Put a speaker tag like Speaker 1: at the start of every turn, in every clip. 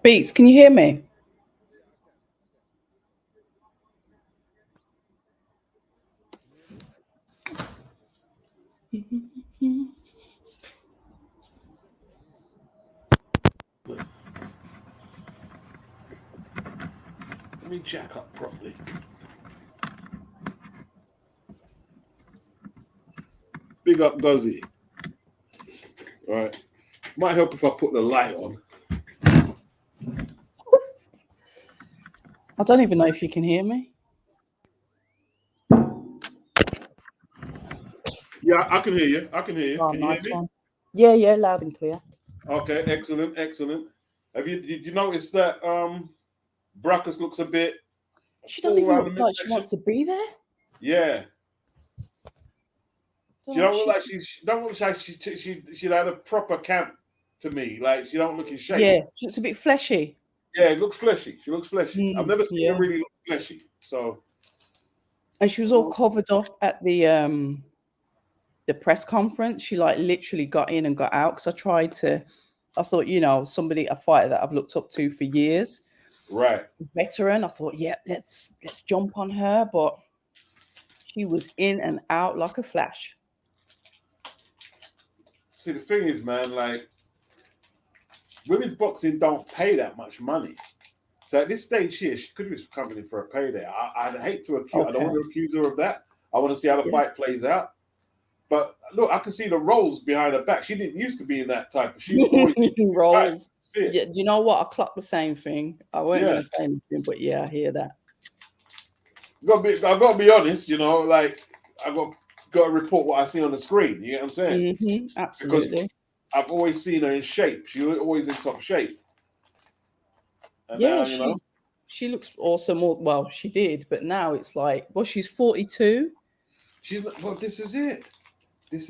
Speaker 1: Beats, can you hear me?
Speaker 2: Let me jack up properly. Big up, Guzzy. All right. Might help if I put the light on.
Speaker 1: I don't even know if you can hear me.
Speaker 2: Yeah, I can hear you. I can hear you.
Speaker 1: Oh,
Speaker 2: Can
Speaker 1: nice
Speaker 2: you hear me?
Speaker 1: one. Yeah, loud and clear.
Speaker 2: Okay, excellent. Did you notice that Brackus looks a bit
Speaker 1: She don't
Speaker 2: all
Speaker 1: even
Speaker 2: around
Speaker 1: look
Speaker 2: the
Speaker 1: like she
Speaker 2: midsection?
Speaker 1: wants to be there.
Speaker 2: Yeah. She don't look like she had a proper camp to me. Like she don't look in shape.
Speaker 1: Yeah, she looks a bit fleshy.
Speaker 2: Yeah, it looks fleshy. She looks fleshy. I've never seen her really look fleshy. So
Speaker 1: and she was all covered up at the press conference. She like literally got in and got out because I thought, a fighter that I've looked up to for years.
Speaker 2: Right.
Speaker 1: Veteran. I thought, yeah, let's jump on her, but she was in and out like a flash.
Speaker 2: See, the thing is, man, like women's boxing don't pay that much money. So at this stage here, she could be coming in for a payday. I'd hate to accuse. Okay. I don't want to accuse her of that. I want to see how the fight plays out. But look, I can see the rolls behind her back. She didn't used to be in that type. She was always
Speaker 1: rolls. Yeah, you know what? I clocked the same thing. I wasn't going to say anything, but yeah, I hear that.
Speaker 2: I've got to be honest. Like I've got to report what I see on the screen. You know what I'm saying?
Speaker 1: Mm-hmm, absolutely.
Speaker 2: Because I've always seen her in shape. She was always in top shape. And now,
Speaker 1: she looks awesome. Well, she did, but now it's like, well, she's 42.
Speaker 2: Well, this is it.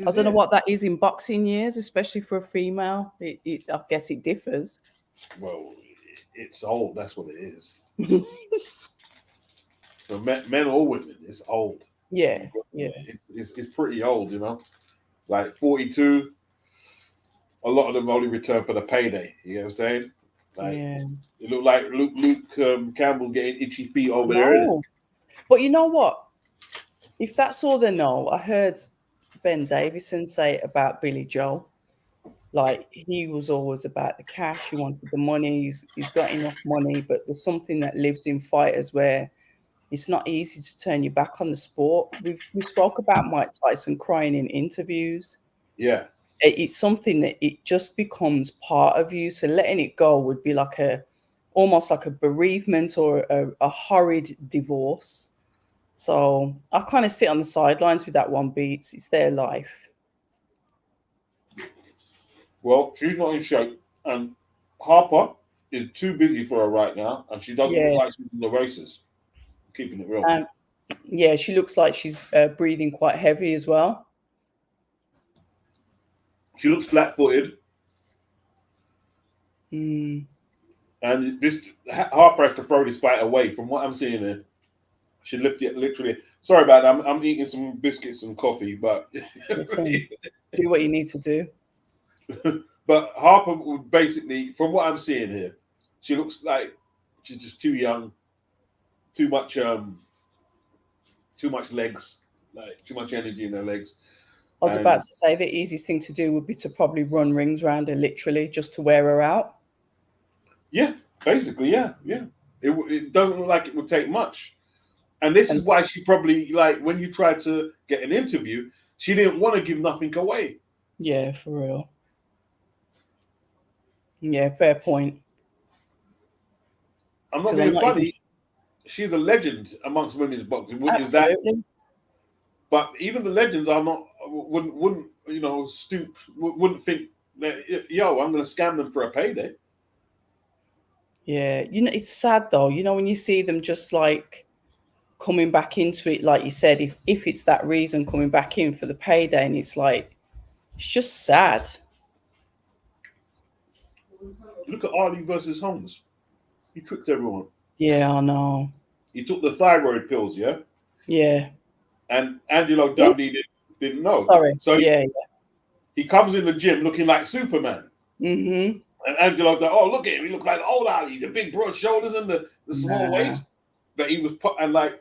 Speaker 1: I don't know what that is in boxing years, especially for a female. I guess it differs.
Speaker 2: Well, it's old. That's what it is. For men or women, it's old.
Speaker 1: Yeah.
Speaker 2: It's pretty old, like 42. A lot of them only return for the payday. You know what I'm saying? Like, it looked like Luke Campbell getting itchy feet over there.
Speaker 1: But you know what? If that's all they know, I heard Ben Davison say about Billy Joe. Like, he was always about the cash. He wanted the money. He's got enough money, but there's something that lives in fighters where it's not easy to turn your back on the sport. We spoke about Mike Tyson crying in interviews.
Speaker 2: Yeah.
Speaker 1: It's something that it just becomes part of you. So letting it go would be like almost like a bereavement or a horrid divorce. So I kind of sit on the sidelines with that one, Beats. It's their life.
Speaker 2: Well, she's not in shape, and Harper is too busy for her right now, and she doesn't look like she's in the races. Keeping it real.
Speaker 1: Yeah, she looks like she's breathing quite heavy as well.
Speaker 2: She looks flat-footed.
Speaker 1: Mm.
Speaker 2: And Harper has to throw this fight away. From what I'm seeing here, she lifted it literally. Sorry about that. I'm eating some biscuits and coffee, but
Speaker 1: do what you need to do.
Speaker 2: But Harper would basically, from what I'm seeing here, She looks like she's just too young, too much legs, like too much energy in her legs.
Speaker 1: I was about
Speaker 2: And
Speaker 1: to say the easiest thing to do would be to probably run rings around her, literally, just to wear her out.
Speaker 2: yeah, basically, yeah. It doesn't look like it would take much. And this is
Speaker 1: And
Speaker 2: why she probably, like, when you tried to get an interview, she didn't want to give nothing away.
Speaker 1: yeah, for real. Yeah, fair point.
Speaker 2: I'm not
Speaker 1: Because I'm
Speaker 2: being
Speaker 1: not even
Speaker 2: funny. She's a legend amongst women's boxing. Is that?
Speaker 1: absolutely.
Speaker 2: But even the legends are not wouldn't stoop, wouldn't think that, yo, I'm going to scam them for a payday.
Speaker 1: Yeah, it's sad though. When you see them just like coming back into it, like you said, if it's that reason coming back in for the payday, and it's like it's just sad.
Speaker 2: Look at Ali versus Holmes. He tricked everyone.
Speaker 1: Yeah, I know.
Speaker 2: He took the thyroid pills, yeah,
Speaker 1: Yeah.
Speaker 2: and Angelo
Speaker 1: Oh,
Speaker 2: Dundee didn't know.
Speaker 1: sorry.
Speaker 2: So
Speaker 1: Yeah.
Speaker 2: he comes in the gym looking like Superman.
Speaker 1: Mm-hmm.
Speaker 2: And Angelo, oh, look at him. He looks like old Ali, the big broad shoulders and the small waist. But he was put, and like,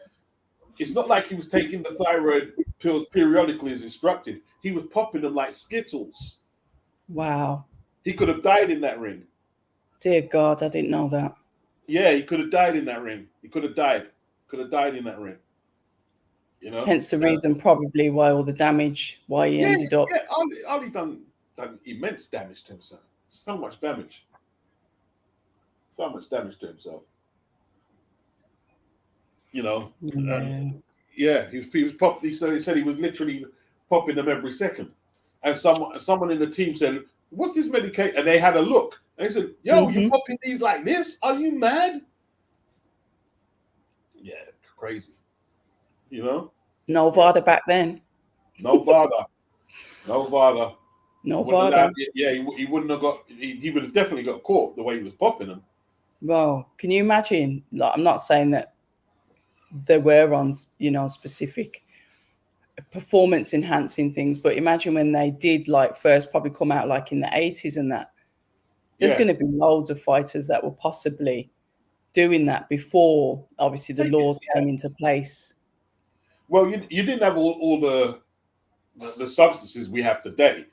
Speaker 2: it's not like he was taking the thyroid pills periodically as instructed. He was popping them like Skittles.
Speaker 1: Wow.
Speaker 2: He could have died in that ring.
Speaker 1: Dear God, I didn't know that.
Speaker 2: Yeah, he could have died in that ring. He could have died. Could have died in that ring.
Speaker 1: Hence the reason probably why all the damage, why he ended up.
Speaker 2: Yeah, Ali done immense damage to himself. So much damage. So much damage to himself.
Speaker 1: Yeah.
Speaker 2: He was pop. He said he was literally popping them every second. And someone in the team said, "What's this medication?" And they had a look. And they said, "Yo, you popping these like this? Are you mad?" Yeah, crazy.
Speaker 1: No VADA back then.
Speaker 2: No VADA. No VADA.
Speaker 1: No VADA.
Speaker 2: He wouldn't have got. He would have definitely got caught the way he was popping them.
Speaker 1: Well, can you imagine? Like, I'm not saying that they were on, specific performance enhancing things, but imagine when they did like first probably come out like in the 80s and that. There's going to be loads of fighters that were possibly doing that before, obviously, the laws came into place.
Speaker 2: Well, you didn't have all the substances we have today.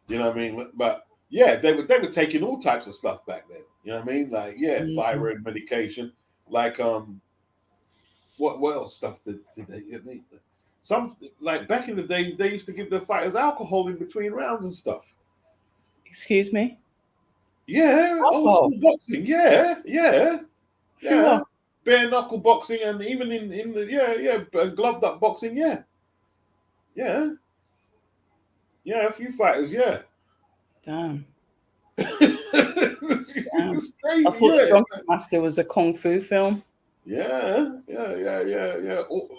Speaker 2: You know what I mean? But yeah, they were taking all types of stuff back then. You know what I mean? Like thyroid medication. Like what else stuff did they need? Some like back in the day, they used to give their fighters alcohol in between rounds and stuff.
Speaker 1: Excuse me?
Speaker 2: Yeah, old school boxing. Yeah. Bare knuckle boxing and even in the gloved up boxing. Yeah. A few fighters. Yeah.
Speaker 1: Damn.
Speaker 2: It's crazy.
Speaker 1: I thought the Drunken Master was a kung fu film.
Speaker 2: Yeah.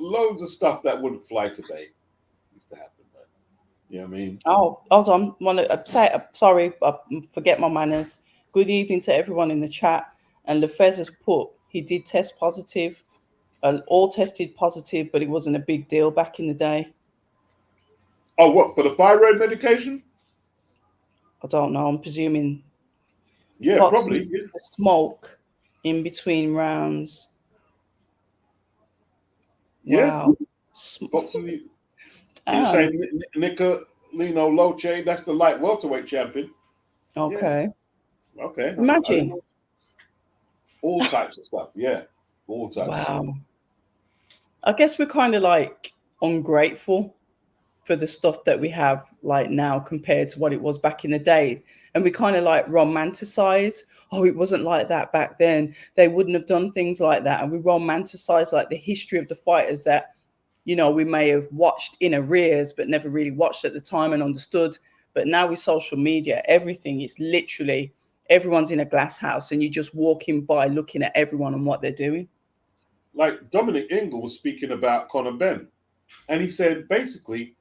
Speaker 2: Loads of stuff that wouldn't fly today used to happen, man. You know what I mean?
Speaker 1: Oh, hold on. Sorry, I forget my manners. Good evening to everyone in the chat. And Lefez has put, he did test positive. All tested positive, but it wasn't a big deal back in the day.
Speaker 2: Oh, what, for the thyroid medication?
Speaker 1: I don't know. I'm presuming.
Speaker 2: Yeah, probably. Yeah.
Speaker 1: Smoke in between rounds.
Speaker 2: Yeah.
Speaker 1: Wow.
Speaker 2: You're saying Nicolino Loche, that's the light welterweight champion.
Speaker 1: Okay.
Speaker 2: Yeah. Okay.
Speaker 1: Imagine.
Speaker 2: All types of stuff. Yeah. All types of stuff.
Speaker 1: I guess we're kind of like ungrateful for the stuff that we have like now compared to what it was back in the day. And we kind of like romanticize, oh, it wasn't like that back then. They wouldn't have done things like that. And we romanticize like the history of the fighters that, we may have watched in arrears, but never really watched at the time and understood. But now with social media, everything is literally, everyone's in a glass house and you're just walking by looking at everyone and what they're doing.
Speaker 2: Like Dominic Ingle was speaking about Conor Benn. And he said, basically,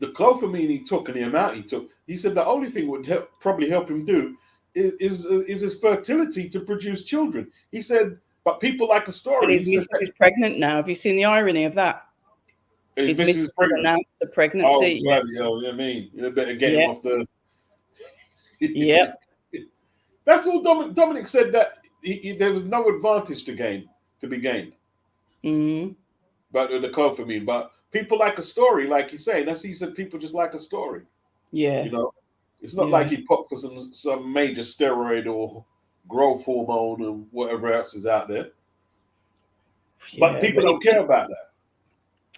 Speaker 2: the clofamine he took and the amount he took, he said the only thing would probably help him do is his fertility to produce children. He said, but people like a story.
Speaker 1: And his missus is pregnant now. Have you seen the irony of that? His missus announced the pregnancy.
Speaker 2: Oh, bloody hell, I mean, you better get him off the...
Speaker 1: Yeah.
Speaker 2: That's all Dominic said, that there was no advantage to be gained.
Speaker 1: Mm.
Speaker 2: But the code for me, but people like a story, like you say. That's he said. People just like a story.
Speaker 1: Yeah.
Speaker 2: You know, it's not
Speaker 1: Yeah.
Speaker 2: like he popped for some major steroid or growth hormone and whatever else is out there. But
Speaker 1: Yeah.
Speaker 2: people don't care about that.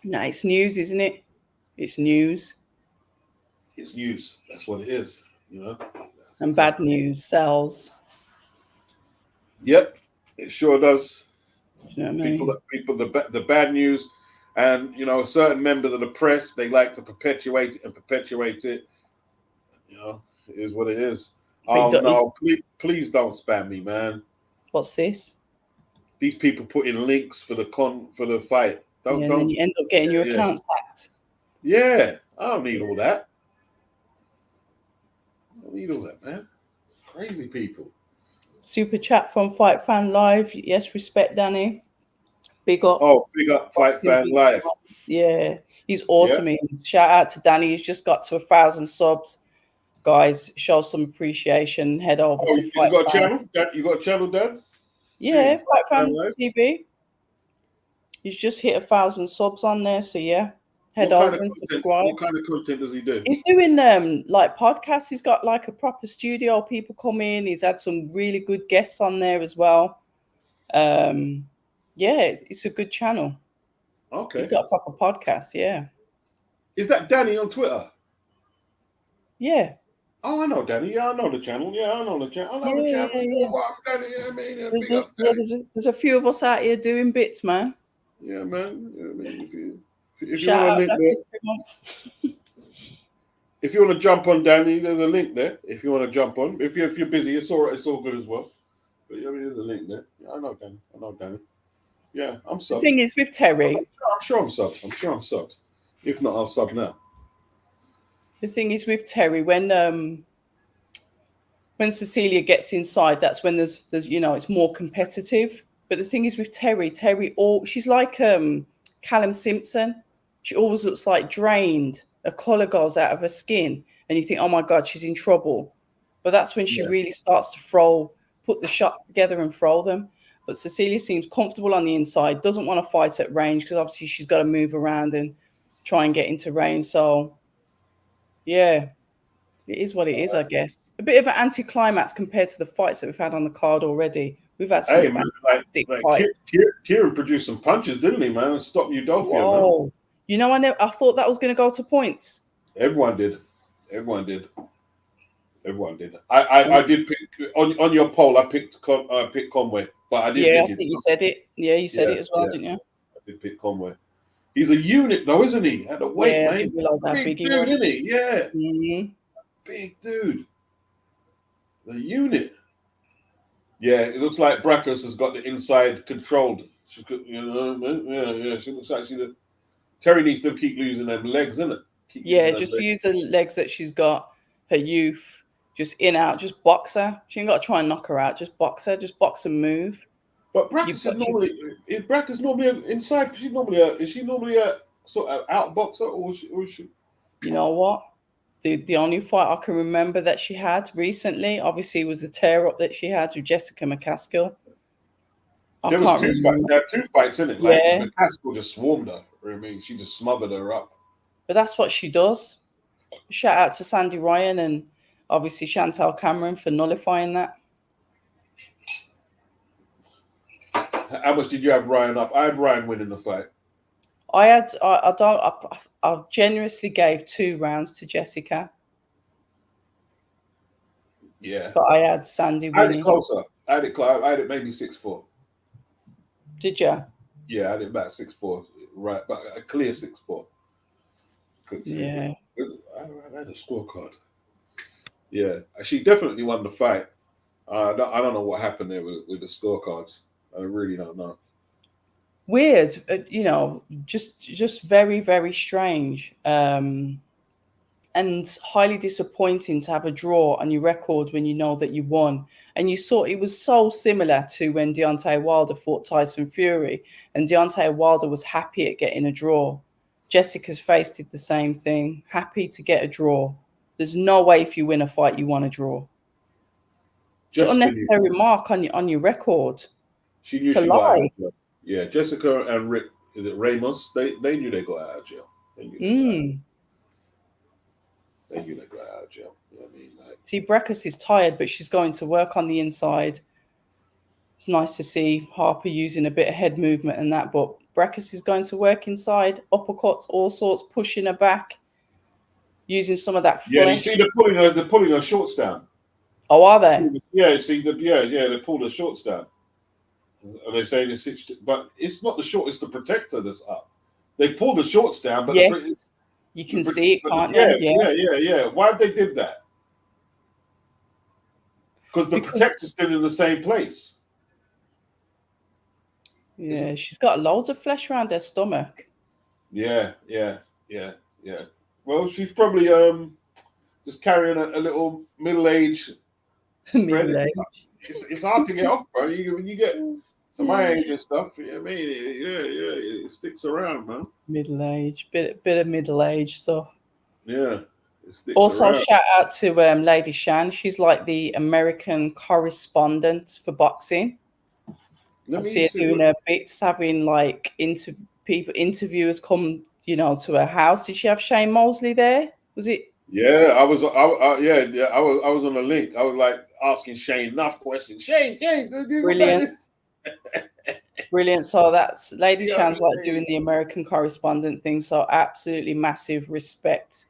Speaker 1: No, it's news, isn't it? It's news.
Speaker 2: It's news. That's what it is. You know. That's
Speaker 1: And bad
Speaker 2: exactly.
Speaker 1: news sells.
Speaker 2: Yep, it sure does.
Speaker 1: Do you know what I mean?
Speaker 2: The bad news, and you know, certain members of the press, they like to perpetuate it and perpetuate it. You know, it is what it is.
Speaker 1: But
Speaker 2: Oh no, please don't spam me, man.
Speaker 1: what's this?
Speaker 2: These people put in links for the fight.
Speaker 1: Yeah, and then you end up getting your
Speaker 2: yeah.
Speaker 1: accounts hacked.
Speaker 2: Yeah, I don't need all that. I don't need all that, man. Crazy people.
Speaker 1: Super chat from Fight Fan Live. Yes, respect, Danny. Big up.
Speaker 2: Oh, big up Fight Fan Live.
Speaker 1: Yeah, he's awesome. Yeah. Shout out to Danny. He's just got to 1,000 subs. Guys, show some appreciation. Head over to Fight
Speaker 2: you got
Speaker 1: Fan.
Speaker 2: a channel? You got a channel, Dan?
Speaker 1: Yeah, Fight Fan TV. He's just hit 1,000 subs on there. So yeah, head over and subscribe.
Speaker 2: What kind of content does he do?
Speaker 1: He's doing like podcasts. He's got like a proper studio. People come in. He's had some really good guests on there as well. Yeah, it's a good channel.
Speaker 2: Okay.
Speaker 1: He's got a proper podcast, yeah.
Speaker 2: Is that Danny on Twitter?
Speaker 1: Yeah.
Speaker 2: Oh, I know Danny. Yeah, I know the channel. Yeah, I know the channel. I know the channel.
Speaker 1: Yeah.
Speaker 2: Wow, Danny. Yeah, I mean,
Speaker 1: there's a few of us out here doing bits, man.
Speaker 2: Yeah, man. Yeah, I mean, if
Speaker 1: Shout
Speaker 2: you want a link there, if you want to jump on Danny, there's a link there. If you want to jump on, if you're busy, it's all right. It's all good as well. But yeah, I mean, there's a link there. Yeah, I know Danny. Yeah, I'm subbed.
Speaker 1: The thing is with Terry,
Speaker 2: I'm sure I'm subbed. If not, I'll sub now.
Speaker 1: The thing is with Terry, when Cecilia gets inside, that's when there's it's more competitive. But the thing is with Terry, she's like Callum Simpson. She always looks like drained. Her colour goes out of her skin, and you think, oh my God, she's in trouble. But that's when she really starts to put the shots together and throw them. But Cecilia seems comfortable on the inside, doesn't want to fight at range because obviously she's got to move around and try and get into range. So, yeah, it is what it is, I guess. A bit of an anticlimax compared to the fights that we've had on the card already. We've had some fantastic fights.
Speaker 2: Kieran produced some punches, didn't he, man? And stopped Udolphia, man.
Speaker 1: You know, I thought that was going to go to points.
Speaker 2: Everyone did. I did pick on your poll. I picked Conway, but I didn't.
Speaker 1: Yeah, I think you said it. Yeah, you said it as well, didn't you?
Speaker 2: I did pick Conway. He's a unit, though, isn't he? At the weight,
Speaker 1: man.
Speaker 2: I didn't realize how big he was. Isn't he? Yeah. Mm-hmm. Big dude. The unit. Yeah, it looks like Brackus has got the inside controlled. She could, yeah. She looks like Terry needs to keep losing them legs, isn't it?
Speaker 1: Just use the legs that she's got. Her youth, just in out, just box her. She ain't got to try and knock her out. Just box her, just box and move.
Speaker 2: But Brackus is normally inside. Is she normally a sort of out boxer, or is she?
Speaker 1: You know what? The only fight I can remember that she had recently, obviously, was the tear up that she had with Jessica McCaskill.
Speaker 2: There were two fights in it. Like McCaskill just swarmed her. I mean, she just smothered her up.
Speaker 1: But that's what she does. Shout out to Sandy Ryan and obviously Chantal Cameron for nullifying that.
Speaker 2: How much did you have Ryan up? I had Ryan winning the fight.
Speaker 1: I generously gave 2 rounds to Jessica.
Speaker 2: Yeah.
Speaker 1: But I had Sandy winning.
Speaker 2: I had it closer. I had it maybe 6-4.
Speaker 1: Did you?
Speaker 2: Yeah, I had it about 6-4. Right, but a clear 6-4.
Speaker 1: Yeah.
Speaker 2: I had a scorecard. Yeah, she definitely won the fight. I don't know what happened there with the scorecards. I really don't know.
Speaker 1: Weird, just very, very strange, and highly disappointing to have a draw on your record when you know that you won. And you saw it was so similar to when Deontay Wilder fought Tyson Fury, and Deontay Wilder was happy at getting a draw. Jessica's face did the same thing, happy to get a draw. There's no way if you win a fight you want a draw. It's an
Speaker 2: Jessica knew.
Speaker 1: unnecessary mark on your record.
Speaker 2: She knew
Speaker 1: It's a
Speaker 2: she got out
Speaker 1: lie.
Speaker 2: of jail. Yeah, Jessica and Rick, is it Ramos? They knew they got out of jail. They knew they knew they got out of jail. You know what I mean? Like,
Speaker 1: See, Breckus is tired, but she's going to work on the inside. It's nice to see Harper using a bit of head movement and that, but Breckus is going to work inside, uppercuts, all sorts, pushing her back, using some of that
Speaker 2: yeah, you
Speaker 1: flesh.
Speaker 2: see they're pulling her shorts down.
Speaker 1: Oh, are they?
Speaker 2: Yeah, see they pulled her shorts down. Are they saying it's 6? But it's not the short, it's the protector that's up. They pulled the shorts down, but
Speaker 1: Yes, you can see it, can't you?
Speaker 2: Yeah. Why they did that? Because the
Speaker 1: Because
Speaker 2: protector's still in the same place.
Speaker 1: yeah, she's got loads of flesh around her stomach.
Speaker 2: Yeah. Well, she's probably just carrying a little middle-aged spread.
Speaker 1: Middle age.
Speaker 2: It's hard to get off, bro. When you get to my age and stuff, you know what I mean? It sticks around, man.
Speaker 1: Middle age, bit of middle age stuff.
Speaker 2: Yeah. It sticks
Speaker 1: Also,
Speaker 2: around.
Speaker 1: shout out to Lady Shan. She's like the American correspondent for boxing. I see her doing her bits, having like interviewers come, to her house. Did she have Shane Mosley there? Was it?
Speaker 2: Yeah, I was on the link. I was like asking Shane enough questions. Shane,
Speaker 1: Brilliant. Brilliant. So that's Lady
Speaker 2: Yeah,
Speaker 1: Shan's like doing the American correspondent thing. So absolutely massive respect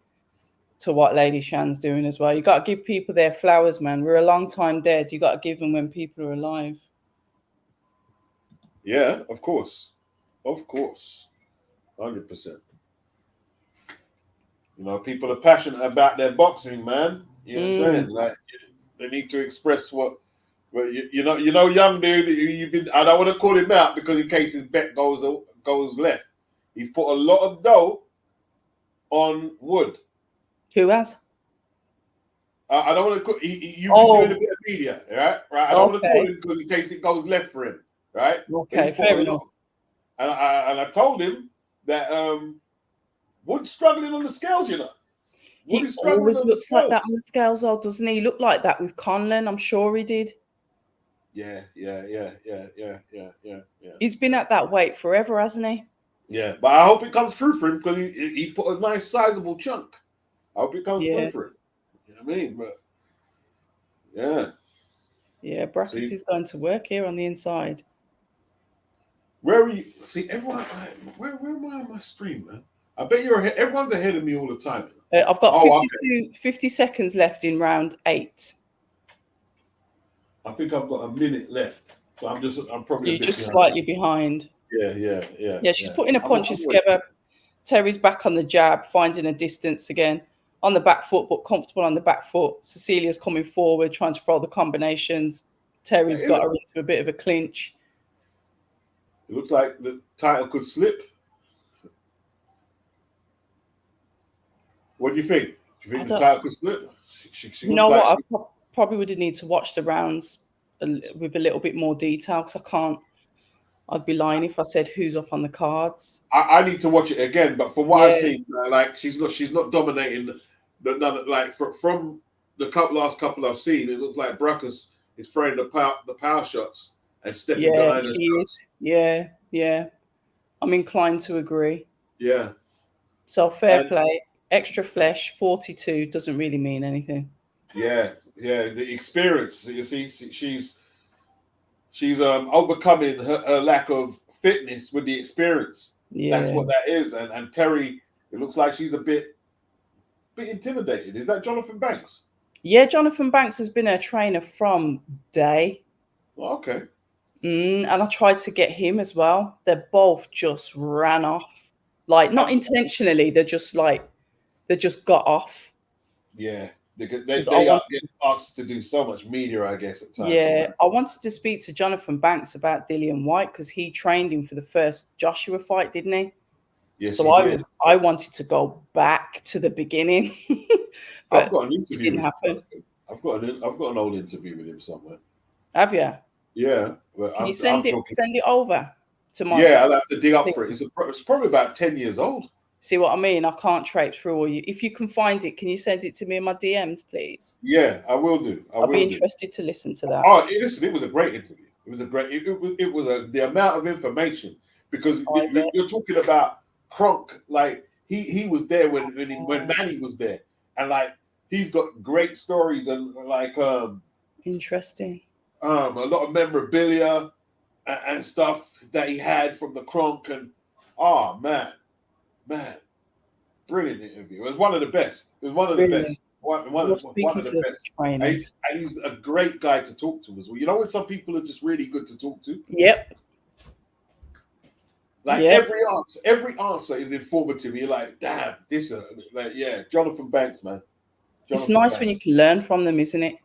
Speaker 1: to what Lady Shan's doing as well. You got to give people their flowers, man. We're a long time dead. You got to give them when people are alive.
Speaker 2: Yeah, of course. 100%. People are passionate about their boxing, man. You know what I'm saying? Like, they need to express what. Well, young dude. You've been. I don't want to call him out because in case his bet goes left, he's put a lot of dough on Wood.
Speaker 1: Who has?
Speaker 2: I don't want to. You've been doing a bit of media, right? I don't want to call him because in case it goes left for him, right?
Speaker 1: Okay, fair enough.
Speaker 2: And I told him that Wood's struggling on the scales, Wood
Speaker 1: he always looks like that on the scales, though, doesn't he? He looked like that with Conlon. I'm sure he did.
Speaker 2: Yeah.
Speaker 1: He's been at that weight forever, hasn't he?
Speaker 2: Yeah, but I hope it comes through for him because he's put a nice sizable chunk. I hope it comes through for him. You know what I mean? But yeah.
Speaker 1: Yeah, Breckus is going to work here on the inside.
Speaker 2: Where are you? See, everyone, where am I on my stream, man? I bet you're ahead. Everyone's ahead of me all the time.
Speaker 1: I've got 50 seconds left in round 8.
Speaker 2: I think I've got a minute left. So I'm probably
Speaker 1: you're just slightly behind.
Speaker 2: Yeah.
Speaker 1: Yeah, she's putting her punches together. Terry's back on the jab, finding a distance again. On the back foot, but comfortable on the back foot. Cecilia's coming forward, trying to throw the combinations. Terry's got her into a bit of a clinch.
Speaker 2: It looks like the title could slip. What do you think? Do you think the title could slip?
Speaker 1: You know what? I probably would need to watch the rounds with a little bit more detail because I can't. I'd be lying if I said who's up on the cards.
Speaker 2: I need to watch it again, but from what I've seen, like she's not dominating. Like from the last couple I've seen, it looks like Breckus is throwing the power shots and stepping behind her.
Speaker 1: Yeah. I'm inclined to agree.
Speaker 2: Yeah. So
Speaker 1: fair play. Extra flesh, 42 doesn't really mean anything.
Speaker 2: Yeah. The experience. You see, she's overcoming her lack of fitness with the experience. Yeah. That's what that is. And Terry, it looks like she's a bit intimidated. Is that Jonathan Banks?
Speaker 1: Yeah, Jonathan Banks has been her trainer from day.
Speaker 2: Oh, okay.
Speaker 1: And I tried to get him as well. They both just ran off. Like, not intentionally. They just got off.
Speaker 2: Yeah. They get asked to do so much media, I guess, at times.
Speaker 1: Yeah, I wanted to speak to Jonathan Banks about Dillian White because he trained him for the first Joshua fight, didn't he?
Speaker 2: Yes.
Speaker 1: So I wanted to go back to the beginning.
Speaker 2: I've got an interview.
Speaker 1: Didn't happen.
Speaker 2: I've got an old interview with him somewhere.
Speaker 1: Have you?
Speaker 2: Yeah.
Speaker 1: Can you send it over to my?
Speaker 2: Yeah, I'll have to dig up for it. It's probably about 10 years old.
Speaker 1: See what I mean? I can't traipse through all you. If you can find it, can you send it to me in my DMs, please?
Speaker 2: Yeah, I will do.
Speaker 1: I'll be interested to listen to that.
Speaker 2: Oh, listen, it was a great interview. It was a great. It was the amount of information because you're talking about Kronk. Like he was there when Manny was there, and like he's got great stories and like
Speaker 1: interesting.
Speaker 2: A lot of memorabilia and stuff that he had from the Kronk, and oh man, brilliant interview. It was one of the best. It was one of the best. One of the best. And he's a great guy to talk to as well. You know when some people are just really good to talk to?
Speaker 1: Yep.
Speaker 2: Like every answer is informative. You're like, damn, this like Jonathan Banks, man.
Speaker 1: It's nice when you can learn from them, isn't it?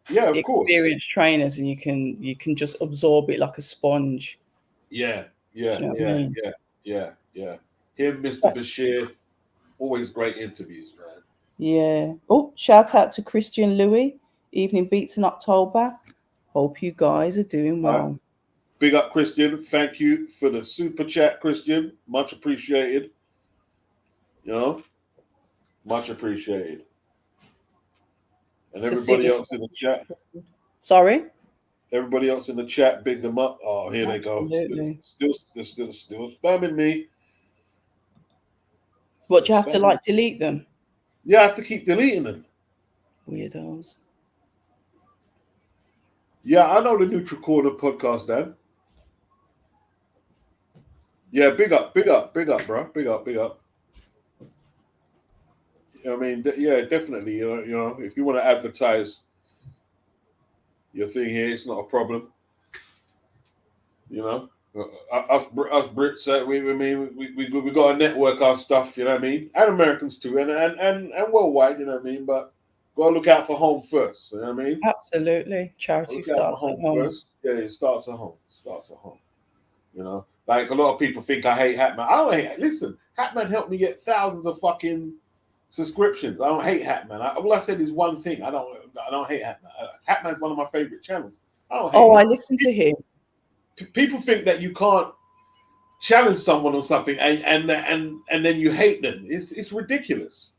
Speaker 2: Yeah, of course.
Speaker 1: Experienced trainers, and you can just absorb it like a sponge.
Speaker 2: Yeah.
Speaker 1: You know
Speaker 2: Yeah. Him, Mr. Bashir, always great interviews, man.
Speaker 1: Yeah. Oh, shout out to Christian Louis. Evening Beats in October. Hope you guys are doing well.
Speaker 2: Big up, Christian. Thank you for the super chat, Christian. Much appreciated. You know, much appreciated. And everybody else in the chat.
Speaker 1: Sorry?
Speaker 2: Everybody else in the chat, big them up. Oh, here
Speaker 1: Absolutely.
Speaker 2: they go. Still spamming me.
Speaker 1: What, do you have to like delete them?
Speaker 2: Yeah, I have to keep deleting them.
Speaker 1: Weirdos.
Speaker 2: Yeah, I know the Neutral Corner podcast, Dan. Yeah, big up, bro. Big up. You know what I mean? Yeah, definitely. You know, if you want to advertise your thing here, it's not a problem. You know, us Brits, we got to network our stuff. You know what I mean? And Americans too, and worldwide. You know what I mean? But got to look out for home first. You know what I mean?
Speaker 1: Absolutely. Charity starts at home
Speaker 2: first. Yeah, it starts at home. You know, like a lot of people think I hate Hatman. I don't hate. Listen, Hatman helped me get thousands of fucking subscriptions. I don't hate Hatman. All I said is one thing. I don't hate Hatman. Hatman's one of my favorite channels.
Speaker 1: I listen to him.
Speaker 2: People think that you can't challenge someone on something and then you hate them. It's ridiculous.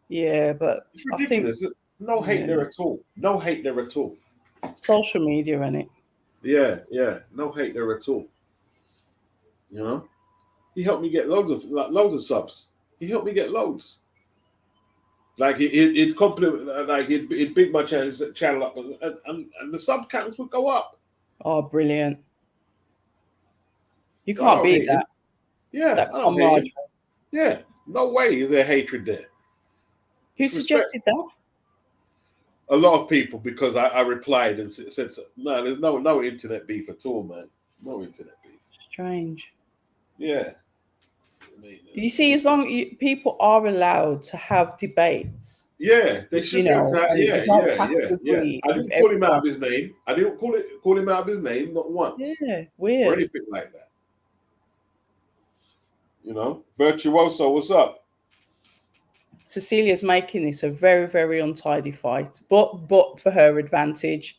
Speaker 1: Yeah, but
Speaker 2: it's ridiculous. I think, no hate there at all. No hate there at all.
Speaker 1: Social media, innit?
Speaker 2: Yeah. No hate there at all. You know, he helped me get loads of subs. He helped me get loads. Like it compliment, like it big my channel up, and the sub counts would go up.
Speaker 1: Oh, brilliant! You can't beat that.
Speaker 2: Yeah,
Speaker 1: that camaraderie.
Speaker 2: Yeah, no way is there hatred there.
Speaker 1: Who suggested that?
Speaker 2: A lot of people, because I replied and said, no, there's no internet beef at all, man. No internet beef.
Speaker 1: Strange.
Speaker 2: Yeah.
Speaker 1: You see, as long as people are allowed to have debates.
Speaker 2: Yeah, they should be able to have, yeah. I didn't call him out of his name. I didn't call him out of his name, not once.
Speaker 1: Yeah, weird.
Speaker 2: Or anything like that. You know, Virtuoso, what's up?
Speaker 1: Cecilia's making this a very, very untidy fight, but for her advantage.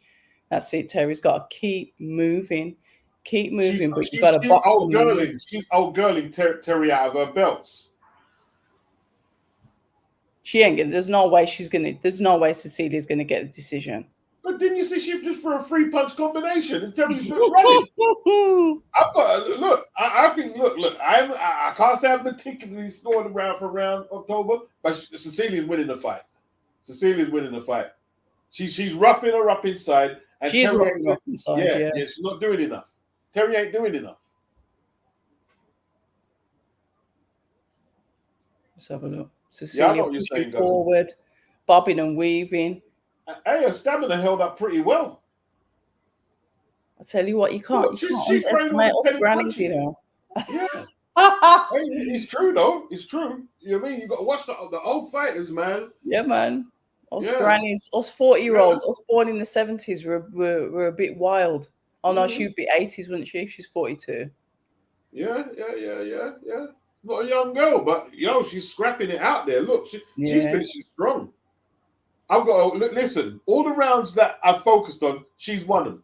Speaker 1: That's it. Terry's got to keep moving, but you've got to box him.
Speaker 2: She's old girling Terry out of her belts.
Speaker 1: She ain't gonna. There's no way Cecilia's gonna get a decision.
Speaker 2: But didn't you see she just for a 3-punch combination and Terry's been running? I think I can't say I'm particularly scoring around October, but Cecilia's winning the fight. She's roughing her up inside, and
Speaker 1: she's roughing her up inside. Yeah,
Speaker 2: she's not doing enough. Terry ain't doing enough.
Speaker 1: Let's have a look. Cecilia pushing forward, bobbing and weaving.
Speaker 2: Hey, her stamina held up pretty well.
Speaker 1: I tell you what, you can't underestimate us grannies, you know.
Speaker 2: Yeah. Hey, it's true though. It's true. You know what I mean? You got to watch the old fighters, man.
Speaker 1: Yeah, man. Us grannies, us 40-year-olds, us born in the 70s were a bit wild. Oh no, she'd be 80s, wouldn't she? She's 42.
Speaker 2: Yeah. Not a young girl, but she's scrapping it out there. Look, she's finishing strong. I've got to listen. All the rounds that I focused on, she's won them.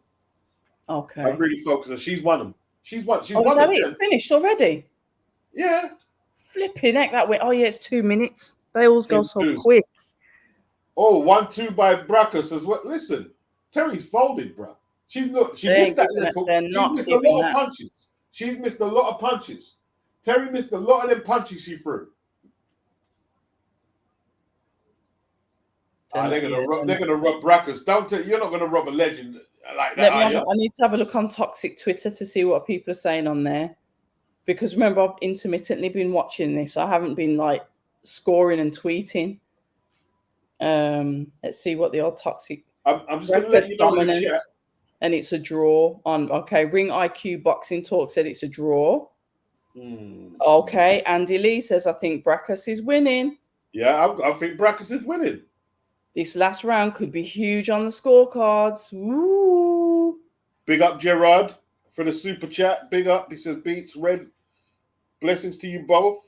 Speaker 1: Okay.
Speaker 2: I really focused on. She's won them. She's won.
Speaker 1: It's finished already.
Speaker 2: Yeah.
Speaker 1: Flipping heck, that way. Oh yeah, it's 2 minutes. They always go so
Speaker 2: 2-2.
Speaker 1: quick.
Speaker 2: Oh, 1-2 by Brackus as well. Listen, Terry's folded, bro. She missed that left hook.
Speaker 1: They're
Speaker 2: She's
Speaker 1: not
Speaker 2: missed a
Speaker 1: giving
Speaker 2: lot of
Speaker 1: that.
Speaker 2: punches. She's missed a lot of punches. Terry missed a lot of them punches she threw. They're gonna rub Brackus. You're not gonna rub a legend like that, are you?
Speaker 1: I need to have a look on Toxic Twitter to see what people are saying on there. Because remember, I've intermittently been watching this. I haven't been like scoring and tweeting. Let's see what the old Toxic.
Speaker 2: I'm just gonna let you know in the chat.
Speaker 1: And it's a draw on. Okay, Ring IQ Boxing Talk said it's a draw. Okay, Andy Lee says I think Brackus is winning.
Speaker 2: Yeah, I think Brackus is winning.
Speaker 1: This last round could be huge on the scorecards. Woo!
Speaker 2: Big up Gerard for the super chat. Big up. He says beats red. Blessings to you both.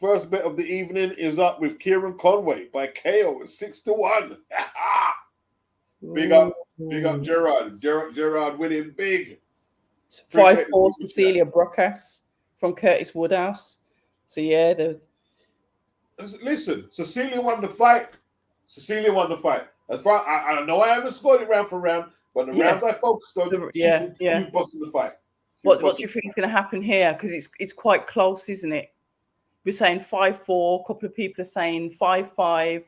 Speaker 2: First bet of the evening is up with Kieran Conway by KO at 6-1. Big up Gerard. Gerard winning big.
Speaker 1: 5-4 Cecilia Brockhouse from Curtis Woodhouse. So yeah,
Speaker 2: listen, Cecilia won the fight. As far I know I haven't scored it round for round, but the rounds I focused on, she was bossing the fight.
Speaker 1: What do you think is going to happen here? Because it's quite close, isn't it? We're saying 5-4. A couple of people are saying 5-5.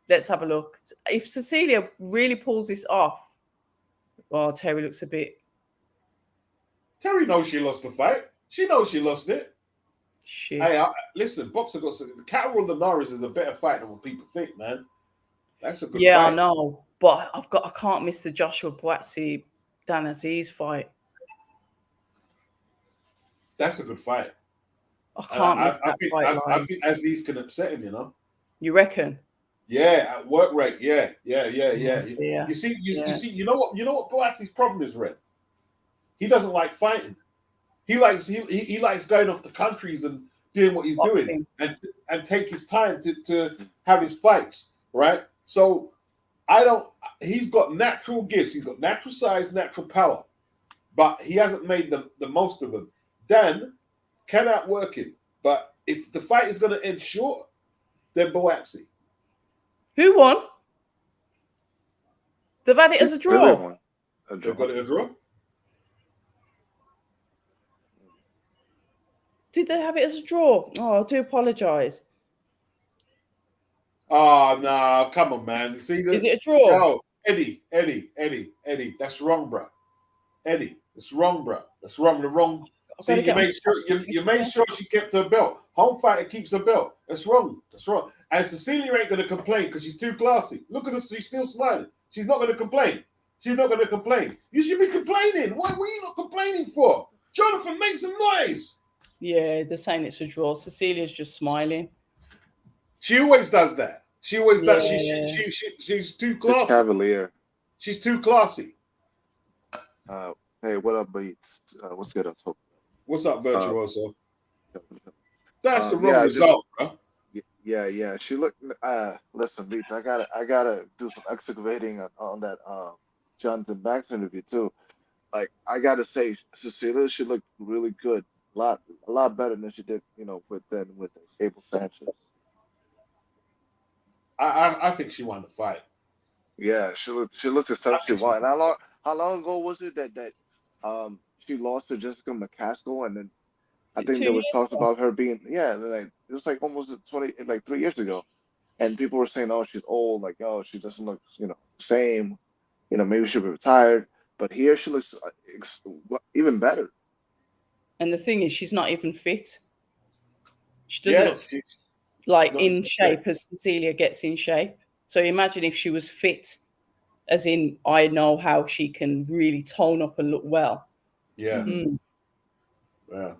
Speaker 1: Let's have a look. If Cecilia really pulls this off, Terry looks a bit.
Speaker 2: Terry knows she lost the fight. She knows she lost it.
Speaker 1: Shit.
Speaker 2: Hey, listen, Boxer got some. Carol Linares is a better fight than what people think, man. That's a good fight.
Speaker 1: I know, but I can't miss the Joshua Buatsi Dan Aziz fight.
Speaker 2: That's a good fight.
Speaker 1: I can't miss that fight.
Speaker 2: I think Aziz can upset him, you know.
Speaker 1: You reckon?
Speaker 2: Yeah, at work rate. Yeah. You see, you know what Buatsi's problem is, Red? He doesn't like fighting. He likes going off the countries and doing what he's doing and take his time to have his fights, right? So he's got natural gifts, he's got natural size, natural power, but he hasn't made the most of them. Dan can outwork him, but if the fight is going to end short, then Buatsi.
Speaker 1: Who won? They've had it as a draw.
Speaker 2: They've got it as a draw.
Speaker 1: Did they have it as a draw? Oh, I do apologise.
Speaker 2: Oh, no, come on, man. See,
Speaker 1: is it a draw?
Speaker 2: No, Eddie. That's wrong, bro. Eddie, it's wrong, bro. That's wrong. The wrong. See, you made sure she kept her belt. Home fighter keeps her belt. That's wrong. And Cecilia ain't going to complain because she's too classy. Look at her. She's still smiling. She's not going to complain. You should be complaining. What were you not complaining for? Jonathan, make some noise.
Speaker 1: Yeah, they're saying it's a draw. Cecilia's just smiling.
Speaker 2: She always does that. She always does. She's too classy.
Speaker 3: Cavalier.
Speaker 2: She's too classy.
Speaker 3: Hey, what up, Beats? What's good?
Speaker 2: What's up, Virtuoso? That's the wrong result, bro.
Speaker 3: Yeah. She looked. Listen, Beats. I gotta do some excavating on that Jonathan Baxter interview too. Like, I gotta say, Cecilia, she looked really good. A lot better than she did, with Abel Sanchez.
Speaker 2: I think she won the fight.
Speaker 3: Yeah, she looked exceptionally won. How long ago was it that she lost to Jessica McCaskill, and then I think there was talks about her being it was like almost 3 years ago, and people were saying, oh, she's old, like, oh, she doesn't look same, maybe she'll be retired, but here she looks even better.
Speaker 1: And the thing is, she's not even fit. She doesn't look in shape as Cecilia gets in shape. So imagine if she was fit, as in, I know how she can really tone up and look well.
Speaker 2: Yeah. Yeah.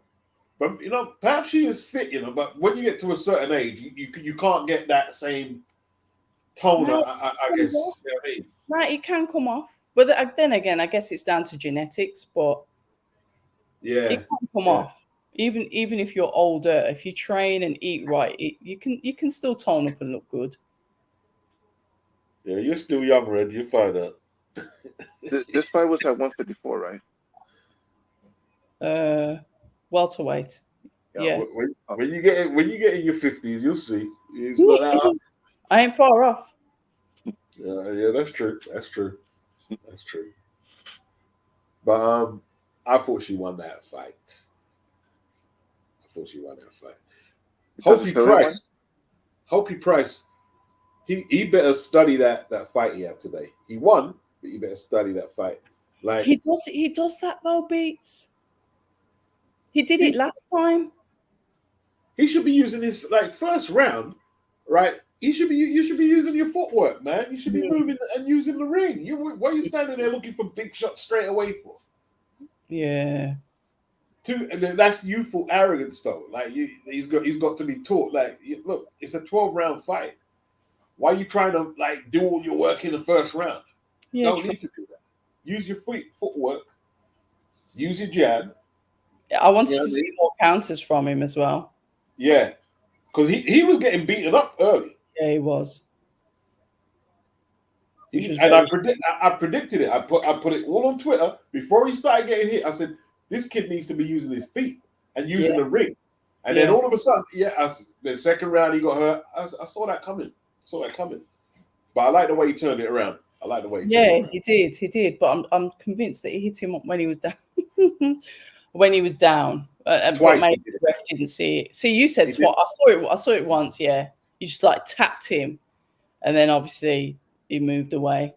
Speaker 2: But, perhaps she is fit, but when you get to a certain age, you can't get that same tone, I guess. You know what I mean?
Speaker 1: No, it can come off. But then again, I guess it's down to genetics, but it can come off. Even if you're older, if you train and eat right, you can still tone up and look good.
Speaker 2: Yeah, you're still young, Red. You find out.
Speaker 3: This fight was at 154, right?
Speaker 1: Welterweight. Yeah.
Speaker 2: When you get in your 50s, you'll see. It's not that hard.
Speaker 1: I ain't far off.
Speaker 2: Yeah, that's true. That's true. That's true. But I thought she won that fight. Hopey Price. He better study that fight he had today. He won, but he better study that fight. Like
Speaker 1: He does that though, Beats. He did it last time.
Speaker 2: He should be using his first round, right? You should be using your footwork, man. You should be moving and using the ring. What are you standing there looking for big shots straight away for?
Speaker 1: Yeah.
Speaker 2: And that's youthful arrogance, though. Like he's got to be taught. Like, look, it's a 12-round fight. Why are you trying to do all your work in the first round?
Speaker 1: Yeah,
Speaker 2: Don't need to do that. Use your footwork. Use your jab.
Speaker 1: I wanted to see more counters from him as well.
Speaker 2: Yeah, because he was getting beaten up early.
Speaker 1: Yeah, he was.
Speaker 2: I predicted it. I put it all on Twitter before he started getting hit. I said, this kid needs to be using his feet and using the ring. And then all of a sudden, the second round he got hurt. I saw that coming. But I like the way he turned it around.
Speaker 1: He did. But I'm convinced that he hit him when he was down. When he was down. But maybe the ref didn't see it. See, you said twice. I saw it once, yeah. You just tapped him. And then obviously he moved away.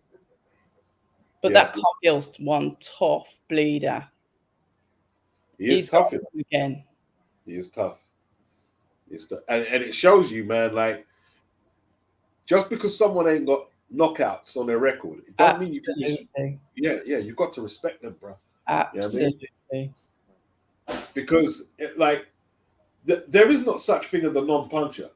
Speaker 1: But that Cargill's one tough bleeder.
Speaker 2: He's tough
Speaker 1: again.
Speaker 2: He is tough. And it shows you, man, just because someone ain't got knockouts on their record, it don't mean you you've got to respect them, bro.
Speaker 1: Absolutely.
Speaker 2: You know what I mean? Because there is not such thing as a non-puncher.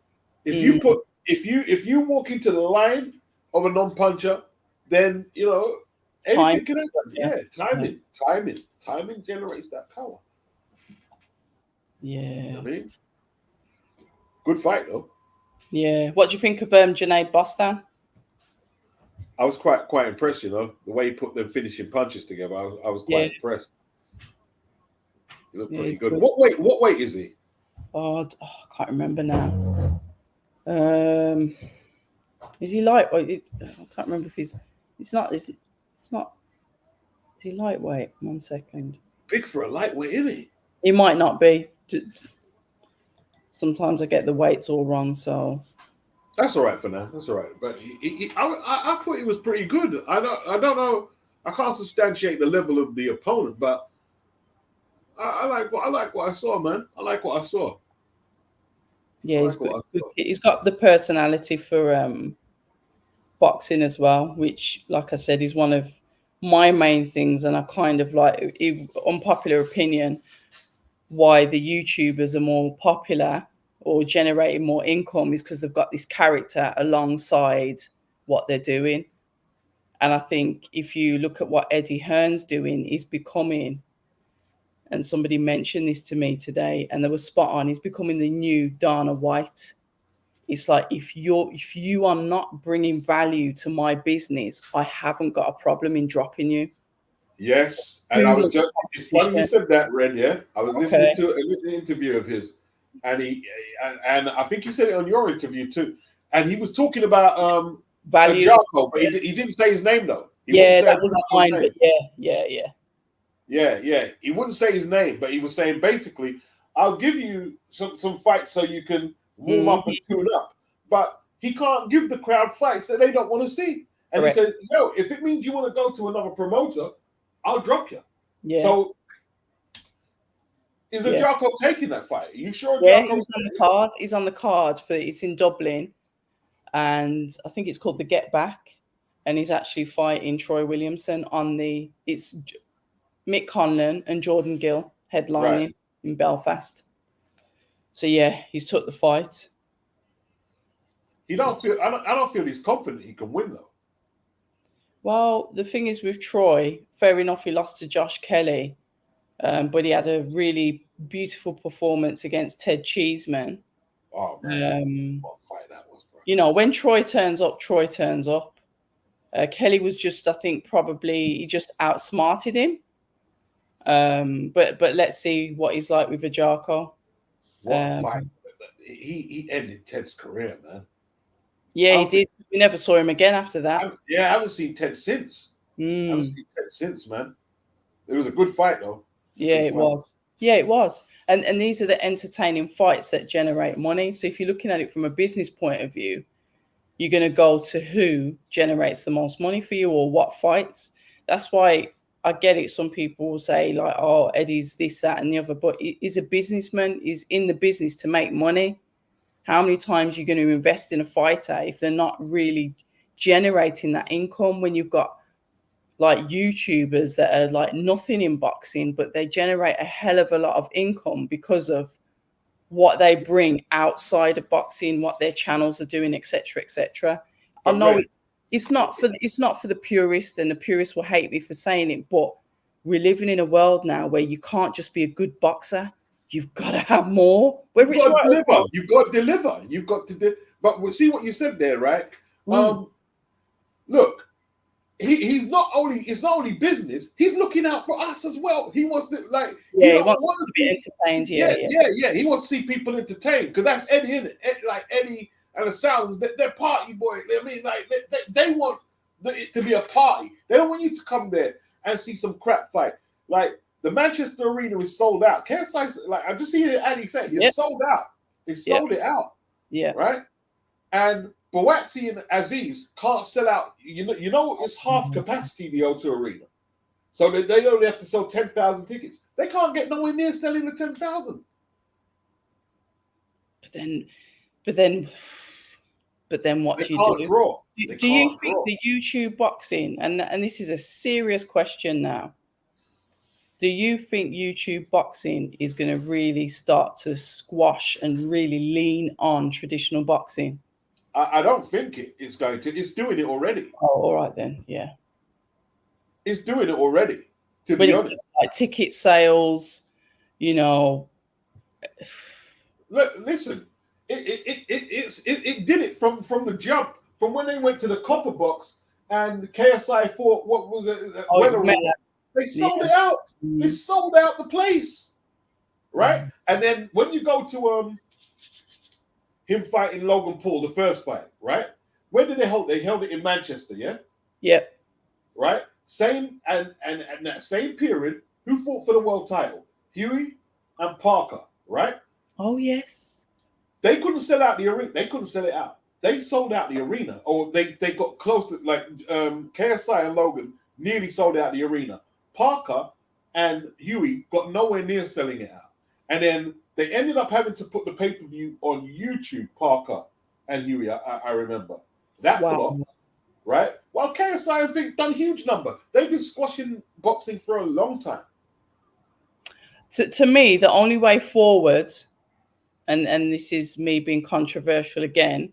Speaker 2: If you walk into the line of a non-puncher, then anything can happen. Timing generates that power.
Speaker 1: Yeah.
Speaker 2: You know what I mean? Good fight though.
Speaker 1: Yeah. What do you think of Junaid Bostan?
Speaker 2: I was quite impressed, the way he put them finishing punches together. I was quite impressed. He looked pretty good. What weight is he?
Speaker 1: I can't remember now. Is he lightweight? I can't remember if he's not. Is he lightweight? 1 second.
Speaker 2: Big for a lightweight, isn't he?
Speaker 1: He might not be. Sometimes I get the weights all wrong, so
Speaker 2: that's all right for now. That's all right. But I thought he was pretty good. I don't know. I can't substantiate the level of the opponent, but I like what I saw, man. I like what I saw.
Speaker 1: Yeah, he's got the personality for boxing as well, which, like I said, is one of my main things. And I kind of unpopular opinion, why the YouTubers are more popular or generating more income is because they've got this character alongside what they're doing. And I think if you look at what Eddie Hearn's doing, he's becoming, and somebody mentioned this to me today, and they were spot on, he's becoming the new Dana White. It's like, if you are not bringing value to my business, I haven't got a problem in dropping you.
Speaker 2: Yes, and it's funny you said that, Ren. Yeah, I was listening to an interview of his, and I think you said it on your interview too. And he was talking about
Speaker 1: value,
Speaker 2: Jarko, but he didn't say his name though.
Speaker 1: That was mine, but
Speaker 2: yeah. He wouldn't say his name, but he was saying basically, I'll give you some fights so you can warm up and tune up. But he can't give the crowd fights that they don't want to see. And Correct. He said, if it means you want to go to another promoter, I'll drop you. Yeah. So is Jarko taking that fight? Are you sure?
Speaker 1: Yeah, he's on the card. He's on the card it's in Dublin, and I think it's called the Get Back. And he's actually fighting Troy Williamson it's Mick Conlon and Jordan Gill headlining in Belfast. So he's took the fight.
Speaker 2: I don't feel he's confident he can win though.
Speaker 1: Well, the thing is with Troy, fair enough, he lost to Josh Kelly, but he had a really beautiful performance against Ted Cheeseman.
Speaker 2: Oh man, what fight that was, bro.
Speaker 1: When Troy turns up, Troy turns up. Kelly was just, I think, probably he just outsmarted him. But let's see what he's like with Jarko.
Speaker 2: What a fight! He ended Ted's career, man.
Speaker 1: Yeah, he did. We never saw him again after that.
Speaker 2: I haven't seen Ted since. I haven't seen Ted since, man. It was a good fight, though.
Speaker 1: Yeah, it was. Yeah, it was. And these are the entertaining fights that generate money. So if you're looking at it from a business point of view, you're going to go to who generates the most money for you or what fights. That's why I get it. Some people will say like, oh, Eddie's this, that, and the other. But he's a businessman. He's in the business to make money. How many times are you going to invest in a fighter if they're not really generating that income when you've got like YouTubers that are like nothing in boxing, but they generate a hell of a lot of income because of what they bring outside of boxing, what their channels are doing, etc., etc. I know it's not for the purist, and the purists will hate me for saying it, but we're living in a world now where you can't just be a good boxer. You've got to have more. Whether
Speaker 2: you've got to deliver. You've got to deliver. You've got to But we'll see what you said there, right? Look, he's not only business. He's looking out for us as well. He wants to
Speaker 1: he wants to be entertained.
Speaker 2: Yeah. He wants to see people entertained because that's Eddie, isn't it? Like Eddie and the Sounds, they're party boys. I mean, like they want it to be a party. They don't want you to come there and see some crap fight. Like the Manchester Arena is sold out. KSI, like I just see Eddie say, it's sold out. They sold it out.
Speaker 1: Yeah.
Speaker 2: Right. And Boatsy and Aziz can't sell out. You know, it's half capacity, the O2 Arena. So they only have to sell 10,000 tickets. They can't get nowhere near selling the 10,000.
Speaker 1: But then what do you do?
Speaker 2: Draw.
Speaker 1: Do you think the YouTube boxing, and this is a serious question now, do you think YouTube boxing is going to really start to squash and really lean on traditional boxing?
Speaker 2: I don't think it's going to. It's doing it already.
Speaker 1: Oh, all right then. Yeah.
Speaker 2: It's doing it already, to be honest.
Speaker 1: Like ticket sales, you know.
Speaker 2: Look, listen, it did it from the jump, from when they went to the Copper Box and KSI fought, what was it? They sold it out. They sold out the place, right? And then when you go to him fighting Logan Paul, the first fight, right? Where did they hold? They held it in Manchester, yeah.
Speaker 1: Yep.
Speaker 2: Right. Same and that same period, who fought for the world title? Huey and Parker, right?
Speaker 1: Oh yes.
Speaker 2: They couldn't sell out the arena. They couldn't sell it out. They sold out the arena, or they got close to KSI and Logan nearly sold out the arena. Parker and Huey got nowhere near selling it out, and then they ended up having to put the pay-per-view on YouTube. Parker and Huey, I remember that flop, right? While KSI, I think, done huge number. They've been squashing boxing for a long time.
Speaker 1: To me, the only way forward, and this is me being controversial again,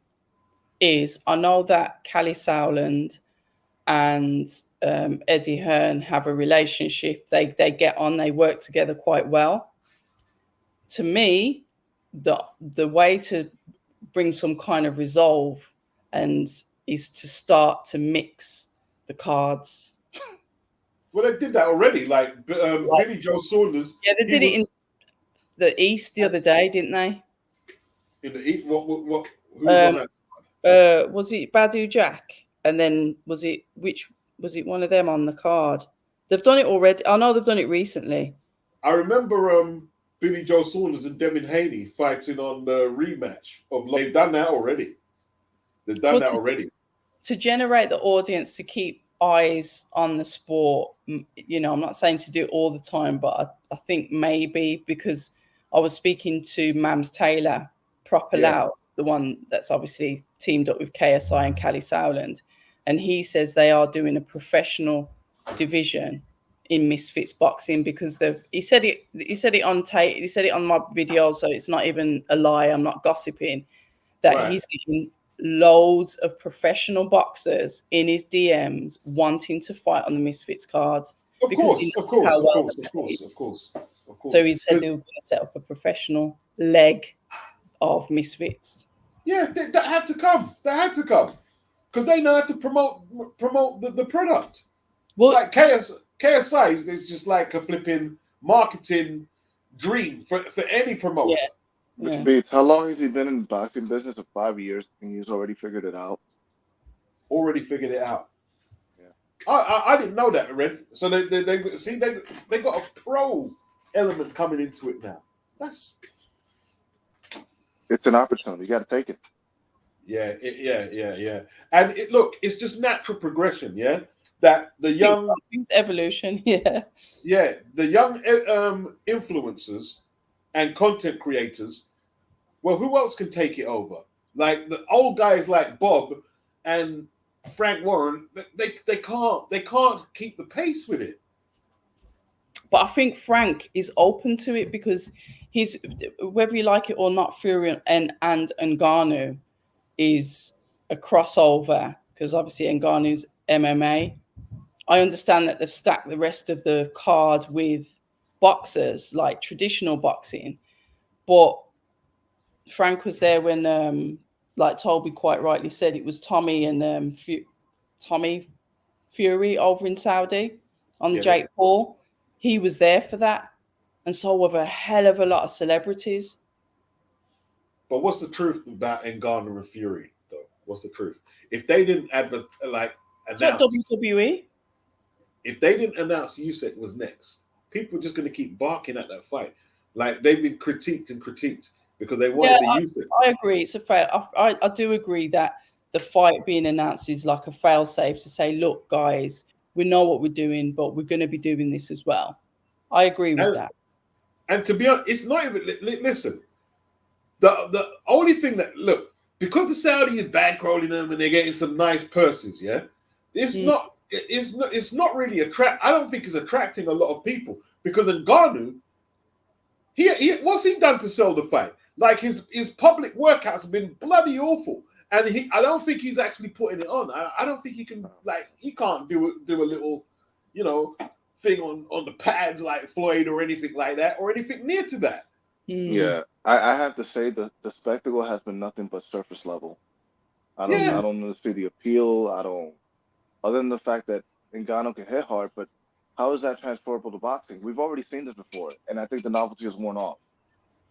Speaker 1: is I know that Callie Sowland and Eddie Hearn have a relationship. They get on, they work together quite well. To me, the way to bring some kind of resolve is to start to mix the cards.
Speaker 2: Well, they did that already. Like Billy Joe Saunders.
Speaker 1: Yeah, they did it in the East the other day, didn't they?
Speaker 2: In the East, what? Who was on
Speaker 1: that? Was it Badu Jack? And then was it one of them on the card? They've done it already. I know they've done it recently.
Speaker 2: I remember Billy Joe Saunders and Devin Haney fighting on the rematch of. They've done that already. They've done that already. To
Speaker 1: generate the audience, to keep eyes on the sport, you know, I'm not saying to do it all the time, but I think maybe, because I was speaking to Mams Taylor, Proper Loud, the one that's obviously teamed up with KSI and Callie Sowland, and he says they are doing a professional division in Misfits boxing because he said it on tape, he said it on my video, so it's not even a lie, I'm not gossiping, that he's getting loads of professional boxers in his DMs wanting to fight on the Misfits cards.
Speaker 2: Of course.
Speaker 1: So he said they were going to set up a professional leg of Misfits.
Speaker 2: Yeah, that had to come. That had to come because they know how to promote the product. Well, like KSI is just like a flipping marketing dream for any promoter.
Speaker 3: Which
Speaker 1: Yeah.
Speaker 3: beats, how long has he been in the boxing business? Of 5 years, and he's already figured it out.
Speaker 2: Already figured it out.
Speaker 3: Yeah.
Speaker 2: I didn't know that, Red. So they got a pro element coming into it now.
Speaker 3: It's an opportunity. You got to take it.
Speaker 2: Yeah. And look, it's just natural progression. Yeah, that the young
Speaker 1: It's evolution. Yeah.
Speaker 2: Yeah, the young influencers and content creators. Well, who else can take it over? Like the old guys like Bob and Frank Warren, they can't keep the pace with it.
Speaker 1: But I think Frank is open to it because he's, whether you like it or not, Fury and Ngannou is a crossover because obviously Ngannou's MMA. I understand that they've stacked the rest of the card with boxers, like traditional boxing, but Frank was there when, like Toby quite rightly said, it was Tommy and Tommy Fury over in Saudi on the Jake Paul. He was there for that, and so were a hell of a lot of celebrities.
Speaker 2: But what's the truth about Ngannou and Fury, though? What's the truth? If they didn't announce,
Speaker 1: WWE.
Speaker 2: If they didn't announce Usyk was next, people are just going to keep barking at that fight. Like they've been critiqued because they wanted the Usyk.
Speaker 1: I agree. It's a fail. I do agree that the fight being announced is like a fail safe to say, look, guys, we know what we're doing, but we're going to be doing this as well. I agree with that.
Speaker 2: And to be honest, it's not even. Listen, the only thing that look, because the Saudi is bankrolling them and they're getting some nice purses, yeah, it's not really I don't think it's attracting a lot of people because Ngannou, he what's he done to sell the fight? Like his public workouts have been bloody awful, and I don't think he's actually putting it on. I don't think he can, like, he can't do a little, thing on the pads like Floyd or anything like that or anything near to that.
Speaker 3: Yeah, I have to say the spectacle has been nothing but surface level. I don't see the appeal. Other than the fact that Ngannou can hit hard, but how is that transferable to boxing? We've already seen this before, and I think the novelty has worn off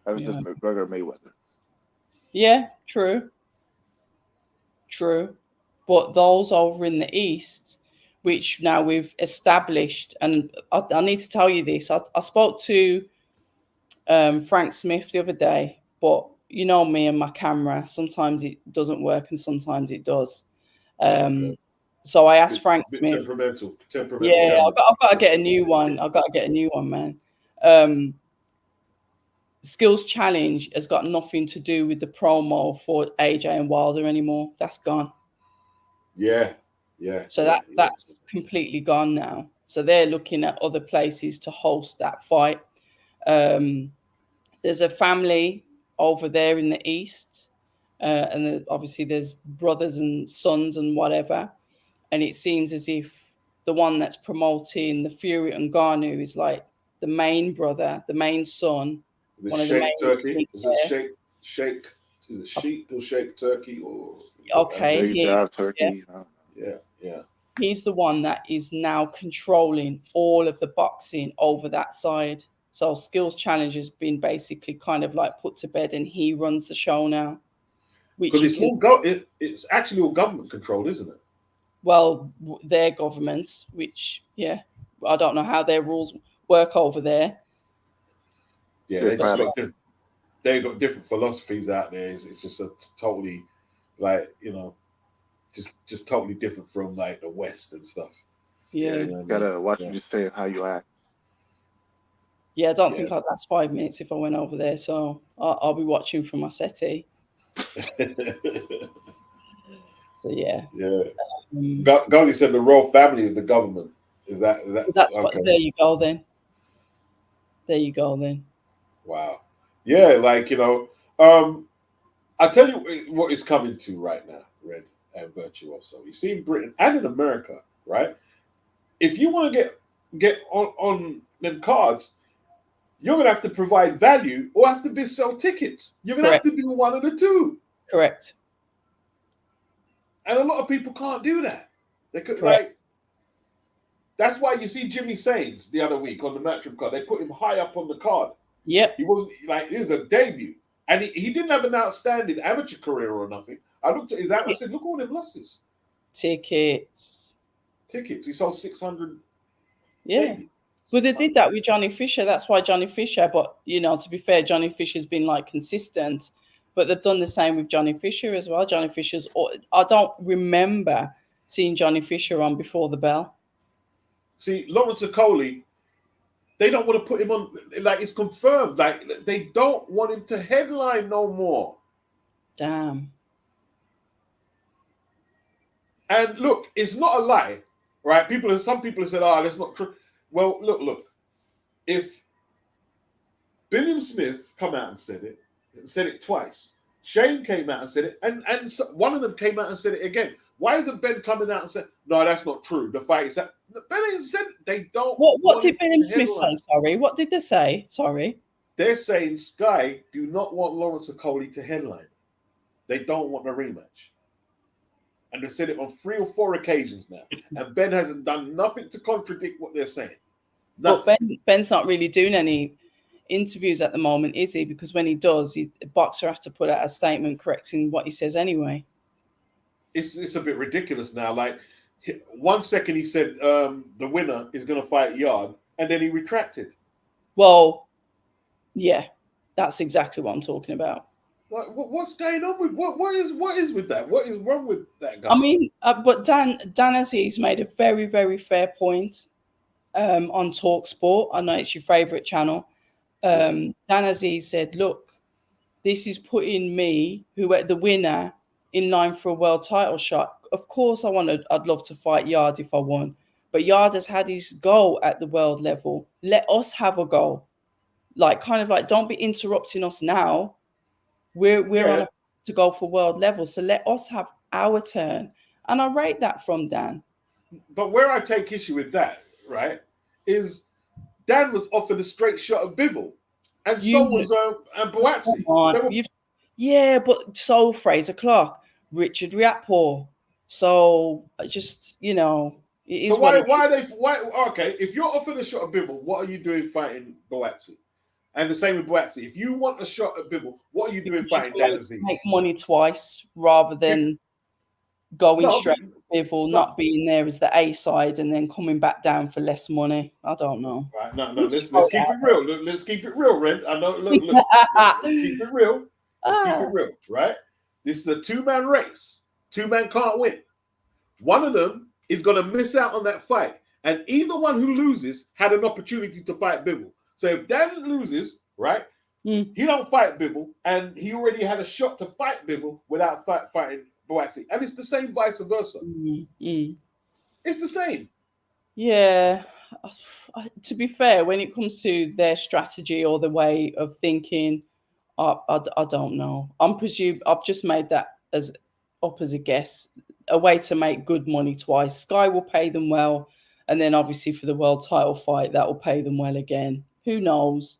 Speaker 3: ever since McGregor Mayweather.
Speaker 1: Yeah, true. But those over in the East, which now we've established, and I need to tell you this, I spoke to Frank Smith the other day, but you know me and my camera, sometimes it doesn't work and sometimes it does. So I asked Frank Smith.
Speaker 2: Temperamental.
Speaker 1: Yeah, I've got to get a new one. Man. Skills Challenge has got nothing to do with the promo for AJ and Wilder anymore. That's gone.
Speaker 2: Yeah.
Speaker 1: So that's completely gone now. So they're looking at other places to host that fight. There's a family over there in the East, and obviously there's brothers and sons and whatever. And it seems as if the one that's promoting the Fury and Ngannou is like the main brother, the main son.
Speaker 2: Is it Sheikh Turkey? Is it Sheikh? Is it Sheikh or Sheikh Turkey or?
Speaker 1: Okay,
Speaker 3: Turkey.
Speaker 2: Yeah.
Speaker 1: He's the one that is now controlling all of the boxing over that side. So Skills Challenge has been basically kind of like put to bed, and he runs the show now.
Speaker 2: Because it's actually all government controlled, isn't it?
Speaker 1: Well, their governments, which I don't know how their rules work over there.
Speaker 2: Yeah, they got different philosophies out there. It's just a totally, like, just totally different from like the West and stuff.
Speaker 1: Yeah,
Speaker 3: you gotta watch what you say and how you act.
Speaker 1: Yeah, I don't think I'd last 5 minutes if I went over there, so I'll be watching from my settee. So yeah.
Speaker 2: Gazi said the royal family is the government. Is that?
Speaker 1: That's okay. There you go then.
Speaker 2: Wow. Yeah, like I tell you what is coming to right now, Red and Virtuoso. You see in Britain and in America, right? If you want to get on them cards, you're gonna have to provide value or have to sell tickets. You're gonna have to do one of the two.
Speaker 1: Correct.
Speaker 2: And a lot of people can't do that. They could that's why you see Jimmy Sains the other week on the Matchroom card. They put him high up on the card.
Speaker 1: Yep.
Speaker 2: He wasn't like, it was a debut. And he didn't have an outstanding amateur career or nothing. I looked at his amateur. I said, look at all them losses.
Speaker 1: Tickets.
Speaker 2: He sold 600.
Speaker 1: Yeah. But they did that with Johnny Fisher. That's why Johnny Fisher, but, to be fair, Johnny Fisher's been, like, consistent. But they've done the same with Johnny Fisher as well. Johnny Fisher's... I don't remember seeing Johnny Fisher on Before the Bell.
Speaker 2: See, Lawrence Okoli, they don't want to put him on... Like, it's confirmed. Like, they don't want him to headline no more.
Speaker 1: Damn.
Speaker 2: And look, it's not a lie, right? Some people have said, that's not true. Well, look. If Billiam Smith come out and said it twice. Shane came out and said it, and one of them came out and said it again. Why isn't Ben coming out and saying, no, that's not true? The fight is that Ben ain't said they don't.
Speaker 1: What did Billiam Smith say? Sorry, what did they say? Sorry.
Speaker 2: They're saying Sky do not want Lawrence Okoli to headline. They don't want a rematch. And they've said it on 3 or 4 occasions now. And Ben hasn't done nothing to contradict what they're saying.
Speaker 1: But Ben's not really doing any interviews at the moment, is he? Because when he does, the boxer has to put out a statement correcting what he says anyway.
Speaker 2: It's a bit ridiculous now. Like, 1 second he said the winner is going to fight Yard, and then he retracted.
Speaker 1: Well, yeah, that's exactly what I'm talking about.
Speaker 2: What's going on with what is with that? What is wrong with that guy?
Speaker 1: I mean, but Dan Aziz made a very, very fair point on TalkSport. I know it's your favourite channel. Dan Aziz said, "Look, this is putting me, the winner, in line for a world title shot. Of course, I'd love to fight Yard if I won, but Yard has had his goal at the world level. Let us have a goal. Like, don't be interrupting us now. We're on to go for world level, so let us have our turn." And I rate that from Dan.
Speaker 2: But where I take issue with that, right, is Dan was offered a straight shot at Bivol, and so was Boatsi.
Speaker 1: Yeah, but so Fraser Clark, Richard Riatpur. So just it is.
Speaker 2: So why okay? If you're offered a shot at Bivol, what are you doing fighting Boatsi? And the same with Boatsi. If you want a shot at Bivol, what are you doing fighting Dan Aziz?
Speaker 1: Make money twice rather than going straight to Bivol, not being there as the A side and then coming back down for less money. I don't know.
Speaker 2: Right, no. Let's keep it real. Let's keep it real, Ren. I know. Look. Let's keep it real. Let's keep it real, right? This is a 2-man race. 2-man can't win. One of them is going to miss out on that fight, and either one who loses had an opportunity to fight Bivol. So if Dan loses, right, he don't fight Bivol, and he already had a shot to fight Bivol without fighting Boatsi. And it's the same vice versa. It's the same.
Speaker 1: Yeah. To be fair, when it comes to their strategy or the way of thinking, I don't know. I've just made that as a guess, a way to make good money twice. Sky will pay them well, and then obviously for the world title fight, that will pay them well again. Who knows?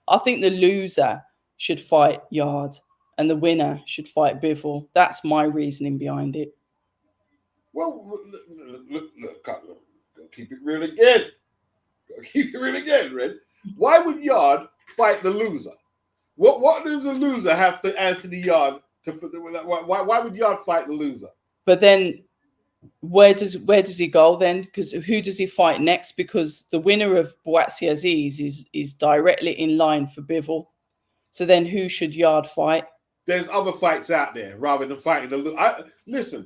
Speaker 1: I think the loser should fight Yard and the winner should fight Bivol. That's my reasoning behind it.
Speaker 2: Well, look, keep it real again. Keep it real again, Red. Why would Yard fight the loser? What does the loser have for Anthony Yard? Why would Yard fight the loser?
Speaker 1: But then where does he go then? Because who does he fight next? Because the winner of Boatsi Aziz is directly in line for Bivol. So then who should Yard fight?
Speaker 2: There's other fights out there rather than fighting the listen.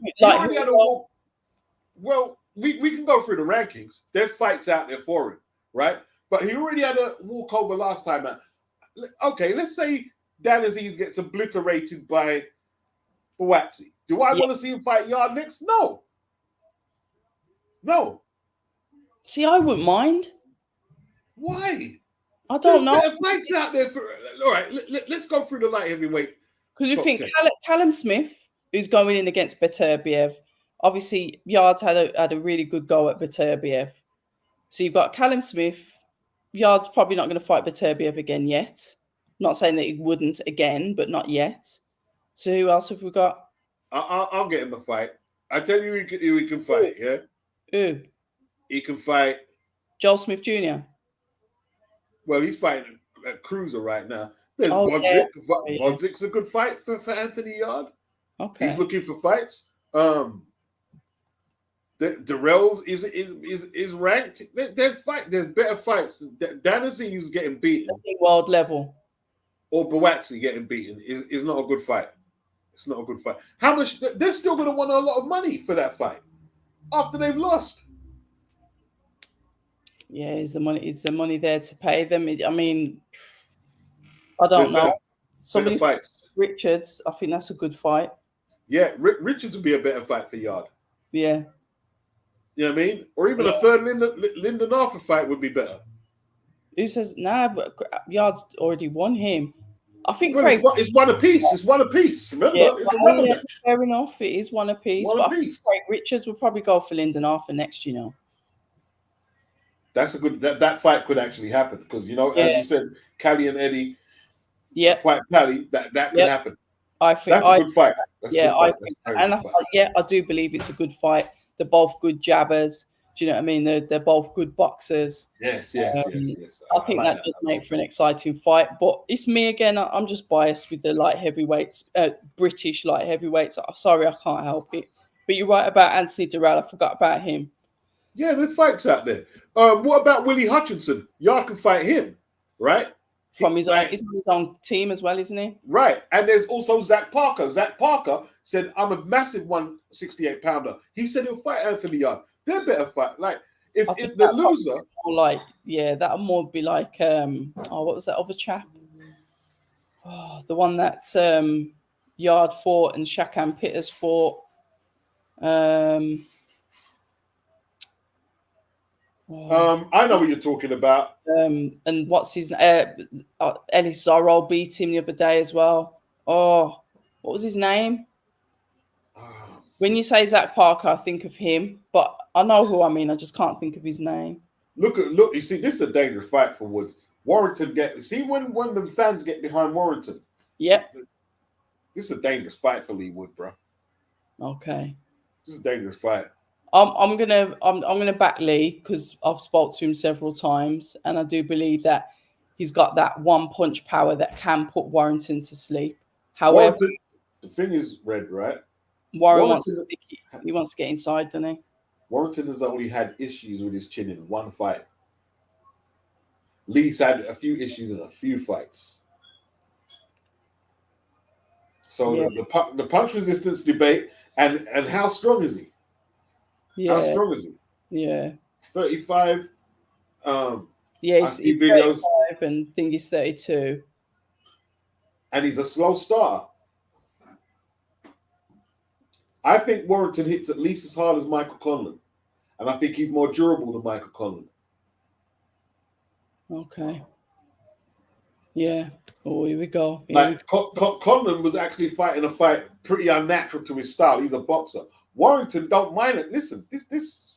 Speaker 2: Well, we can go through the rankings. There's fights out there for him, right? But he already had a walkover last time. Okay, let's say Dan Aziz gets obliterated by Boatsi. Do I want to see him fight Yard next? No.
Speaker 1: See, I wouldn't mind.
Speaker 2: Why?
Speaker 1: I don't know.
Speaker 2: There's fights out there for. All right, let's go through the light heavyweight.
Speaker 1: Because you think Callum Smith, who's going in against Beterbiev, obviously Yard's had a really good go at Beterbiev. So you've got Callum Smith. Yard's probably not going to fight Beterbiev again yet. Not saying that he wouldn't again, but not yet. So who else have we got?
Speaker 2: I'll get him a fight. I tell you who he can fight, yeah?
Speaker 1: Who?
Speaker 2: He can fight
Speaker 1: Joel Smith Jr.
Speaker 2: Well, he's fighting a cruiser right now. There's
Speaker 1: Oh, yeah.
Speaker 2: Vodzik. Vodzik's a good fight for Anthony Yard.
Speaker 1: Okay.
Speaker 2: He's looking for fights. Darrell is ranked. There's better fights. Dan Aziz getting beaten.
Speaker 1: That's in world level.
Speaker 2: Or Buatsi getting beaten is not a good fight. It's not a good fight. How much? They're still going to want a lot of money for that fight after they've lost.
Speaker 1: Yeah, is the money there to pay them? I mean, I don't know. Somebody
Speaker 2: fights.
Speaker 1: Richards, I think that's a good fight.
Speaker 2: Yeah, Richards would be a better fight for Yard.
Speaker 1: Yeah.
Speaker 2: You know what I mean? Or even a third Lyndon Arthur fight would be better.
Speaker 1: Who says but Yard's already won him. I think
Speaker 2: it's one apiece. It's one apiece. Remember, it's a rubber match.
Speaker 1: Fair enough. It is one apiece. I think Craig Richards will probably go for Lyndon Arthur next.
Speaker 2: That's a good. That fight could actually happen because as you said, Callie and Eddie.
Speaker 1: Yeah.
Speaker 2: Quite Callie. That could happen.
Speaker 1: I think
Speaker 2: that's a good fight.
Speaker 1: I do believe it's a good fight. They're both good jabbers. Do you know what I mean? They're both good boxers.
Speaker 2: Yes.
Speaker 1: I think that does make for an exciting fight. But it's me again. I'm just biased with the light heavyweights, British light heavyweights. Sorry, I can't help it. But you're right about Anthony Durrell. I forgot about him.
Speaker 2: Yeah, there's fights out there. What about Willie Hutchinson? Y'all can fight him, right?
Speaker 1: From his own team as well, isn't he?
Speaker 2: Right. And there's also Zach Parker. Zach Parker said, I'm a massive 168-pounder. He said he'll fight Anthony Yard. They're better fight. Like, if the loser...
Speaker 1: that'll more be like, what was that other chap? Oh, the one that Yard fought and Shakan Pitters fought.
Speaker 2: I know what you're talking about.
Speaker 1: And what's his Ellis Zorro beat him the other day as well. Oh, what was his name? When you say Zach Parker, I think of him, but I know who I mean. I just can't think of his name.
Speaker 2: Look! You see, this is a dangerous fight for Woods. Warrington when the fans get behind Warrington.
Speaker 1: Yep.
Speaker 2: This is a dangerous fight for Leigh Wood, bro.
Speaker 1: Okay.
Speaker 2: This is a dangerous fight.
Speaker 1: I'm gonna back Leigh because I've spoke to him several times, and I do believe that he's got that one punch power that can put Warrington to sleep. However,
Speaker 2: the thing is, Red, right?
Speaker 1: Warren wants to get inside, doesn't he?
Speaker 2: Warrington has only had issues with his chin in one fight. Leigh's had a few issues in a few fights. So the punch resistance debate and how strong is he?
Speaker 1: Yeah.
Speaker 2: How strong is he?
Speaker 1: Yeah.
Speaker 2: 35.
Speaker 1: He's 35 and think he's 32.
Speaker 2: And he's a slow starter. I think Warrington hits at least as hard as Michael Conlan. And I think he's more durable than Michael Conlan.
Speaker 1: Okay. Yeah. Oh, here we go.
Speaker 2: Conlan was actually fighting a fight pretty unnatural to his style. He's a boxer. Warrington don't mind it. Listen, this.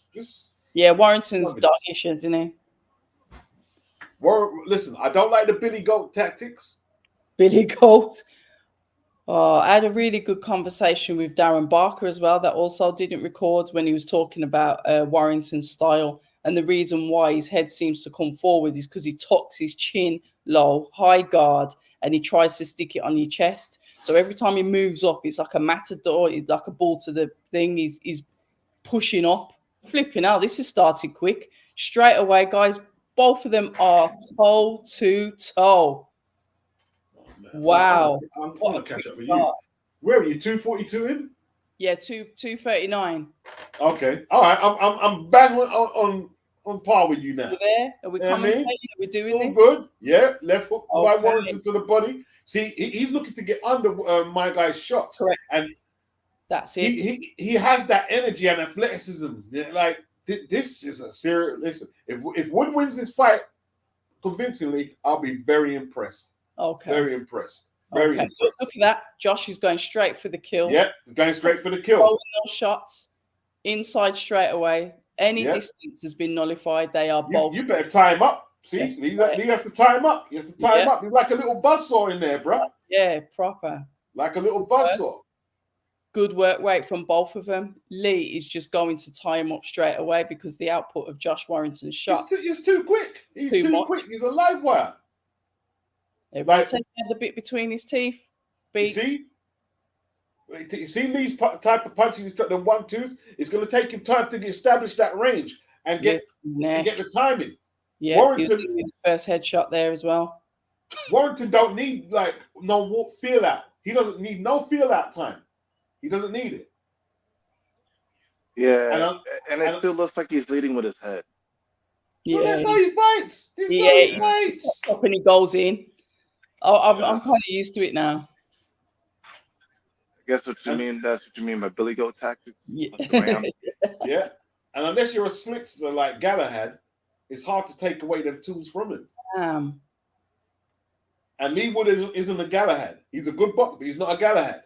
Speaker 1: Yeah, Warrington's doggish, isn't he?
Speaker 2: Listen, I don't like the Billy Goat tactics.
Speaker 1: Billy Goat. Oh, I had a really good conversation with Darren Barker as well that also didn't record when he was talking about Warrington's style. And the reason why his head seems to come forward is because he tucks his chin low, high guard, and he tries to stick it on your chest. So every time he moves up, it's like a matador, it's like a ball to the thing. He's pushing up. Flipping out. This has started quick. Straight away, guys, both of them are toe to toe. Wow.
Speaker 2: I'm going to catch up with you. Where are you? 242 in?
Speaker 1: Yeah, 239.
Speaker 2: Okay. All right. I'm bang on par with you now.
Speaker 1: You there? Are we commentating? Are we doing this?
Speaker 2: Good. Yeah. Left hook by Warrington to the body. See, he's looking to get under my guy's shots.
Speaker 1: Correct.
Speaker 2: And
Speaker 1: that's it.
Speaker 2: He has that energy and athleticism. Like this is a serious. Listen, if Wood wins this fight convincingly, I'll be very impressed.
Speaker 1: Okay.
Speaker 2: Very impressed. Very impressed.
Speaker 1: Look at that. Josh is going straight for the kill.
Speaker 2: Yeah, he's going straight for the kill.
Speaker 1: Rolling those shots inside straight away. Any distance has been nullified. They are both.
Speaker 2: You better tie him up. See, yes, Lee has to tie him up. He has to tie him up. He's like a little buzzsaw in there, bro.
Speaker 1: Yeah, proper.
Speaker 2: Like a little buzzsaw.
Speaker 1: Good work rate from both of them. Leigh is just going to tie him up straight away because the output of Josh Warrington's shots.
Speaker 2: He's too quick. He's too quick. He's a live wire.
Speaker 1: Everyone
Speaker 2: Like,
Speaker 1: said he had the bit between his teeth.
Speaker 2: you
Speaker 1: Beats.
Speaker 2: see? You see these type of punches, he's got the 1-2s. It's going to take him time to establish that range and get the timing.
Speaker 1: Yeah,
Speaker 2: Warrington,
Speaker 1: he was his first headshot there as well.
Speaker 2: Warrington don't need like no feel out. He doesn't need no feel out time. He doesn't need it.
Speaker 3: Yeah, and it still looks like he's leading with his head.
Speaker 1: Yeah,
Speaker 2: well, that's how he fights. This is how he fights.
Speaker 1: When he goes in, I'm kind of used to it now.
Speaker 3: I guess what you mean. That's what you mean by Billy Goat tactics.
Speaker 1: Yeah.
Speaker 2: Yeah, and unless you're a slickster like Galahad, it's hard to take away them tools from him. And Leigh Wood isn't a Galahad. He's a good boxer, but he's not a Galahad.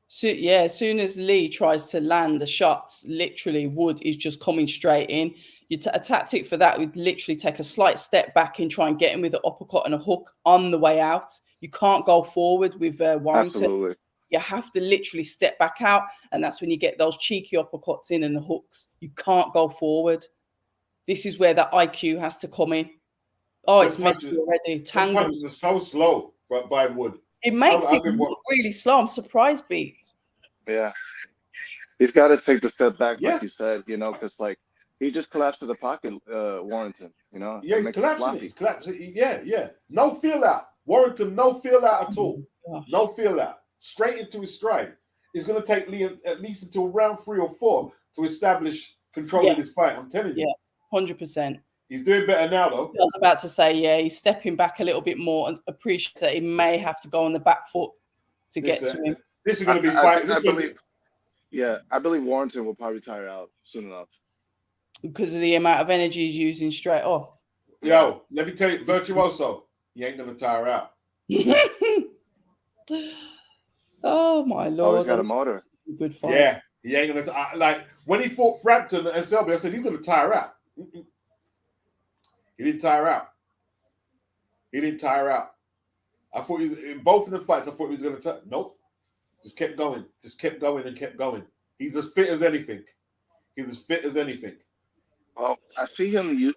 Speaker 1: So yeah, as soon as Leigh tries to land the shots, literally Wood is just coming straight in. A tactic for that would literally take a slight step back and try and get him with an uppercut and a hook on the way out. You can't go forward with Warrington.
Speaker 3: Absolutely.
Speaker 1: You have to literally step back out, and that's when you get those cheeky uppercuts in and the hooks. You can't go forward. This is where the IQ has to come in. Oh, it's messy already. Tangled.
Speaker 2: Punches are so slow by Wood.
Speaker 1: It makes it look really slow. I'm surprised, Beats.
Speaker 3: Yeah. He's got to take the step back, like you said, because like he just collapsed to the pocket, Warrington,
Speaker 2: Yeah, he's collapsing. He's collapsing. Yeah. No feel out. Warrington, no feel out at all. No feel out. Straight into his stride. It's going to take Leigh at least until round 3 or 4 to establish control of this fight. I'm telling you.
Speaker 1: Yeah, 100%.
Speaker 2: He's doing better now, though.
Speaker 1: I was about to say, he's stepping back a little bit more and appreciate that he may have to go on the back foot to get to him.
Speaker 2: This is going to be fighting.
Speaker 3: I believe Warrington will probably tire out soon enough.
Speaker 1: Because of the amount of energy he's using straight off.
Speaker 2: Yo, let me tell you, Virtuoso, he ain't going to tire out.
Speaker 1: Oh, my Lord.
Speaker 3: Oh, he's got a motor.
Speaker 1: Good fight.
Speaker 2: Yeah, he ain't going to. Like, when he fought Frampton and Selby, I said, he's going to tire out. He didn't tire out. I thought he was, in both of the fights, I thought he was going to tire. Nope. Just kept going. And kept going. He's as fit as anything.
Speaker 3: Well, I see him.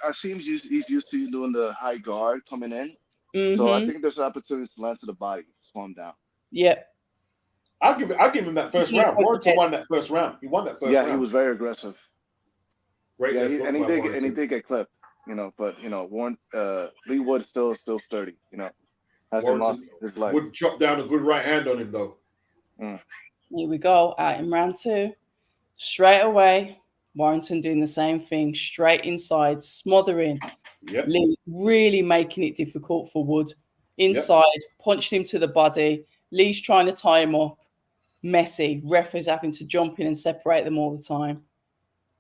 Speaker 3: I see him. He's used to doing the high guard coming in. Mm-hmm. So I think there's opportunities to land to the body, slow him down.
Speaker 1: Yep.
Speaker 2: I'll give him that first round. Warrington won that first round. He won that first round.
Speaker 3: Yeah, he was very aggressive.
Speaker 2: Great.
Speaker 3: Yeah, he did get clipped. But Leigh Wood still sturdy. Hasn't lost his life.
Speaker 2: Would chop down a good right hand on him though.
Speaker 1: Here we go. Out in round 2, straight away. Warrington doing the same thing, straight inside, smothering.
Speaker 2: Yep.
Speaker 1: Leigh really making it difficult for Wood. Inside, punching him to the body. Leigh's trying to tie him up. Messy. Ref is having to jump in and separate them all the time.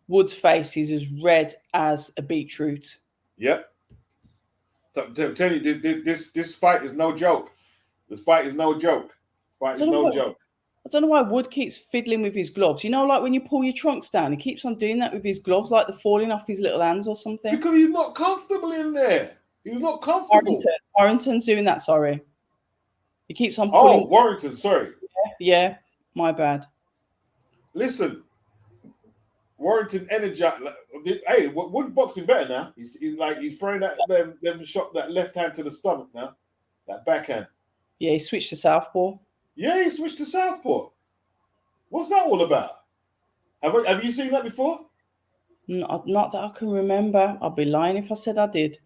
Speaker 1: Wood's face is as red as a beetroot.
Speaker 2: Yep. I'm telling you, this fight is no joke. I don't
Speaker 1: know why Wood keeps fiddling with his gloves. Like when you pull your trunks down, he keeps on doing that with his gloves, like they're falling off his little hands or something.
Speaker 2: Because he's not comfortable in there. He's not comfortable.
Speaker 1: Warrington's doing that, sorry. He keeps on pulling.
Speaker 2: Oh, Warrington, sorry.
Speaker 1: Yeah, my bad.
Speaker 2: Listen, Warrington energized. Hey, Wood boxing better now. He's throwing them shot that left hand to the stomach now, that backhand.
Speaker 1: Yeah, he switched to southpaw.
Speaker 2: Yeah, he switched to southpaw. What's that all about? Have you seen that before?
Speaker 1: Not that I can remember. I'd be lying if I said I did.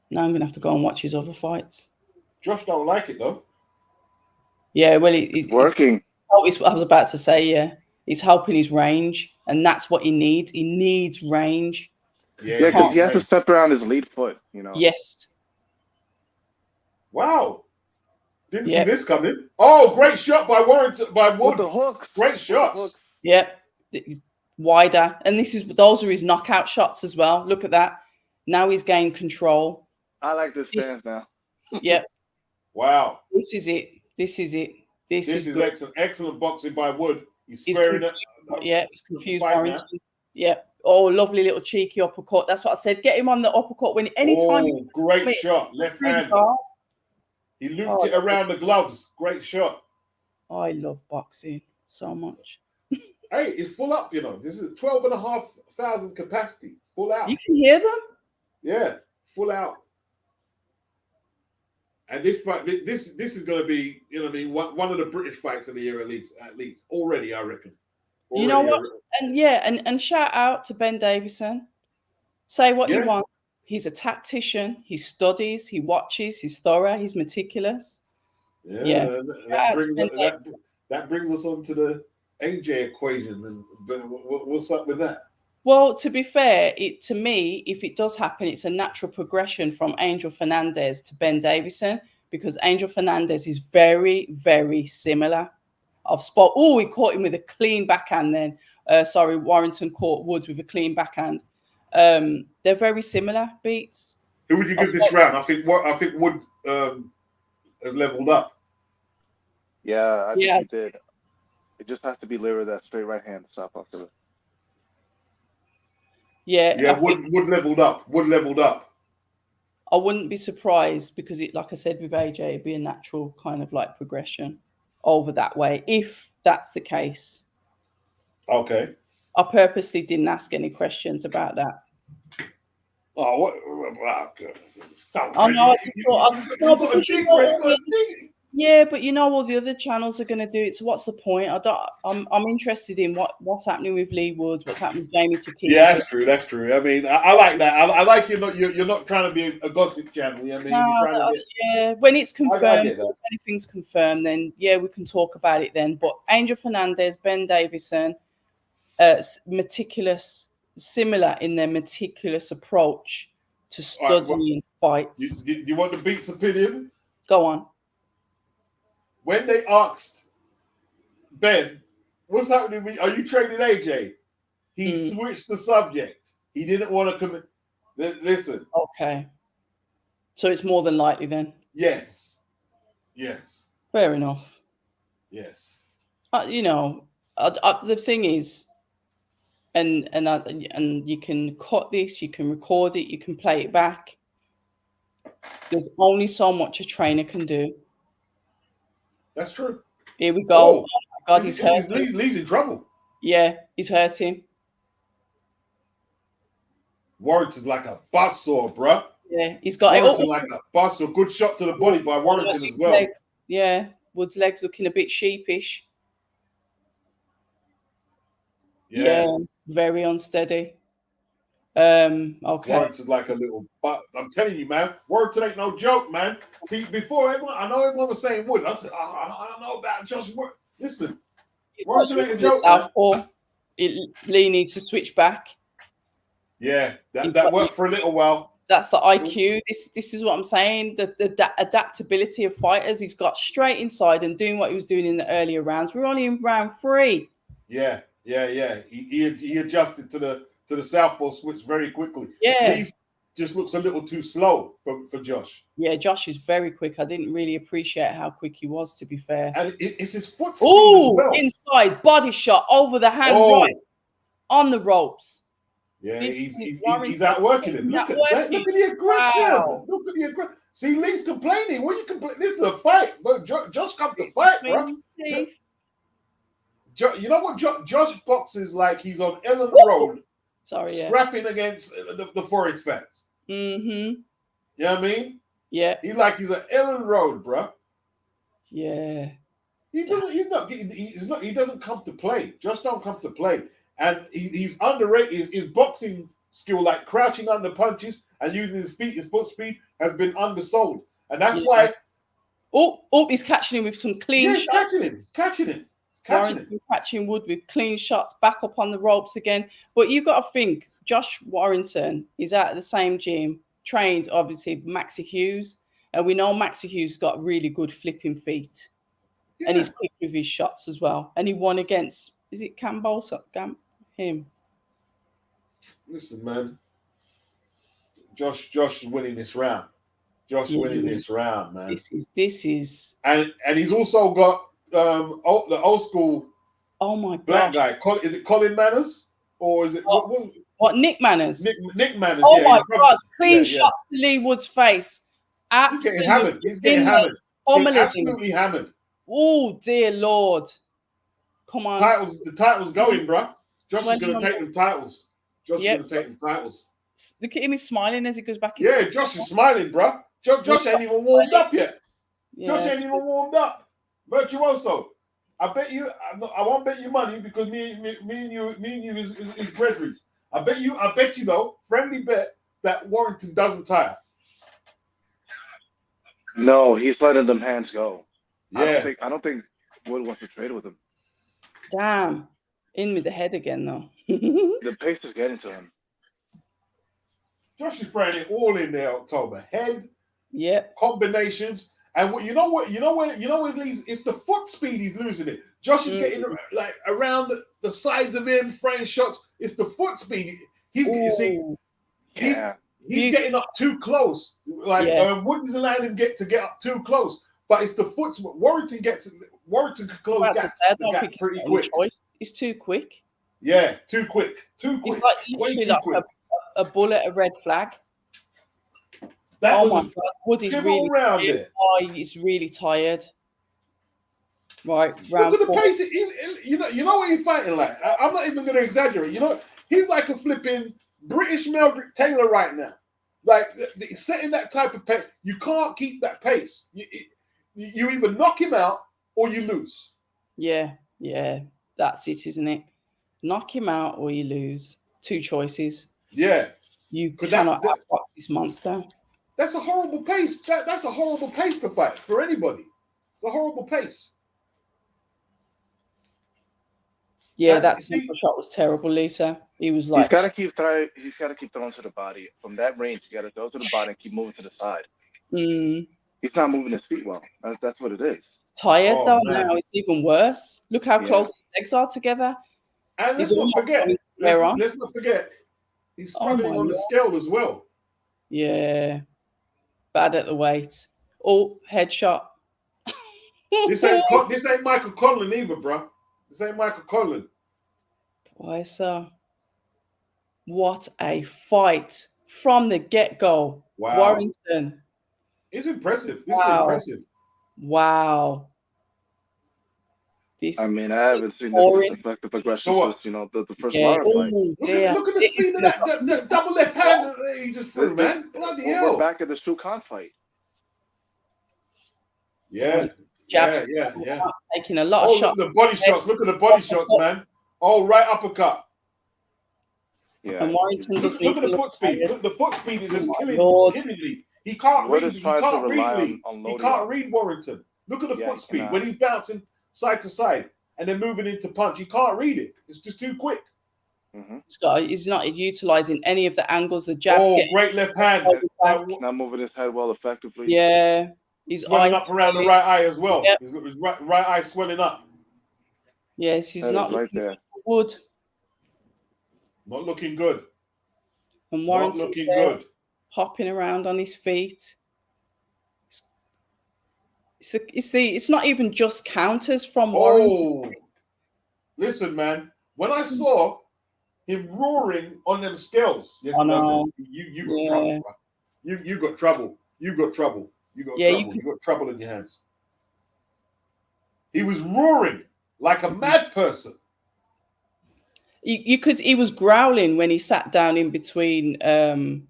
Speaker 1: Now I'm going to have to go and watch his other fights.
Speaker 2: Josh don't like it, though.
Speaker 1: Yeah, well, it's
Speaker 3: working.
Speaker 1: I was about to say, yeah. He's helping his range, and that's what he needs. He needs range.
Speaker 3: Yeah, because he has to step around his lead foot,
Speaker 1: Yes.
Speaker 2: Wow. Didn't see this coming. Oh, great shot by Warrington, by Wood.
Speaker 3: With the hooks.
Speaker 2: Great shots.
Speaker 1: Yep. Wider. And those are his knockout shots as well. Look at that. Now he's gained control.
Speaker 3: I like this stance now.
Speaker 1: Yep.
Speaker 2: Wow.
Speaker 1: This is it. This is
Speaker 2: excellent. Excellent boxing by Wood. He's squaring it.
Speaker 1: Yeah, it's confused Warrington. Yeah. Oh, lovely little cheeky uppercut. That's what I said. Get him on the uppercut anytime.
Speaker 2: Oh, great shot. Left hand. He looped it around the gloves. Great shot.
Speaker 1: I love boxing so much.
Speaker 2: Hey, it's full up, This is 12,500 capacity. Full out.
Speaker 1: You can hear them?
Speaker 2: Yeah, full out. And this fight, this is going to be, you know what I mean, one of the British fights of the year at least already, I reckon.
Speaker 1: You know what? And and shout out to Ben Davison. Say what you want. He's a tactician. He studies. He watches. He's thorough. He's meticulous.
Speaker 2: Yeah. That brings us on to the AJ equation. And what's up with that?
Speaker 1: Well, to be fair, to me, if it does happen, it's a natural progression from Angel Fernandez to Ben Davison, because Angel Fernandez is very, very similar. He caught him with a clean backhand then. Warrington caught Wood with a clean backhand. They're very similar beats.
Speaker 2: Who would you give this round? I think Wood has leveled up.
Speaker 3: Yeah, I think he did. It just has to be Leigh with that straight right hand to stop after it.
Speaker 1: Yeah,
Speaker 2: Wood leveled up. Wood leveled up.
Speaker 1: I wouldn't be surprised, because like I said with AJ, it'd be a natural kind of like progression over that way, if that's the case.
Speaker 2: Okay.
Speaker 1: I purposely didn't ask any questions about that.
Speaker 2: Oh, what?
Speaker 1: Yeah, but you know all the other channels are going to do it. So what's the point? I'm interested in what's happening with Leigh Wood, what's happening with Jamie Takiki.
Speaker 2: Yeah, that's true. I mean, I like that. I like you're not trying to be a gossip channel. I mean,
Speaker 1: when it's confirmed, if anything's confirmed, then we can talk about it then. But Angel Fernandez, Ben Davison, similar in their meticulous approach to studying fights.
Speaker 2: Do you want the Beats opinion?
Speaker 1: Go on.
Speaker 2: When they asked Ben, what's happening? Are you training AJ? He switched the subject. He didn't want to commit. Listen.
Speaker 1: Okay. So it's more than likely then?
Speaker 2: Yes.
Speaker 1: Fair enough.
Speaker 2: Yes.
Speaker 1: The thing is, and you can cut this, you can record it, you can play it back. There's only so much a trainer can do.
Speaker 2: That's true.
Speaker 1: Here we go. Oh my God, he's hurting.
Speaker 2: Lee's in trouble.
Speaker 1: Yeah, he's hurting.
Speaker 2: Warrington's like a buzzsaw, bruh.
Speaker 1: Yeah, he's got
Speaker 2: Warrington like a buzzsaw. Good shot to the body by Warrington as well.
Speaker 1: Legs. Yeah, Wood's legs looking a bit sheepish. Yeah, very unsteady. Okay.
Speaker 2: Warrington's like a little butt. I'm telling you, man, Warrington ain't no joke, man. See, before I know everyone was saying Wood. I said, I don't know about Josh Warrington. Listen, Warrington ain't a joke.
Speaker 1: Southpaw. Leigh needs to switch back.
Speaker 2: Yeah, that worked for a little while.
Speaker 1: That's the IQ. This is what I'm saying. The adaptability of fighters. He's got straight inside and doing what he was doing in the earlier rounds. We're only in round 3.
Speaker 2: Yeah. He adjusted to the southpaw switch very quickly.
Speaker 1: Yeah.
Speaker 2: He just looks a little too slow for Josh.
Speaker 1: Yeah, Josh is very quick. I didn't really appreciate how quick he was, to be fair.
Speaker 2: And it's his foot speed as well.
Speaker 1: Inside body shot over the hand right on the ropes.
Speaker 2: Yeah, he's outworking him. Look at that. Look at the aggression. Wow. Look at the aggression. See, Lee's complaining. What are you complaining? This is a fight. Look, Josh come to fight, bro. You know what Josh boxes like? He's on Ellen Road. Scrapping against the Forest fans.
Speaker 1: Mm-hmm.
Speaker 2: You know what I mean?
Speaker 1: Yeah.
Speaker 2: He's on Ellen Road, bro.
Speaker 1: Yeah.
Speaker 2: He doesn't come to play. Josh don't come to play. And he's underrated. His boxing skill, like crouching under punches and using his feet, his foot speed, has been undersold. And that's why.
Speaker 1: He's catching him with some clean shots.
Speaker 2: He's catching him.
Speaker 1: Warrington catching Wood with clean shots, back up on the ropes again. But you've got to think, Josh Warrington is at the same gym, trained, obviously, Maxie Hughes. And we know Maxie Hughes got really good flipping feet. Yeah. And he's quick with his shots as well. And he won against, is it him?
Speaker 2: Listen, man. Josh is winning this round. Winning this round, man.
Speaker 1: This is.
Speaker 2: And he's also got the old school.
Speaker 1: Oh my God!
Speaker 2: Black guy. Is it Colin Manners or is it
Speaker 1: what? Nick Manners.
Speaker 2: Nick Manners.
Speaker 1: Oh my God! Clean shots to Leigh Wood's face. Absolutely.
Speaker 2: He's getting hammered. Absolutely hammered.
Speaker 1: Oh dear Lord! Come on.
Speaker 2: The titles going, bro. Josh is going to take them titles. Josh is going to take them titles.
Speaker 1: Look at him, he's smiling as he goes back.
Speaker 2: Yeah, Josh is smiling, bro. Josh ain't even warmed up yet. Josh ain't even warmed up. Virtuoso. I bet you. I won't bet you money because me and you is brethren. I bet you though, friendly bet that Warrington doesn't tire.
Speaker 3: No, he's letting them hands go.
Speaker 2: Yeah.
Speaker 3: I don't think Wood wants to trade with him.
Speaker 1: Damn. In with the head again though.
Speaker 3: The pace is getting to him.
Speaker 2: Josh is throwing it all in there, October. Head,
Speaker 1: Yep.
Speaker 2: combinations. And what you know where it's the foot speed he's losing it. Josh is getting like around the sides of him, frame shots. It's the foot speed. He's getting up too close. Like Wood is allowing him get up too close. But it's the foot. Warrington can close the gap pretty quick.
Speaker 1: He's too quick.
Speaker 2: Yeah, too quick.
Speaker 1: He's like literally like a bullet, a red flag.
Speaker 2: My
Speaker 1: God, Wood is really tired. He's really tired. Right, round
Speaker 2: look at
Speaker 1: 4.
Speaker 2: the pace. You know what he's fighting like. I'm not even going to exaggerate. You know, he's like a flipping British Meldrick Taylor right now. Like setting that type of pace, you can't keep that pace. You either knock him out or you lose.
Speaker 1: Yeah, that's it, isn't it? Knock him out or you lose. 2 choices.
Speaker 2: Yeah,
Speaker 1: you cannot outbox this monster.
Speaker 2: That's a horrible pace. That's a horrible pace to fight for anybody. It's a horrible pace.
Speaker 1: Yeah, that simple shot was terrible, Lisa. He was like,
Speaker 3: he's got to keep throwing to the body from that range. You got to throw to the body and keep moving to the side. He's not moving his feet well. That's what it is.
Speaker 1: He's tired though. Man. Now it's even worse. Look how close his legs are together.
Speaker 2: And let's not forget, he's struggling on the scale as well.
Speaker 1: Yeah, bad at the weight. Oh, headshot.
Speaker 2: This ain't Michael Conlon either, bro. This ain't Michael Conlon.
Speaker 1: Boy, sir. What a fight from the get-go.
Speaker 2: Wow.
Speaker 1: Warrington.
Speaker 2: It's impressive. This is impressive.
Speaker 1: Wow.
Speaker 3: I mean, I haven't seen this effective aggression since, the first Lara fight.
Speaker 2: Look at the speed of that double left hand he just threw, man. Bloody hell.
Speaker 3: We're back at the Stu Khan fight.
Speaker 2: Yeah.
Speaker 1: Taking a lot of shots.
Speaker 2: Look at the body shots. Look at the body shots, man. Oh, right uppercut.
Speaker 3: Yeah.
Speaker 1: And Warrington just
Speaker 2: look at the foot speed. Look, the foot speed is just killing me. He can't read. He can't read Warrington. Look at the foot speed when he's bouncing side to side and then moving into punch. He can't read it. It's just too quick.
Speaker 1: He's not utilizing any of the angles. The jabs.
Speaker 2: Great left hand.
Speaker 3: Not moving his head well effectively.
Speaker 1: Yeah. He's
Speaker 2: swelling up around the right eye as well. Yep. His right eye swelling up.
Speaker 1: Yes, he's not
Speaker 3: right there.
Speaker 1: Good.
Speaker 2: Not looking good.
Speaker 1: And Warrington's looking good. Hopping around on his feet. It's not even just counters from Warrington.
Speaker 2: Listen, man. When I saw him roaring on them scales, you got trouble, bro. You got trouble. You got trouble. You got trouble in your hands. He was roaring like a mad person.
Speaker 1: He was growling when he sat down in between Ade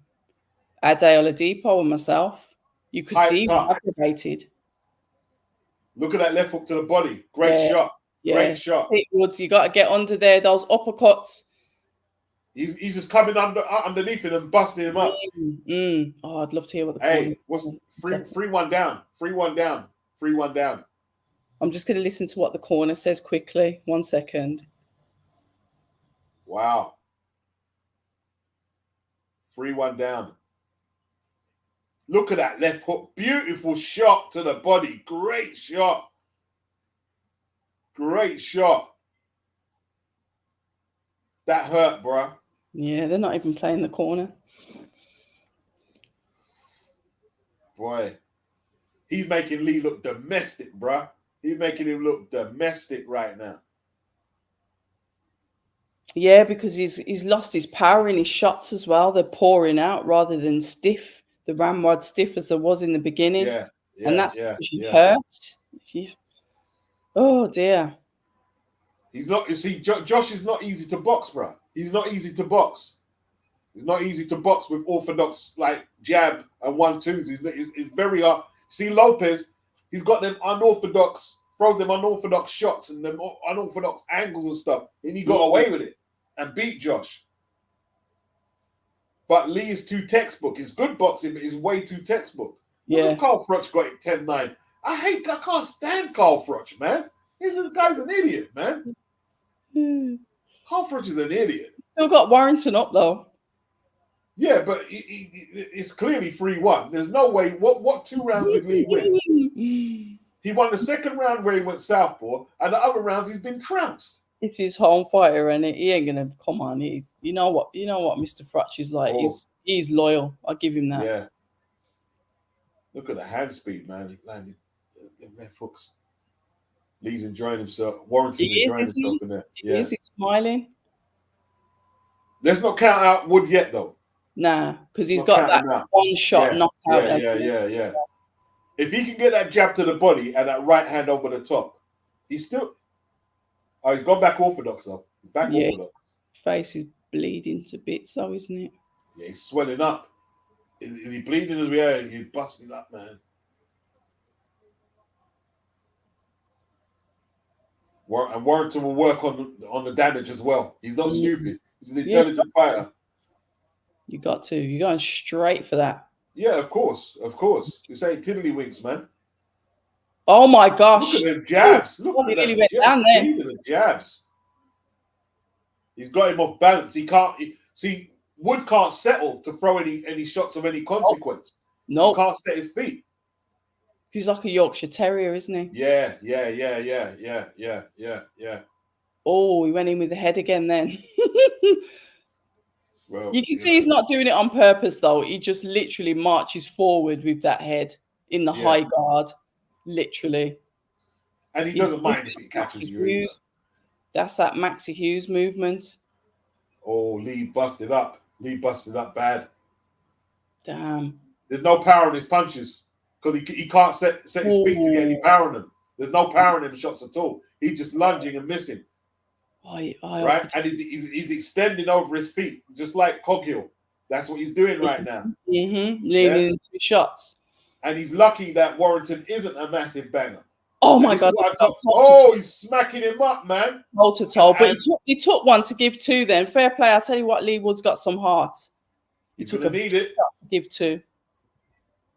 Speaker 1: Oladipo and myself. You could see he was aggravated.
Speaker 2: Look at that left hook to the body. Great shot.
Speaker 1: Yeah.
Speaker 2: Great shot.
Speaker 1: Woods, you got to get under there. Those uppercuts.
Speaker 2: He's just coming underneath him and busting him up.
Speaker 1: Oh, I'd love to hear what the call is.
Speaker 2: What's 3-1 down? 3-1 down. 3-1 down.
Speaker 1: I'm just going to listen to what the corner says quickly. 1 second.
Speaker 2: Wow. 3-1 down. Look at that left hook. Beautiful shot to the body. Great shot. Great shot. That hurt, bro.
Speaker 1: Yeah, they're not even playing the corner.
Speaker 2: Boy, he's making Leigh look domestic, bro. He's making him look domestic right now.
Speaker 1: Yeah, because he's lost his power in his shots as well. They're pouring out rather than stiff. The ramrod stiff as there was in the beginning. And that's because she hurt. Oh, dear.
Speaker 2: He's not, you see, Josh is not easy to box, bro. He's not easy to box. He's not easy to box with orthodox, like, jab and 1-2s. It's very hard. See, Lopez, He's got them throws them unorthodox shots and them unorthodox angles and stuff, and he got away with it and beat Josh. But Leigh is too textbook. It's good boxing, but it's way too textbook.
Speaker 1: Yeah.
Speaker 2: Look at Carl Froch got it 10-9. I can't stand Carl Froch, man. This guy's an idiot, man. Carl Froch is an idiot.
Speaker 1: Still got Warrington up though.
Speaker 2: Yeah, but it's clearly 3-1. There's no way. What 2 rounds did Leigh win? He won the second round where he went southpaw, and the other rounds he's been trounced.
Speaker 1: It's his home fighter, and he ain't gonna come on. You know what Mr. Froch is like.
Speaker 2: Oh.
Speaker 1: He's loyal. I'll give him that.
Speaker 2: Yeah. Look at the hand speed, man. He landed left hooks. Leigh's enjoying himself. Warrington's enjoying himself in there. Yeah.
Speaker 1: Is he smiling?
Speaker 2: Let's not count out Wood yet, though.
Speaker 1: Nah, because he's got that one shot knockout.
Speaker 2: Yeah. If he can get that jab to the body and that right hand over the top, he's still. Oh, he's gone back orthodox though. Orthodox.
Speaker 1: Face is bleeding to bits, though, isn't it?
Speaker 2: Yeah, he's swelling up. Is he bleeding as well? He's busting up, man. And Warrington will work on the damage as well. He's not stupid. He's an intelligent fighter.
Speaker 1: You got to. You're going straight for that.
Speaker 2: Yeah, of course. This ain't tiddlywinks, man.
Speaker 1: Oh my gosh!
Speaker 2: Look at the jabs. Look at
Speaker 1: really went down there.
Speaker 2: The jabs. He's got him off balance. He can't see. Wood can't settle to throw any shots of any consequence.
Speaker 1: No,
Speaker 2: he can't set his feet.
Speaker 1: He's like a Yorkshire Terrier, isn't he?
Speaker 2: Yeah.
Speaker 1: Oh, he went in with the head again then.
Speaker 2: Well,
Speaker 1: you can see he's not doing it on purpose, though. He just literally marches forward with that head in the high guard, literally.
Speaker 2: And he doesn't mind if he catches you.
Speaker 1: That's that Maxie Hughes movement.
Speaker 2: Oh, Leigh busted up. Leigh busted up bad.
Speaker 1: Damn.
Speaker 2: There's no power in his punches because he can't set his feet to get any power in them. There's no power in them shots at all. He's just lunging and missing. Right? And he's extending over his feet, just like Coghill. That's what he's doing right now.
Speaker 1: Mm-hmm. Leaning into shots.
Speaker 2: And he's lucky that Warrington isn't a massive banger.
Speaker 1: Oh my God.
Speaker 2: He's smacking him up, man.
Speaker 1: Toe to toe. But he took one to give 2 then. Fair play. I'll tell you what, Leigh Wood's got some heart.
Speaker 2: He took a need it.
Speaker 1: Give 2.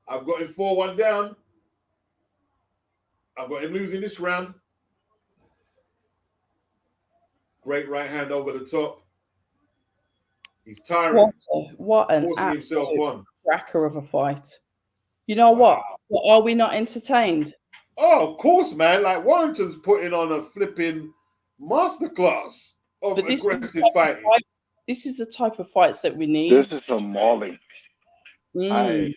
Speaker 2: I've got him 4-1 down. I've got him losing this round. Great right hand over the top. He's tiring.
Speaker 1: What an
Speaker 2: himself on.
Speaker 1: Cracker of a fight. You know what? Are we not entertained?
Speaker 2: Oh, of course, man. Like Warrington's putting on a flipping masterclass of aggressive fighting.
Speaker 1: This is the type of fights that we need.
Speaker 3: This is a mauling. Man.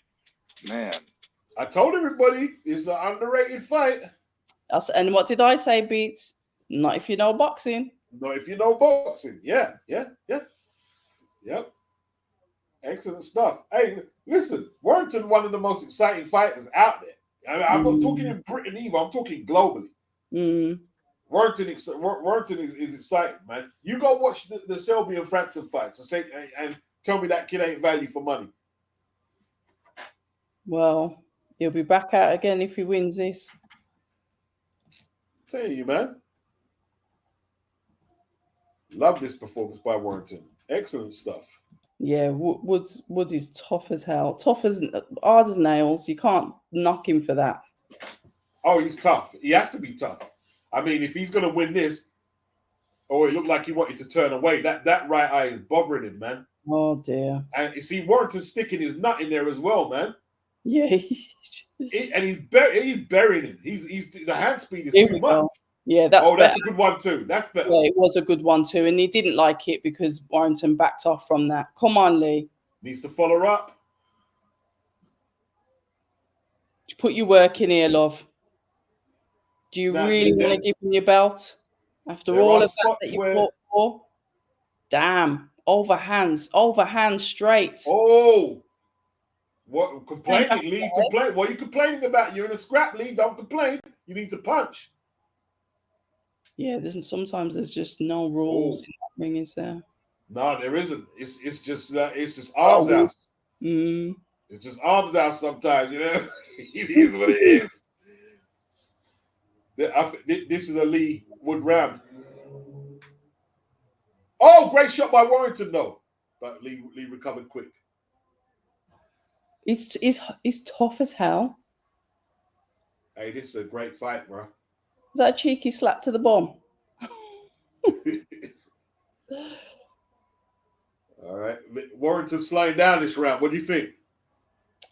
Speaker 2: I told everybody it's an underrated fight.
Speaker 1: And what did I say, Beats? Not if you know boxing.
Speaker 2: Not if you know boxing. Yeah. Yep. Excellent stuff. Hey, listen, Warrington, one of the most exciting fighters out there. I'm not talking in Britain either. I'm talking globally. Warrington is exciting, man. You go watch the Selby and Frampton fights and tell me that kid ain't value for money.
Speaker 1: Well, he'll be back out again if he wins this.
Speaker 2: Tell you, man. Love this performance by Warrington. Excellent stuff.
Speaker 1: Yeah, Wood is tough as hell. Hard as nails. You can't knock him for that.
Speaker 2: Oh, he's tough. He has to be tough. I mean, if he's going to win this, it looked like he wanted to turn away. That right eye is bothering him, man.
Speaker 1: Oh, dear.
Speaker 2: And you see Warrington sticking his nut in there as well, man.
Speaker 1: Yeah.
Speaker 2: And he's burying him. He's the hand speed is too much.
Speaker 1: Yeah, that's
Speaker 2: that's a good one too. That's better.
Speaker 1: Yeah, it was a good one too. And he didn't like it because Warrington backed off from that. Come on, Leigh.
Speaker 2: Needs to follow up.
Speaker 1: Put your work in here, love. Do you really want to give him your belt? After all of that you fought for? Damn. Overhand straight.
Speaker 2: Oh. What complaining, Leigh? Complain. What are you complaining about? You're in a scrap, Leigh. Don't complain. You need to punch.
Speaker 1: Yeah, sometimes there's just no rules in that ring, is there?
Speaker 2: No, there isn't. It's just arms out.
Speaker 1: Mm.
Speaker 2: It's just arms out sometimes, you know. It is what it is. This is a Leigh Wood round. Oh, great shot by Warrington though, but Leigh recovered quick.
Speaker 1: It's tough as hell.
Speaker 2: Hey, this is a great fight, bro.
Speaker 1: Is that a cheeky slap to the bum?
Speaker 2: All right, Warrington slowing down this round. What do you think?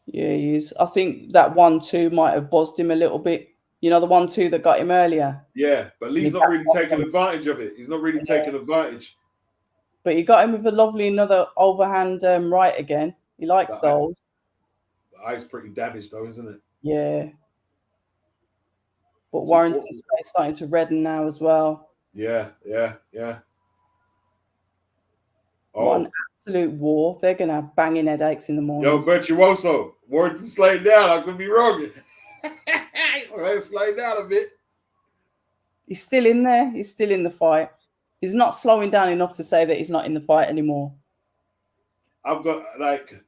Speaker 1: Yeah, he is. I think that 1-2 might have buzzed him a little bit. You know, the 1-2 that got him earlier.
Speaker 2: Yeah, but Leigh's not really taking advantage of it. He's not really taking advantage.
Speaker 1: But he got him with a lovely another overhand right again. He likes those.
Speaker 2: The eye's pretty damaged though, isn't it?
Speaker 1: Yeah. But Warrington's face starting to redden now as well.
Speaker 2: Yeah.
Speaker 1: What an absolute war. They're going to have banging headaches in the morning.
Speaker 2: Yo, Virtuoso. Warrington's slowing down. I could be wrong. Let's slow down a bit.
Speaker 1: He's still in there. He's still in the fight. He's not slowing down enough to say that he's not in the fight anymore.
Speaker 2: I've got,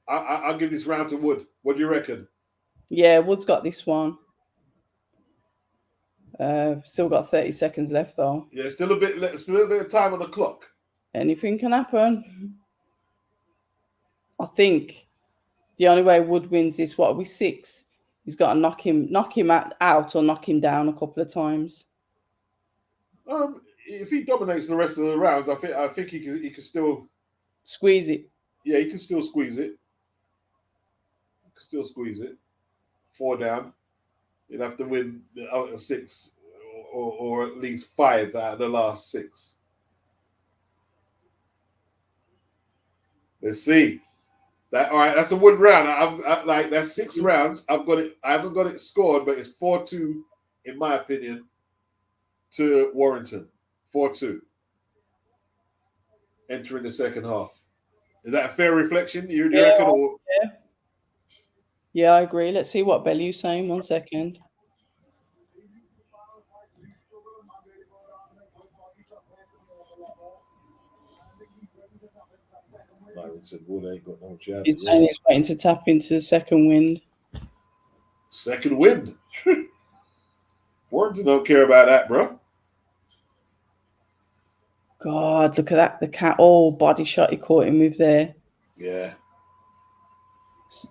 Speaker 2: I'll give this round to Wood. What do you reckon?
Speaker 1: Yeah, Wood's got this one. Still got 30 seconds left, though.
Speaker 2: Yeah, still a bit of time on the clock.
Speaker 1: Anything can happen. I think the only way Wood wins is, what are we, 6? He's got to knock him out or knock him down a couple of times.
Speaker 2: If he dominates the rest of the rounds, I think he can still
Speaker 1: squeeze it.
Speaker 2: Yeah, he can still squeeze it. 4 down. You'd have to win out of 6 or at least 5 out of the last 6. Let's see. All right, that's a Wood round. That's 6 rounds. I've got it. I haven't got it scored, but it's 4-2 in my opinion to Warrington. 4-2. Entering the second half. Is that a fair reflection? You reckon? Or...
Speaker 1: Yeah, I agree. Let's see what Bellu's saying. 1 second.
Speaker 2: Said, Wood ain't got no jab.
Speaker 1: He's saying he's waiting to tap into the second wind.
Speaker 2: Second wind? Warrington don't care about that, bro.
Speaker 1: God, look at that. The cat, body shot he caught him with there.
Speaker 2: Yeah.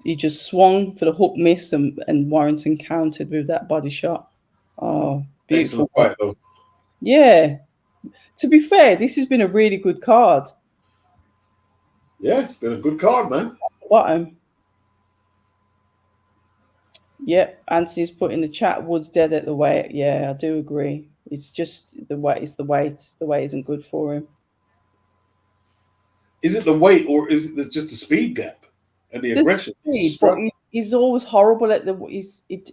Speaker 1: He just swung for the hook miss and Warrington countered with that body shot. Oh, beautiful
Speaker 2: fight, though.
Speaker 1: Yeah. To be fair, this has been a really good card.
Speaker 2: Yeah, it's been a good card, man.
Speaker 1: Bottom. Yep, Anthony's put in the chat, Wood's dead at the weight. Yeah, I do agree. It's just the weight. It's the weight. The weight isn't good for him.
Speaker 2: Is it the weight or is it just the speed gap and the aggression?
Speaker 1: Speed, but he's always horrible at the.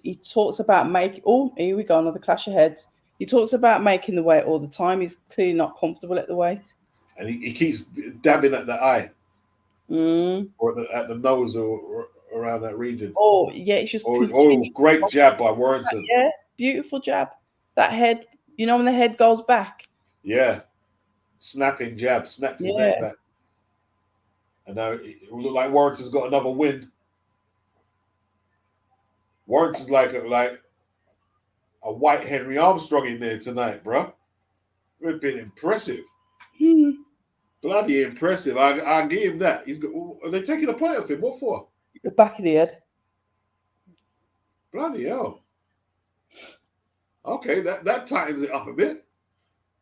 Speaker 1: He talks about making. Oh, here we go, another clash of heads. He talks about making the weight all the time. He's clearly not comfortable at the weight.
Speaker 2: And he keeps dabbing at the eye. Or at the nose or around that region.
Speaker 1: Oh, yeah, it's just
Speaker 2: great jab by Warrington.
Speaker 1: Yeah, beautiful jab. That head, you know when the head goes back?
Speaker 2: Yeah. Snapping jab, snapped his neck back. And now it will look like Warrington's got another win. Warrington's like a white Henry Armstrong in there tonight, bro. It's been impressive. Bloody impressive. I'll give him that. Are they taking a point off him? What for?
Speaker 1: The back of the head.
Speaker 2: Bloody hell. Okay, that tightens it up a bit.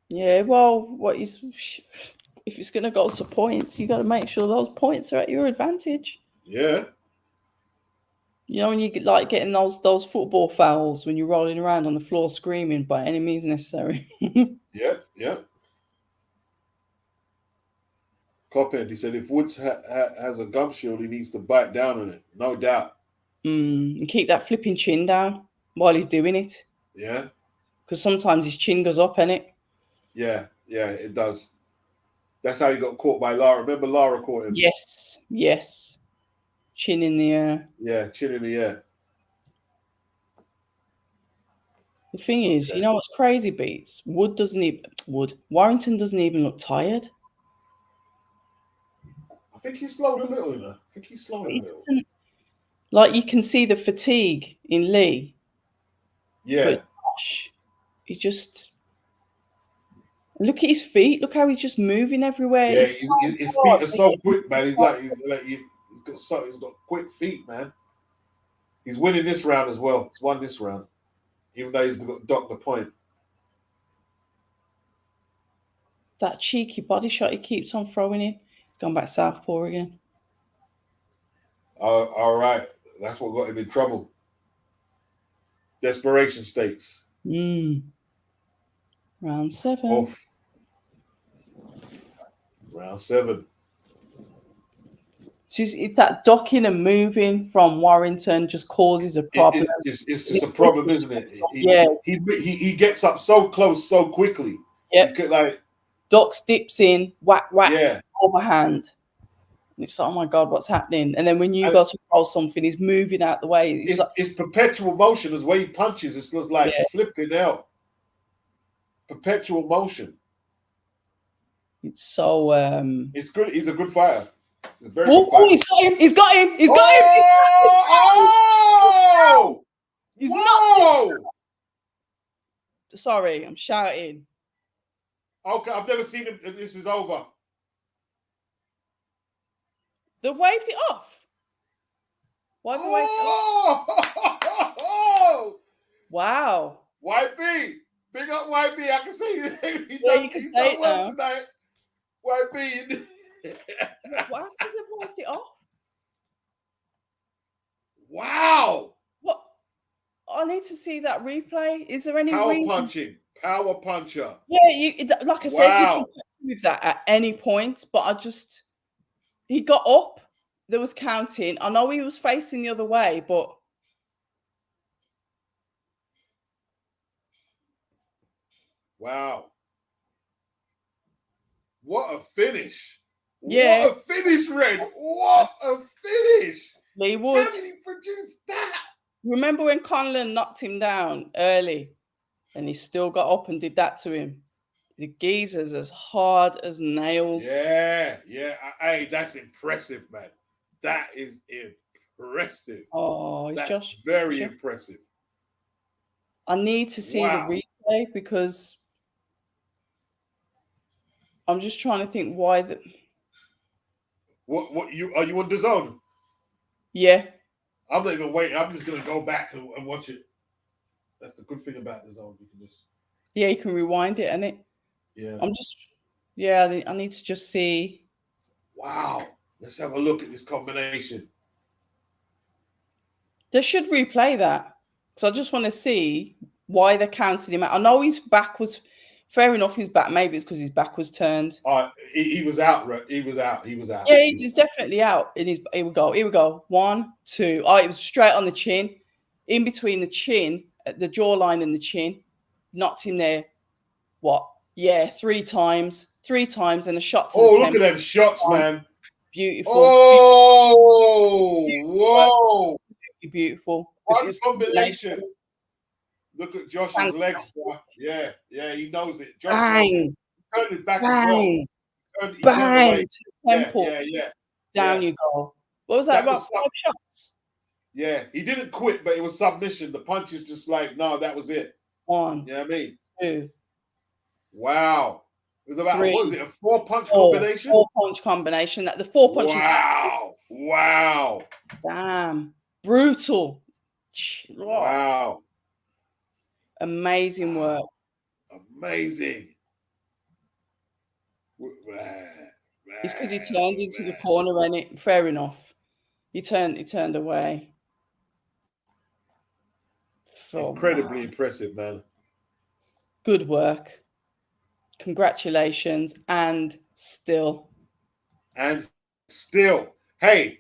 Speaker 1: Yeah, well, if it's going to go to points, you got to make sure those points are at your advantage.
Speaker 2: Yeah.
Speaker 1: You know, when you like getting those football fouls when you're rolling around on the floor screaming by any means necessary.
Speaker 2: Yeah. Coppend, he said if Woods has a gum shield, he needs to bite down on it. No doubt.
Speaker 1: And keep that flipping chin down while he's doing it.
Speaker 2: Yeah.
Speaker 1: Because sometimes his chin goes up, innit?
Speaker 2: Yeah, it does. That's how he got caught by Lara. Remember Lara caught him?
Speaker 1: Yes. Chin in the air.
Speaker 2: Yeah, chin in the air.
Speaker 1: The thing is, you know what's crazy, Beats? Warrington doesn't even look tired.
Speaker 2: I think he's slowed a little, Like
Speaker 1: you can see the fatigue in Leigh.
Speaker 2: Yeah.
Speaker 1: But Josh, He just look at his feet. Look how he's just moving everywhere.
Speaker 2: Yeah,
Speaker 1: He's
Speaker 2: his
Speaker 1: so
Speaker 2: feet
Speaker 1: hard.
Speaker 2: are so quick, man. He's got quick feet, man. He's winning this round as well. He's won this round, even though he's got docked the point.
Speaker 1: That cheeky body shot he keeps on throwing in. He's gone back southpaw again.
Speaker 2: All right, that's what got him in trouble. Desperation stakes.
Speaker 1: Round 7.
Speaker 2: Oh. Round 7.
Speaker 1: It's that docking and moving from Warrington just causes a problem.
Speaker 2: It's just a problem, isn't it?
Speaker 1: Yeah.
Speaker 2: He gets up so close so quickly.
Speaker 1: Yep.
Speaker 2: Like
Speaker 1: Docks dips in, whack,
Speaker 2: yeah.
Speaker 1: overhand. And it's like, oh my God, what's happening? And then when you go to throw something, he's moving out the way.
Speaker 2: It's perpetual motion as way he punches. It's just like flipping out. Perpetual motion.
Speaker 1: It's so
Speaker 2: it's good. He's a good fighter.
Speaker 1: He's got him. He's got him. He's got him.
Speaker 2: Oh!
Speaker 1: He's not. Sorry, I'm shouting.
Speaker 2: Okay, I've never seen him. This is over.
Speaker 1: They waved it off. Why have they waved it off? Wow.
Speaker 2: YB. Big up YB. I can see you.
Speaker 1: You can say it now.
Speaker 2: Tonight. YB.
Speaker 1: Why has they waved it off?
Speaker 2: Wow.
Speaker 1: What? I need to see that replay. Is there any reason?
Speaker 2: Power puncher.
Speaker 1: Yeah, like I said, you can with that at any point, but he got up. There was counting. I know he was facing the other way, but
Speaker 2: wow. What a finish.
Speaker 1: Yeah.
Speaker 2: What a finish, Red. What a finish.
Speaker 1: Leigh Wood.
Speaker 2: How did he produce that?
Speaker 1: Remember when Conlon knocked him down early and he still got up and did that to him? The geezer's as hard as nails.
Speaker 2: Yeah. Hey, that's impressive, man. That is impressive.
Speaker 1: Oh,
Speaker 2: that's very impressive.
Speaker 1: I need to see the replay because I'm just trying to think why the.
Speaker 2: What are you on the zone?
Speaker 1: Yeah.
Speaker 2: I'm not even waiting. I'm just gonna go back and watch it. That's the good thing about the zone. You can just.
Speaker 1: Yeah, you can rewind it, and it.
Speaker 2: Yeah.
Speaker 1: I need to just see.
Speaker 2: Wow. Let's have a look at this combination.
Speaker 1: They should replay that. So I just want to see why they counted him out. I know his back was fair enough. His back, maybe it's because his back was turned.
Speaker 2: He was out. He was out.
Speaker 1: Yeah, he's definitely out. Here we go. 1, 2. Oh, it was straight on the chin, in between the chin, the jawline and the chin. Knocked him there. What? Yeah, 3 times. 3 times and a shot to the temple.
Speaker 2: Look at them shots, man.
Speaker 1: Beautiful.
Speaker 2: Oh, beautiful. Whoa.
Speaker 1: Beautiful.
Speaker 2: What a combination. Look at Josh's legs. Yeah, he knows it. Josh
Speaker 1: Bang.
Speaker 2: Turned his back
Speaker 1: Bang.
Speaker 2: as well.
Speaker 1: Bang. To the temple.
Speaker 2: Yeah.
Speaker 1: Down you go. What was that, about 5 shots?
Speaker 2: Yeah, he didn't quit, but it was submission. The punch is just like, no, that was it.
Speaker 1: 1.
Speaker 2: You know what I mean?
Speaker 1: 2.
Speaker 2: Wow. It was about,
Speaker 1: 3,
Speaker 2: what was it, a 4-punch combination?
Speaker 1: 4-punch combination. The 4 punches.
Speaker 2: Wow.
Speaker 1: Damn. Brutal.
Speaker 2: Wow.
Speaker 1: Amazing work.
Speaker 2: Amazing.
Speaker 1: It's because he turned into the corner, and it fair enough. He turned away.
Speaker 2: Incredibly impressive, man.
Speaker 1: Good work. Congratulations. And still.
Speaker 2: Hey,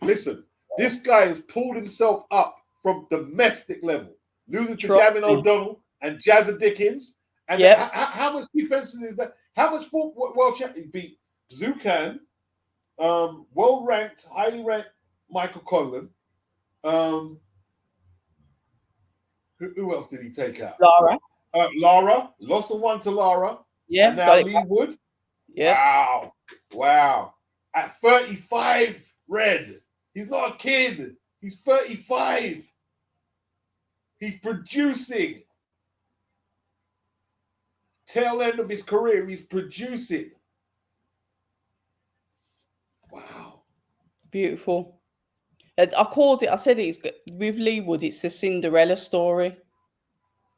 Speaker 2: listen. This guy has pulled himself up from domestic level, losing to Gavin O'Donnell and Jazza Dickens. And how much defense is that? How much world champion? He beat Zucan, world-ranked, highly ranked Michael Conlon. Who else did he take out? Lara. Lost and won to Lara.
Speaker 1: Yeah.
Speaker 2: And now Leigh Wood.
Speaker 1: Yeah.
Speaker 2: Wow. At 35, Red. He's not a kid. He's 35. He's producing. tail end of his career, he's producing. Wow.
Speaker 1: Beautiful. I called it, I said it's with Leigh Wood, it's the Cinderella story.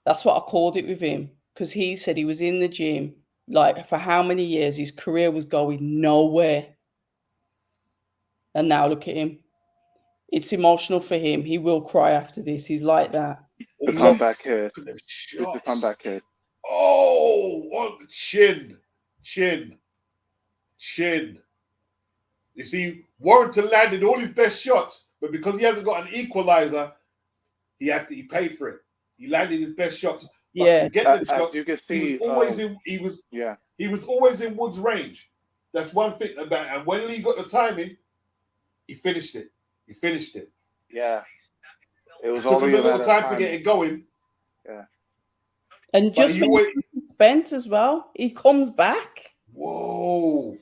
Speaker 1: That's what I called it with him, because he said he was in the gym like for how many years his career was going nowhere. And now look at him. It's emotional for him. He will cry after this. He's like that.
Speaker 3: The comeback kid.
Speaker 2: It's
Speaker 3: the comeback kid.
Speaker 2: Oh, on the chin. You see, Warrington landed all his best shots, but because he hasn't got an equalizer, he paid for it. He landed his best shots. But
Speaker 1: Yeah.
Speaker 2: to get the shots,
Speaker 3: you can see,
Speaker 2: he was always in Wood's range. That's one thing about it. And when Leigh got the timing, he finished it.
Speaker 3: Yeah. It was
Speaker 2: Took
Speaker 3: only
Speaker 2: him a little time
Speaker 3: time
Speaker 2: to get it going.
Speaker 3: Yeah.
Speaker 1: And just spent as well. He comes back.
Speaker 2: Whoa.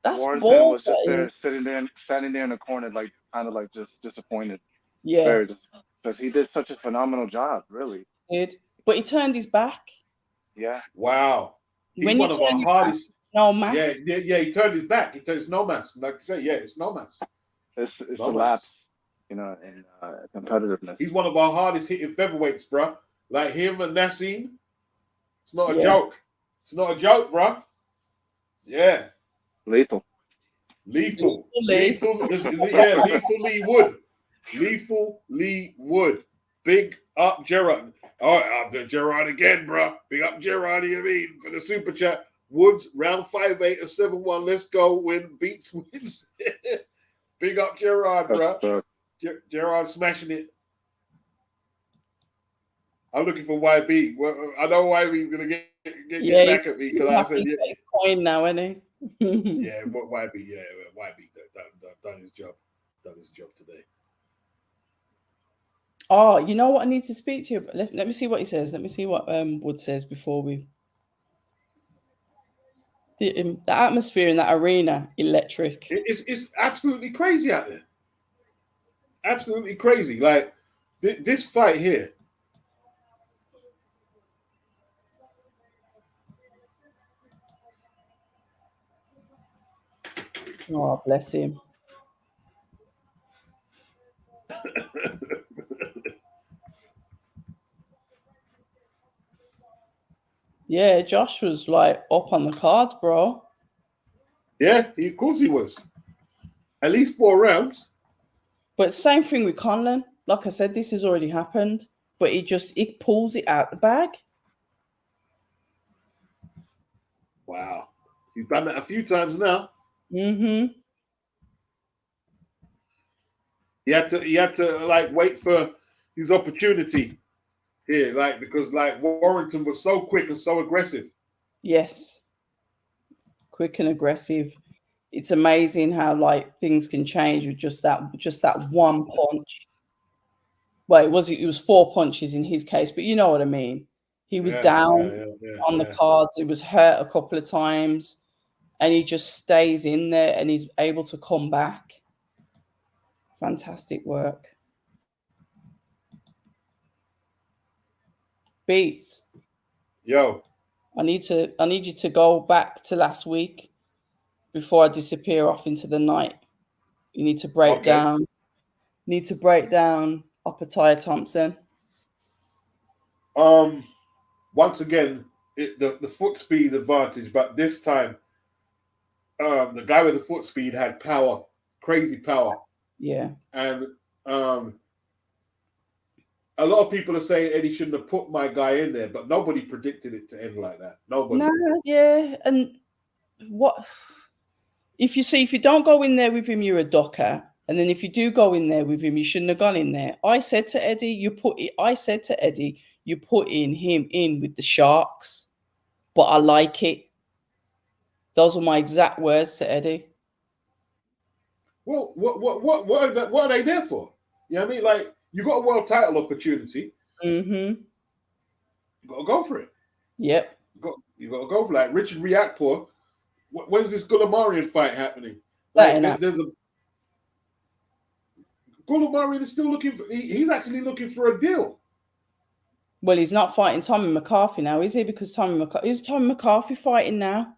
Speaker 1: That's
Speaker 3: Warrington
Speaker 1: balls,
Speaker 3: was just there, standing there in the corner, like kind of like just disappointed.
Speaker 1: Yeah.
Speaker 3: Because he did such a phenomenal job, really.
Speaker 1: Did. But he turned his back.
Speaker 3: Yeah.
Speaker 2: Wow. He's
Speaker 1: When
Speaker 2: one
Speaker 1: you
Speaker 2: of our
Speaker 1: turn
Speaker 2: hardest.
Speaker 1: No mass.
Speaker 2: Yeah. He turned his back. It's no mass. Like I say, it's no mass.
Speaker 3: It's a lapse, in competitiveness.
Speaker 2: He's one of our hardest hitting featherweights, bro. Like him and Nassim. It's not a joke. It's not a joke, bro. Yeah.
Speaker 3: Lethal.
Speaker 2: Leigh Wood. Lethal Leigh Wood. Big up Gerard. All right, up to Gerard again, bro. Big up Gerard, you mean, for the super chat. Woods, round 5-8 or 7-1. Let's go. Beats wins. Big up Gerard, bro. Gerard smashing it. I'm looking for YB. Well, I know YB's going to get back at me because I said,
Speaker 1: he's coin now, isn't he?
Speaker 2: Yeah, YB done his job. Done his job today.
Speaker 1: Oh, you know what I need to speak to you about? Let me see what he says. Let me see what Wood says before we... The atmosphere in that arena, electric.
Speaker 2: It's absolutely crazy out there. Absolutely crazy. Like, this fight here.
Speaker 1: Oh, bless him. Yeah, Josh was like up on the cards, bro.
Speaker 2: Yeah, of course he was. At least 4 rounds.
Speaker 1: But same thing with Conlon. Like I said, this has already happened, but he pulls it out the bag.
Speaker 2: Wow. He's done that a few times now.
Speaker 1: Mm-hmm.
Speaker 2: He had to like wait for his opportunity here, like, because like Warrington was so quick and so aggressive.
Speaker 1: Yes. Quick and aggressive. It's amazing how like things can change with just that one punch. Well, it was 4 punches in his case, but you know what I mean. He was down on the cards. He was hurt a couple of times, and he just stays in there and he's able to come back. Fantastic work. Beats.
Speaker 2: Yo.
Speaker 1: I need you to go back to last week before I disappear off into the night. You need to break down. Need to break down Opataya Thompson.
Speaker 2: Once again, the foot speed advantage, but this time, the guy with the foot speed had power, crazy power.
Speaker 1: Yeah.
Speaker 2: And a lot of people are saying Eddie shouldn't have put my guy in there, but nobody predicted it to end like that. Nobody.
Speaker 1: No, yeah. And what if you don't go in there with him, you're a docker. And then if you do go in there with him, you shouldn't have gone in there. I said to Eddie, you put in him in with the Sharks, but I like it. Those were my exact words to Eddie.
Speaker 2: Well, what are they there for? You know what I mean? Like, you got a world title opportunity.
Speaker 1: Mm-hmm.
Speaker 2: You got to go for it.
Speaker 1: Yep.
Speaker 2: You got to go for it. Like Richard Riakporhe. When's this Gulamarian fight happening? Gulamarian is still looking for. He's actually looking for a deal.
Speaker 1: Well, he's not fighting Tommy McCarthy now, is he? Because is Tommy McCarthy fighting now?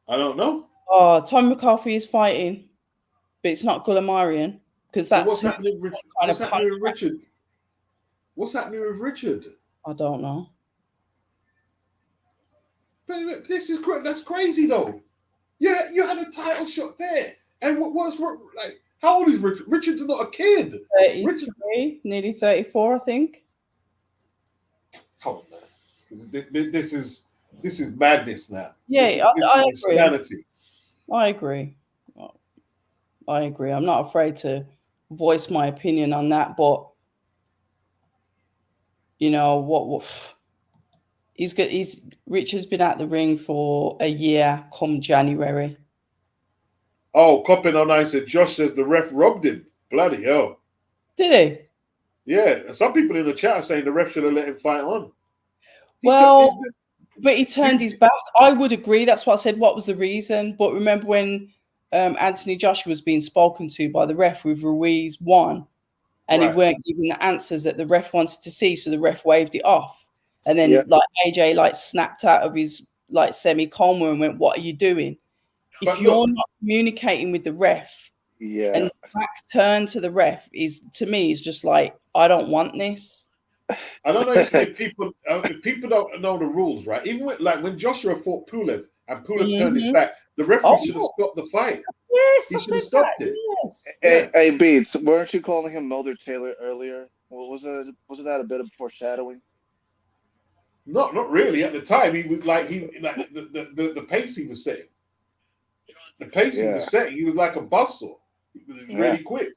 Speaker 2: I don't know.
Speaker 1: Oh, Tommy McCarthy is fighting, but it's not Gulamarian because
Speaker 2: So
Speaker 1: that's
Speaker 2: what's happening with Richard? What's happening with Richard?
Speaker 1: I don't know.
Speaker 2: But that's crazy though. Yeah, you had a title shot there, and what's like? How old is Richard? Richard's not a kid.
Speaker 1: 33, nearly 34, I think.
Speaker 2: Come on, man. This is madness now.
Speaker 1: Yeah,
Speaker 2: this
Speaker 1: I
Speaker 2: is
Speaker 1: agree.
Speaker 2: insanity.
Speaker 1: I agree. I agree. I'm not afraid to voice my opinion on that, but you know what Richard's been at the ring for a year come January.
Speaker 2: Oh, copping on I said Josh says the ref robbed him. Bloody hell.
Speaker 1: Did
Speaker 2: he? Yeah. Some people in the chat are saying the ref should have let him fight on.
Speaker 1: But he turned his back. I would agree. That's what I said. What was the reason? But remember when Anthony Joshua was being spoken to by the ref with Ruiz won, and he weren't giving the answers that the ref wanted to see, so the ref waved it off. And then like AJ snapped out of his semi-coma and went, "What are you doing?" If you're not communicating with the ref, and back turn to the ref is just like, I don't want this.
Speaker 2: I don't know if people don't know the rules, right? Even when Joshua fought Pulev and Pulev turned his back, the referee should have stopped the fight.
Speaker 1: Yes,
Speaker 2: he should have stopped it.
Speaker 1: Yes.
Speaker 3: Hey, Beats, weren't you calling him Melder Taylor earlier? Well, wasn't that a bit of foreshadowing?
Speaker 2: Not really. At the time, he was the pace he was setting. The pace he was setting, he was like a buzzsaw. He was really quick.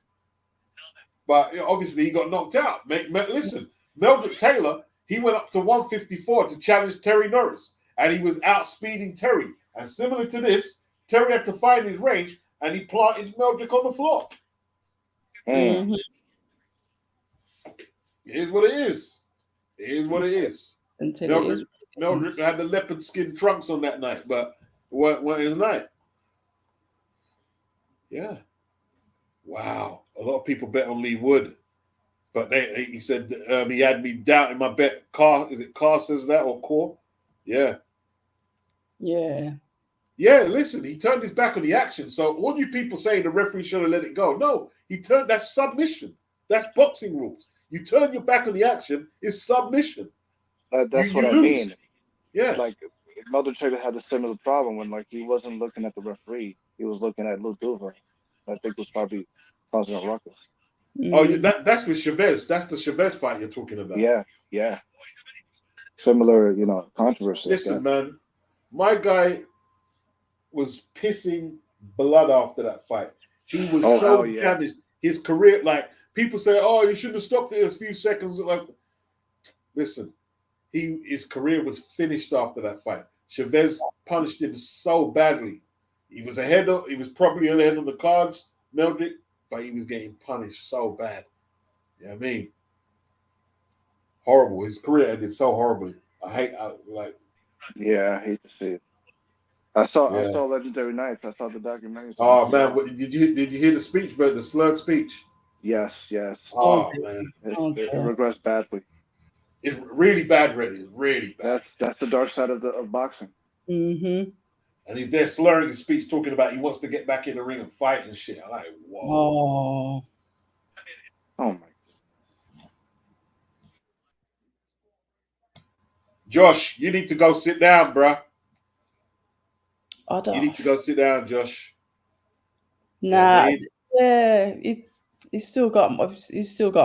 Speaker 2: But obviously, he got knocked out. Listen, Meldrick Taylor, he went up to 154 to challenge Terry Norris, and he was outspeeding Terry. And similar to this, Terry had to find his range, and he planted Meldrick on the floor.
Speaker 1: Mm-hmm.
Speaker 2: It is what it is. It is what it is. Meldrick had the leopard skin trunks on that night, but what his night? Yeah. Wow. A lot of people bet on Leigh Wood, but he said he had me doubting my bet. Is it Carr says that or Core? Yeah.
Speaker 1: Yeah.
Speaker 2: Yeah, listen, he turned his back on the action. So all you people saying the referee should have let it go. No, that's submission. That's boxing rules. You turn your back on the action, it's submission.
Speaker 3: That's what I mean.
Speaker 2: Yeah.
Speaker 3: Like Melder Taylor had a similar problem when he wasn't looking at the referee. He was looking at Luke Duva. I think was probably causing a ruckus.
Speaker 2: Oh, that's with Chavez. That's the Chavez fight you're talking about.
Speaker 3: Yeah. Similar, controversy.
Speaker 2: Listen, man, my guy was pissing blood after that fight. He was so damaged. His career, people say, "Oh, you shouldn't have stopped it a few seconds." Listen, his career was finished after that fight. Chavez punished him so badly. He was probably ahead on the cards, Meldrick, but he was getting punished so bad. You know what I mean? Horrible. His career ended so horribly. I hate to see it. I saw Legendary Nights. I saw the documentary. Oh man, did you hear the speech, bro? The slurred speech?
Speaker 3: Yes.
Speaker 2: Oh man,
Speaker 3: it regrets badly.
Speaker 2: It's really bad, really. It's really bad.
Speaker 3: That's the dark side of boxing.
Speaker 1: Mm-hmm.
Speaker 2: And he's there slurring his speech, talking about he wants to get back in the ring and fight and shit. I'm like, whoa.
Speaker 3: Oh my.
Speaker 2: Josh, you need to go sit down, bruh.
Speaker 1: I don't.
Speaker 2: You need to go sit down, Josh.
Speaker 1: Nah, yeah, he's still got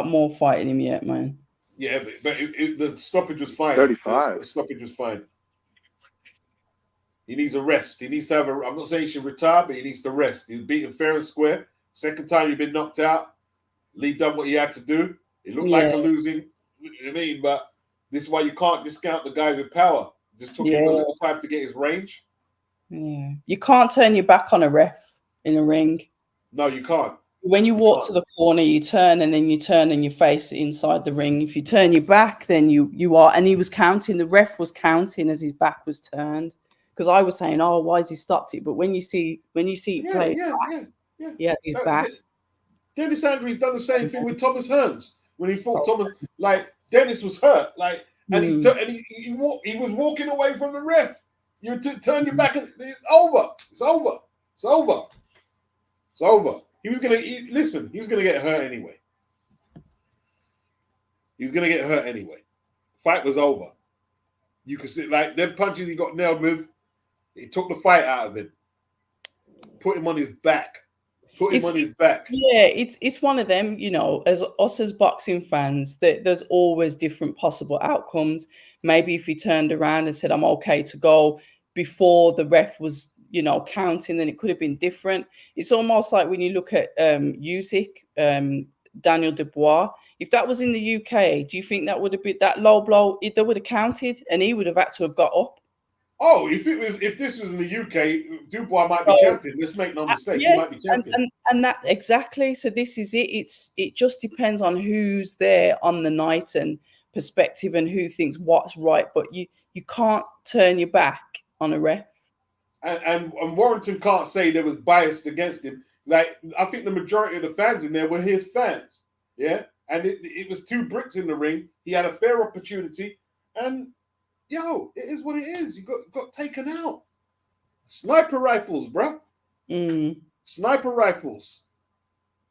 Speaker 1: more fight in him yet, man.
Speaker 2: Yeah, but the stoppage was fine.
Speaker 3: 35.
Speaker 2: The stoppage was fine. He needs a rest. He needs to have I'm not saying he should retire, but he needs to rest. He's beaten fair and square. Second time you've been knocked out. Leigh done what he had to do. It looked like a losing. You know what I mean? But this is why you can't discount the guys with power. Just took him a little time to get his range.
Speaker 1: Yeah. You can't turn your back on a ref in a ring.
Speaker 2: No, you can't.
Speaker 1: When you walk to the corner, you turn and then you turn and you face inside the ring. If you turn your back, then you are. And he was counting. The ref was counting as his back was turned. Because I was saying, "Oh, why has he stopped it?" But when you see it play, he had his back.
Speaker 2: Dennis Andrews done the same thing with Thomas Hearns when he fought Thomas. Dennis was hurt. and he was walking away from the ref. You turn your back, and it's over. It's over. It's over. It's over. He was gonna listen. He was gonna get hurt anyway. He was gonna get hurt anyway. Fight was over. You could see like them punches he got nailed with. It took the fight out of him. Put him on his back. Put him on his back.
Speaker 1: Yeah, it's one of them, you know, as us as boxing fans, there's always different possible outcomes. Maybe if he turned around and said, I'm okay to go before the ref was, you know, counting, then it could have been different. It's almost like when you look at Usyk, Daniel Dubois. If that was in the UK, do you think that would have been that low blow? They would have counted and he would have had to have got up.
Speaker 2: Oh, if this was in the UK, Dubois might be champion. Let's make no mistake, he might be champion.
Speaker 1: And that exactly. So this is it. It just depends on who's there on the night and perspective and who thinks what's right. But you can't turn your back on a ref.
Speaker 2: And Warrington can't say there was bias against him. Like I think the majority of the fans in there were his fans. Yeah, and it was two bricks in the ring. He had a fair opportunity, and. Yo, it is what it is. You got taken out. Sniper rifles, bro. Sniper rifles.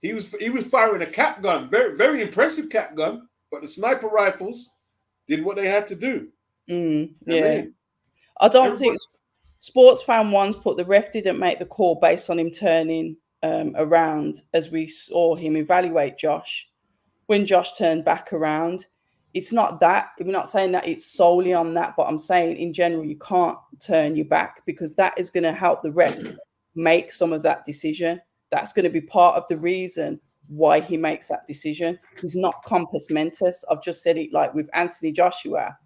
Speaker 2: He was firing a cap gun, very very impressive cap gun, but the sniper rifles did what they had to do.
Speaker 1: Yeah, I don't think sports fan ones put the ref didn't make the call based on him turning around, as we saw him evaluate Josh when Josh turned back around. It's not that. We're not saying that it's solely on that, but I'm saying in general, you can't turn your back because that is going to help the ref make some of that decision. That's going to be part of the reason why he makes that decision. He's not compos mentis. I've just said it like with Anthony Joshua.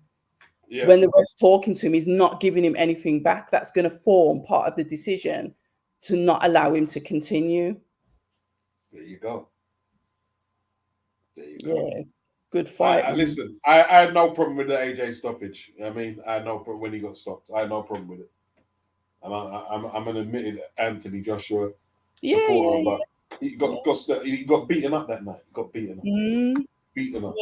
Speaker 1: Yeah. When the ref's talking to him, he's not giving him anything back. That's going to form part of the decision to not allow him to continue.
Speaker 2: There you go. There you go.
Speaker 1: Yeah. Good fight.
Speaker 2: Listen, I had no problem with the AJ stoppage. I mean, I had no problem when he got stopped. I had no problem with it. And I'm an admitted Anthony Joshua supporter, but he got beaten up that night. Beaten up.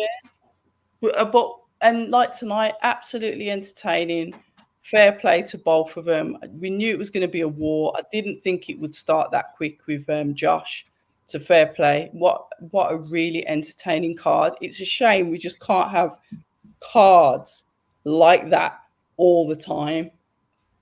Speaker 1: Yeah. But and like tonight, absolutely entertaining. Fair play to both of them. We knew it was going to be a war. I didn't think it would start that quick with Josh. So fair play. What a really entertaining card. It's a shame we just can't have cards like that all the time.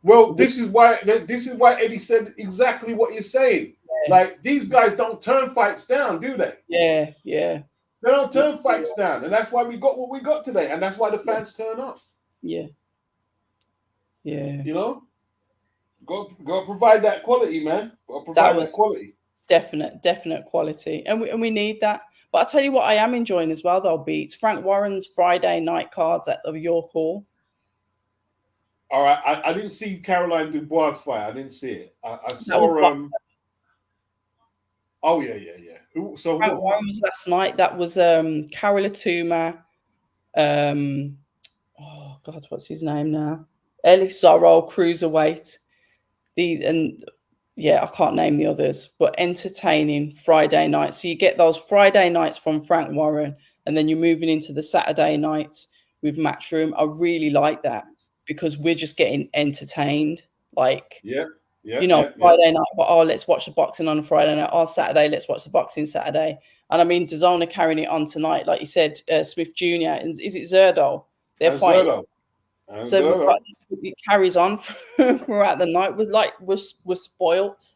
Speaker 2: Well, this is why Eddie said exactly what you're saying. Yeah. Like these guys don't turn fights down, do they?
Speaker 1: Yeah.
Speaker 2: They don't turn fights down, and that's why we got what we got today, and that's why the fans turn up.
Speaker 1: Yeah.
Speaker 2: You know, got to provide that quality, man. Got to provide that quality.
Speaker 1: Definite quality, and we need that. But I'll tell you what I am enjoying as well, though, Beats Frank Warren's Friday night cards at the York Hall.
Speaker 2: All right, I didn't see Caroline Dubois' fight. I didn't see it. I saw oh yeah. So
Speaker 1: Frank Warren was last night. That was Carol Atuma. Oh God, what's his name now? Ellie Sorrell, cruiserweight. I can't name the others, but entertaining Friday night. So you get those Friday nights from Frank Warren, and then you're moving into the Saturday nights with Matchroom. I really like that because we're just getting entertained. Like, Friday night, but let's watch the boxing on a Friday night. Saturday, let's watch the boxing Saturday. And I mean, DAZN are carrying it on tonight. Like you said, Smith Jr. Is it Zerdo? They're fighting. So it carries on throughout the night. We're spoilt.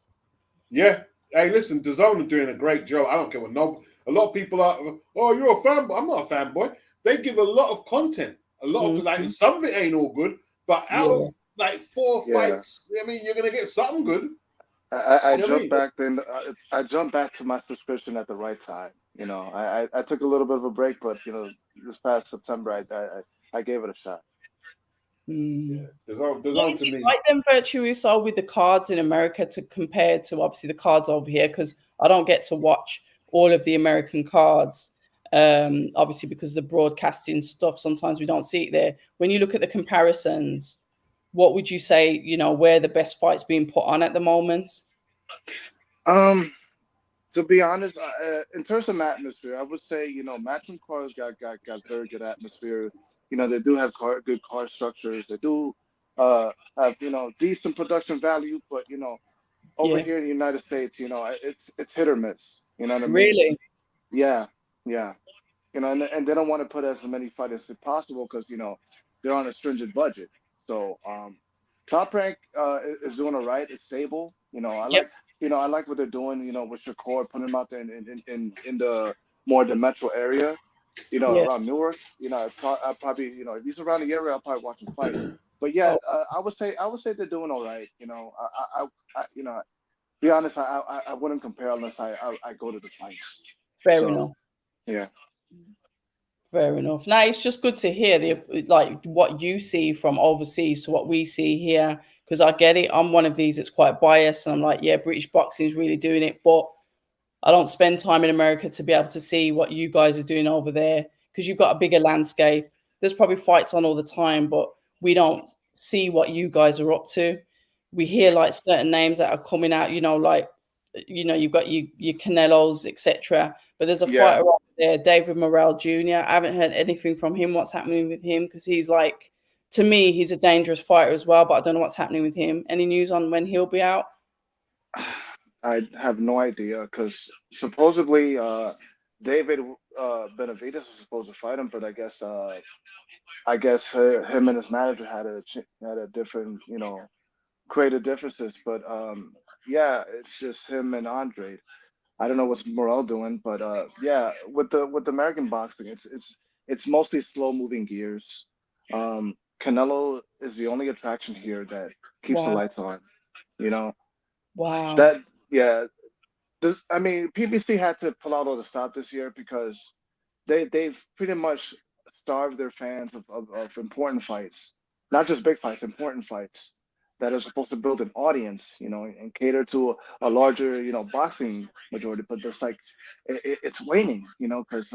Speaker 2: Yeah. Hey, listen, DAZN are doing a great job. I don't care what a lot of people are. Oh, you're a fanboy. I'm not a fanboy. They give a lot of content. A lot of like some of it ain't all good, but out of like 4 fights, I mean, you're gonna get something good.
Speaker 3: I jumped back to my subscription at the right time. You know, I took a little bit of a break, but you know, this past September, I gave it a shot.
Speaker 2: Yeah,
Speaker 1: is it like them Virtuoso with the cards in America to compare to obviously the cards over here? Because I don't get to watch all of the American cards, obviously because of the broadcasting stuff. Sometimes we don't see it there. When you look at the comparisons, what would you say? You know, where the best fights being put on at the moment?
Speaker 3: To be honest, in terms of atmosphere, I would say Matchroom cars got very good atmosphere. They do have good car structures. They do have decent production value, but over
Speaker 1: Yeah.
Speaker 3: here in the United States, it's hit or miss. You know what I mean?
Speaker 1: Really?
Speaker 3: Yeah, yeah. And they don't want to put as many fighters as possible because they're on a stringent budget. So Top Rank is doing all right. It's stable.
Speaker 1: Yep.
Speaker 3: I like what they're doing. With Shakur, putting them out there in the more the metro area.
Speaker 1: Yeah.
Speaker 3: Around Newark. I probably if he's around the area, I'll probably watch him fight. But yeah,
Speaker 1: Oh,
Speaker 3: I would say they're doing all right. Be honest, I wouldn't compare unless I go to the fights.
Speaker 1: fair
Speaker 3: So
Speaker 1: enough.
Speaker 3: yeah.
Speaker 1: Fair enough. Now it's just good to hear what you see from overseas to what we see here, because I get it. I'm one of these that's quite biased, and I'm like, yeah, British boxing is really doing it, but I don't spend time in America to be able to see what you guys are doing over there because you've got a bigger landscape. There's probably fights on all the time, but we don't see what you guys are up to. We hear like certain names that are coming out, you've got your Canelos, etc. But there's a
Speaker 3: Yeah.
Speaker 1: fighter over there, David Morrell Jr. I haven't heard anything from him. What's happening with him? Because he's like, to me, he's a dangerous fighter as well. But I don't know what's happening with him. Any news on when he'll be out?
Speaker 3: I have no idea because supposedly David Benavides was supposed to fight him, but I guess him and his manager had a different creative differences. But yeah, it's just him and Andre. I don't know what's Morel doing, but yeah, with American boxing, it's mostly slow moving gears. Canelo is the only attraction here that keeps the
Speaker 1: Wow.
Speaker 3: lights on. You know
Speaker 1: Wow.
Speaker 3: that yeah. I mean, PBC had to pull out all the stop this year because they've pretty much starved their fans of important fights, not just big fights, important fights that are supposed to build an audience, and cater to a larger, boxing majority. But it's like it's waning, because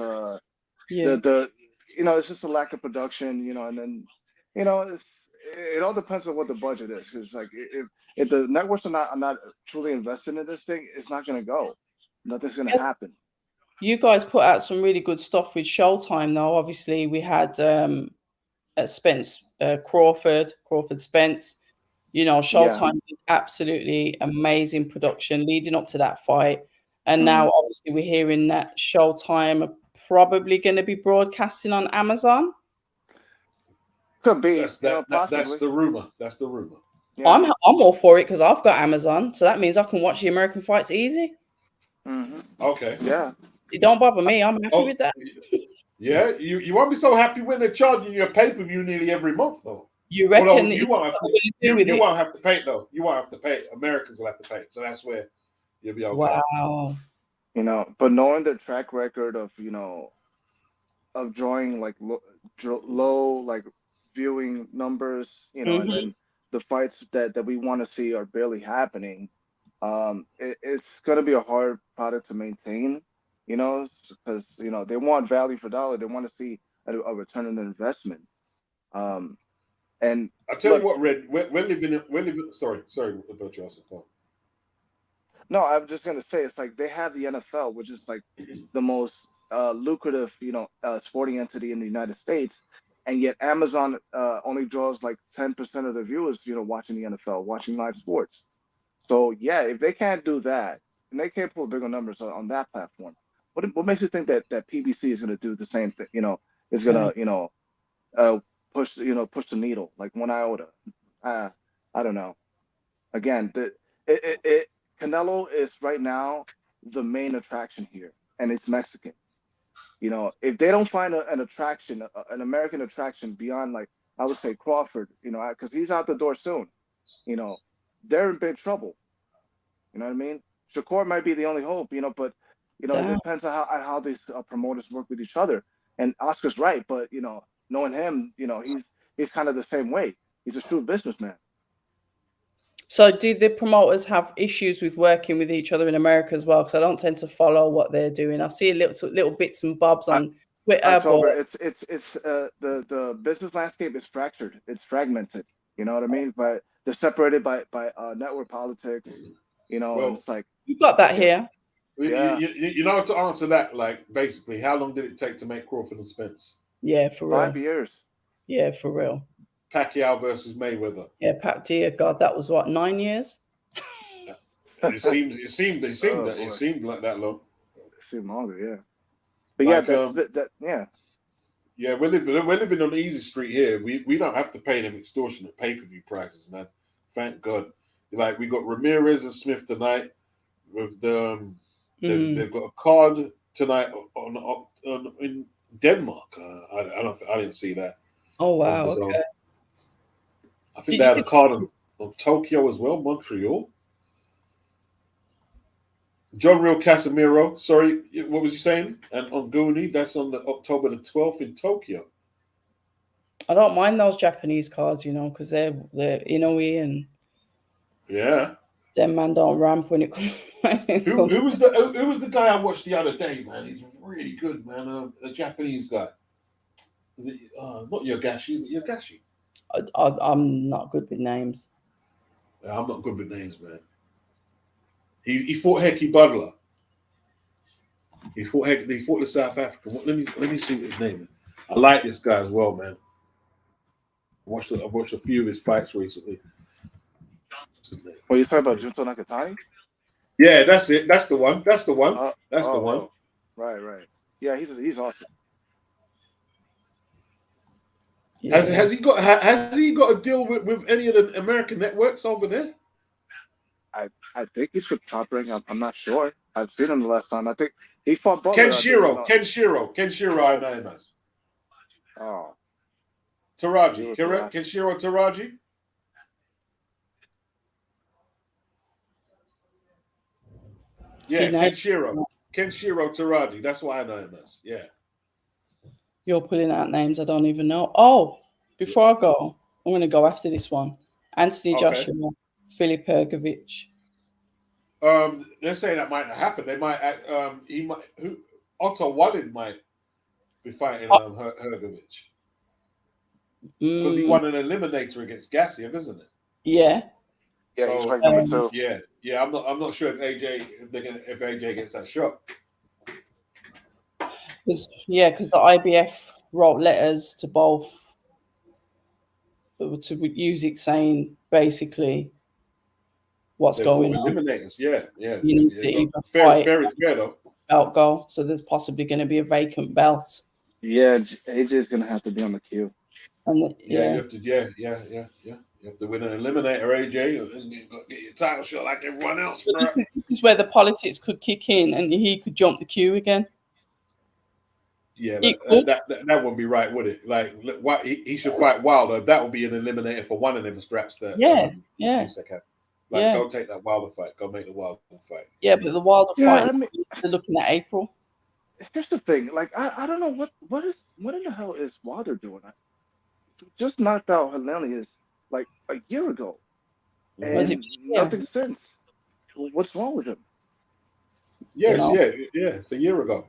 Speaker 1: Yeah.
Speaker 3: the it's just a lack of production, and then it all depends on what the budget is, because like if the networks are not truly invested in this thing, it's not going to go. Nothing's going to happen.
Speaker 1: You guys put out some really good stuff with Showtime, though. Obviously, we had Spence Crawford Spence.
Speaker 3: Yeah.
Speaker 1: Showtime did absolutely amazing production leading up to that fight, and
Speaker 3: Hmm.
Speaker 1: now obviously we're hearing that Showtime are probably going to be broadcasting on Amazon.
Speaker 3: Could be,
Speaker 2: That's
Speaker 3: possibly.
Speaker 2: the rumor. That's the rumor.
Speaker 3: Yeah.
Speaker 1: I'm all for it because I've got Amazon, so that means I can watch the American fights easy.
Speaker 3: Hmm.
Speaker 2: Okay.
Speaker 3: Yeah.
Speaker 1: It don't bother me. I'm happy with that.
Speaker 2: Yeah, you won't be so happy when they're charging you a pay-per-view nearly every month, though.
Speaker 1: You reckon
Speaker 2: you
Speaker 1: it's
Speaker 2: won't have
Speaker 1: what
Speaker 2: to,
Speaker 1: they're gonna do with
Speaker 2: you
Speaker 1: it?
Speaker 2: won't have to pay it, though. You won't have to pay it. Americans will have to pay it. So that's where you'll be okay.
Speaker 1: Wow.
Speaker 3: But knowing their track record of drawing like low like viewing numbers, and
Speaker 1: Hmm.
Speaker 3: then the fights that we want to see are barely happening. It's gonna be a hard product to maintain, because they want value for dollar. They want to see a return on their investment. Um, and
Speaker 2: I tell you
Speaker 3: look,
Speaker 2: what, Red, we're living. Sorry about you also.
Speaker 3: no, I'm just gonna say it's like they have the NFL, which is like the most lucrative, sporting entity in the United States, and yet Amazon only draws like 10% of the viewers, watching the NFL, watching live sports. So yeah, if they can't do that, and they can't pull bigger numbers on that platform, what makes you think that PBC is gonna do the same thing? Is gonna
Speaker 1: Okay.
Speaker 3: uh, push the needle like one iota. I don't know. Again, it Canelo is right now the main attraction here, and it's Mexican. If they don't find an attraction, an American attraction beyond, like, I would say Crawford, because he's out the door soon, you know, they're in big trouble. You know what I mean? Shakur might be the only hope, but it
Speaker 1: Damn.
Speaker 3: depends on how these promoters work with each other. And Oscar's right, but knowing him, he's kind of the same way. He's a shrewd businessman.
Speaker 1: So, do the promoters have issues with working with each other in America as well? Because I don't tend to follow what they're doing. I see little bits and bobs on Twitter, but
Speaker 3: October, it's the business landscape is fractured. It's fragmented. You know what I mean? But they're separated by network politics. And
Speaker 2: Well,
Speaker 3: it's like,
Speaker 1: you've got that
Speaker 3: yeah,
Speaker 1: here.
Speaker 3: Yeah.
Speaker 2: You know, to answer that, like basically, how long did it take to make Crawford and Spence?
Speaker 1: Yeah, for real.
Speaker 3: 5 years.
Speaker 1: Yeah, for real.
Speaker 2: Pacquiao versus Mayweather.
Speaker 1: Yeah, Pat, dear God, that was what, 9 years?
Speaker 2: It seemed like that long.
Speaker 3: It seemed longer, yeah. But
Speaker 2: Like,
Speaker 3: yeah.
Speaker 2: Yeah, we're living on easy street here. We don't have to pay them extortionate pay-per-view prices, man. Thank God. Like, we got Ramirez and Smith tonight. With they've got a card tonight on in Denmark. I didn't see that.
Speaker 1: Oh wow, okay.
Speaker 2: I think they had a card on Tokyo as well, Montreal. John Real Casemiro, sorry, what was you saying? And on Goonie, that's on the October the 12th in Tokyo.
Speaker 1: I don't mind those Japanese cards, you know, because they're Inoue and
Speaker 2: yeah,
Speaker 1: them man don't ramp when it comes.
Speaker 2: Who was the guy I watched the other day, man? He's really good, man. A Japanese guy. Not Yogashi, is it Yogashi?
Speaker 1: I'm not good with names.
Speaker 2: I'm not good with names, man. He fought Heki Butler. He fought the South African. Let me see what his name is. I like this guy as well, man. I've watched a few of his fights recently.
Speaker 3: Well, you talking about Junto Nakatani?
Speaker 2: Yeah, that's it. That's the one. That's the one.
Speaker 3: Right. Yeah, he's awesome.
Speaker 2: Yeah. Has he got a deal with any of the American networks over there?
Speaker 3: I think he's with Top Ring. I'm not sure. I've seen him the last time. I think he fought Butler.
Speaker 2: Kenshiro Ionanas.
Speaker 3: Oh.
Speaker 2: Taraji, correct? Kenshiro Taraji? Yeah, Kenshiro Taraji. That's why I know him as. Yeah.
Speaker 1: You're pulling out names I don't even know. Oh, before I go, I'm going to go after this one. Anthony Joshua, Filip Hrgović.
Speaker 2: They're saying that might not happen. They might. Otto Wallin might be fighting Hrgović because he won an eliminator against Gassiev, isn't it?
Speaker 1: Yeah.
Speaker 3: Yeah, he's fighting number 2.
Speaker 2: Yeah. I'm not sure if AJ gets that shot.
Speaker 1: Because the IBF wrote letters to both to use it saying basically what's going on.
Speaker 2: Eliminators, yeah.
Speaker 1: You need to either fight belt go, so there's possibly going to be a vacant belt.
Speaker 3: Yeah, AJ's going to have to be on the queue.
Speaker 1: And
Speaker 2: you have to, you have to win an eliminator, AJ, and you've got to get your title shot like everyone else.
Speaker 1: This is where the politics could kick in, and he could jump the queue again.
Speaker 2: Yeah, that wouldn't be right, would it? Like, he should fight Wilder. That would be an eliminator for one of them straps. That go take that Wilder fight. Go make the Wilder fight.
Speaker 1: Yeah, but the Wilder fight, they're looking at April.
Speaker 3: Here's the thing. Like, I don't know what in the hell is Wilder doing? Just knocked out Hernandez like a year ago, and nothing since. What's wrong with him?
Speaker 2: Yes, it's a year ago.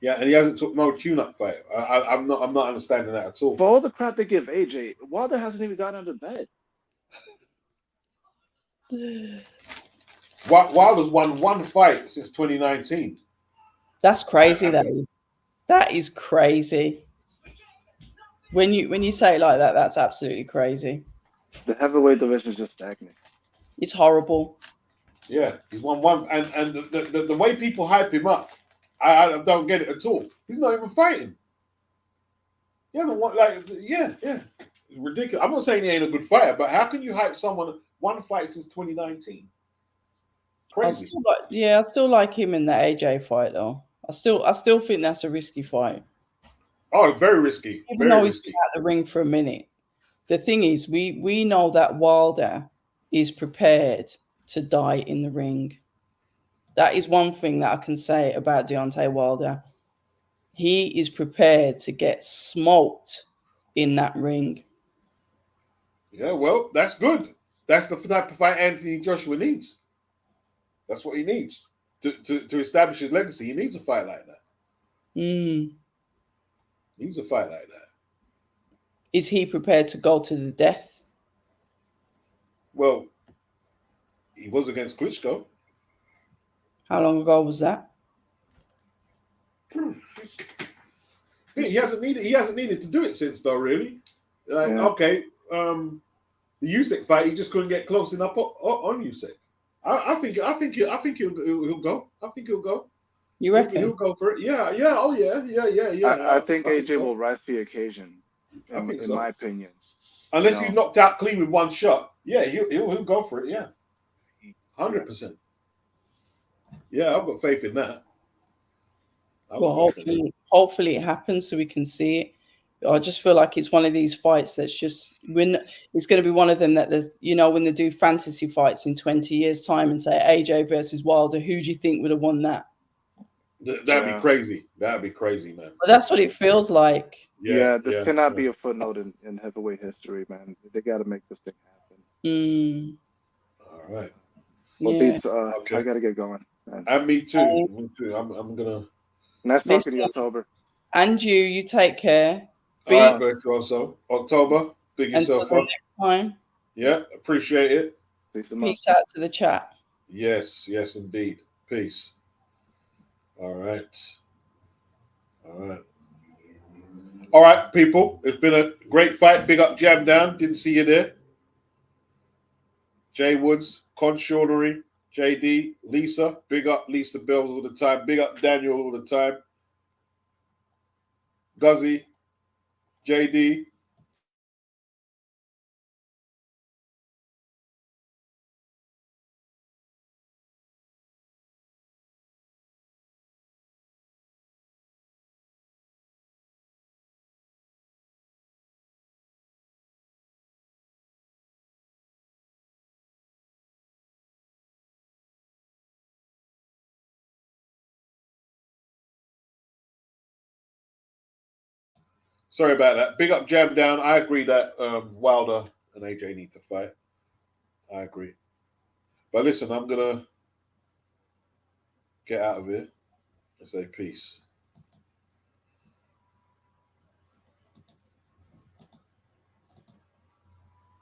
Speaker 2: Yeah, and he hasn't took no tune-up fight. I'm not understanding that at all.
Speaker 3: For all the crap they give AJ, Wilder hasn't even gotten out of bed.
Speaker 2: Wilder's won one fight since 2019.
Speaker 1: That's crazy, though. That is crazy. When you say it like that, that's absolutely crazy.
Speaker 3: The heavyweight division is just stagnant.
Speaker 1: It's horrible.
Speaker 2: Yeah, he's won one, and the way people hype him up, I don't get it at all. He's not even fighting. He hasn't won, it's ridiculous. I'm not saying he ain't a good fighter, but how can you hype someone one fight since 2019? Crazy.
Speaker 1: I still like him in the AJ fight though. I still think that's a risky fight.
Speaker 2: Oh, very risky.
Speaker 1: Even though he's been out the ring for a minute. The thing is, we know that Wilder is prepared to die in the ring. That is one thing that I can say about Deontay Wilder. He is prepared to get smoked in that ring.
Speaker 2: Yeah, well, that's good. That's the type of fight Anthony Joshua needs. That's what he needs to establish his legacy. He needs a fight like that. He needs a fight like that.
Speaker 1: Is he prepared to go to the death?
Speaker 2: Well, he was against Klitschko.
Speaker 1: How long ago was that?
Speaker 2: He hasn't needed to do it since though, really. Like,
Speaker 3: Yeah.
Speaker 2: okay, the Usyk fight, he just couldn't get close enough on Usyk. I think he'll go. I think he'll go.
Speaker 1: You reckon?
Speaker 2: He'll go for it. Yeah. Oh yeah.
Speaker 3: I think AJ
Speaker 2: so.
Speaker 3: will rise to the occasion.
Speaker 2: I think
Speaker 3: in
Speaker 2: so.
Speaker 3: my opinion.
Speaker 2: Unless he's knocked out clean with one shot. Yeah, he'll go for it. Yeah, 100%. Yeah, I've got faith in that.
Speaker 1: Well, hopefully it happens so we can see it. I just feel like it's one of these fights that's just it's going to be one of them that there's, when they do fantasy fights in 20 years' time and say AJ versus Wilder, who do you think would have won that?
Speaker 2: That'd be crazy. That'd be crazy, man.
Speaker 1: But that's what it feels like.
Speaker 3: This cannot be a footnote in heavyweight history, man. They got to make this thing happen.
Speaker 2: All right.
Speaker 3: Well, Beats, I got to get going. Man.
Speaker 2: And me too. Me too. I'm gonna.
Speaker 3: Nice talking to you, October.
Speaker 1: And you take care.
Speaker 2: All right, Bertie, also. October, big yourself up.
Speaker 1: Next time.
Speaker 2: Yeah, appreciate it.
Speaker 1: Peace out to the chat.
Speaker 2: Yes, indeed. Peace. All right. All right, people. It's been a great fight. Big up Jam Down. Didn't see you there. Jay Woods, Conshawnery, JD, Lisa. Big up Lisa Bells all the time. Big up Daniel all the time. Guzzy, JD. Sorry about that. Big up Jam Down. I agree that Wilder and AJ need to fight. I agree. But listen, I'm going to get out of here and say peace.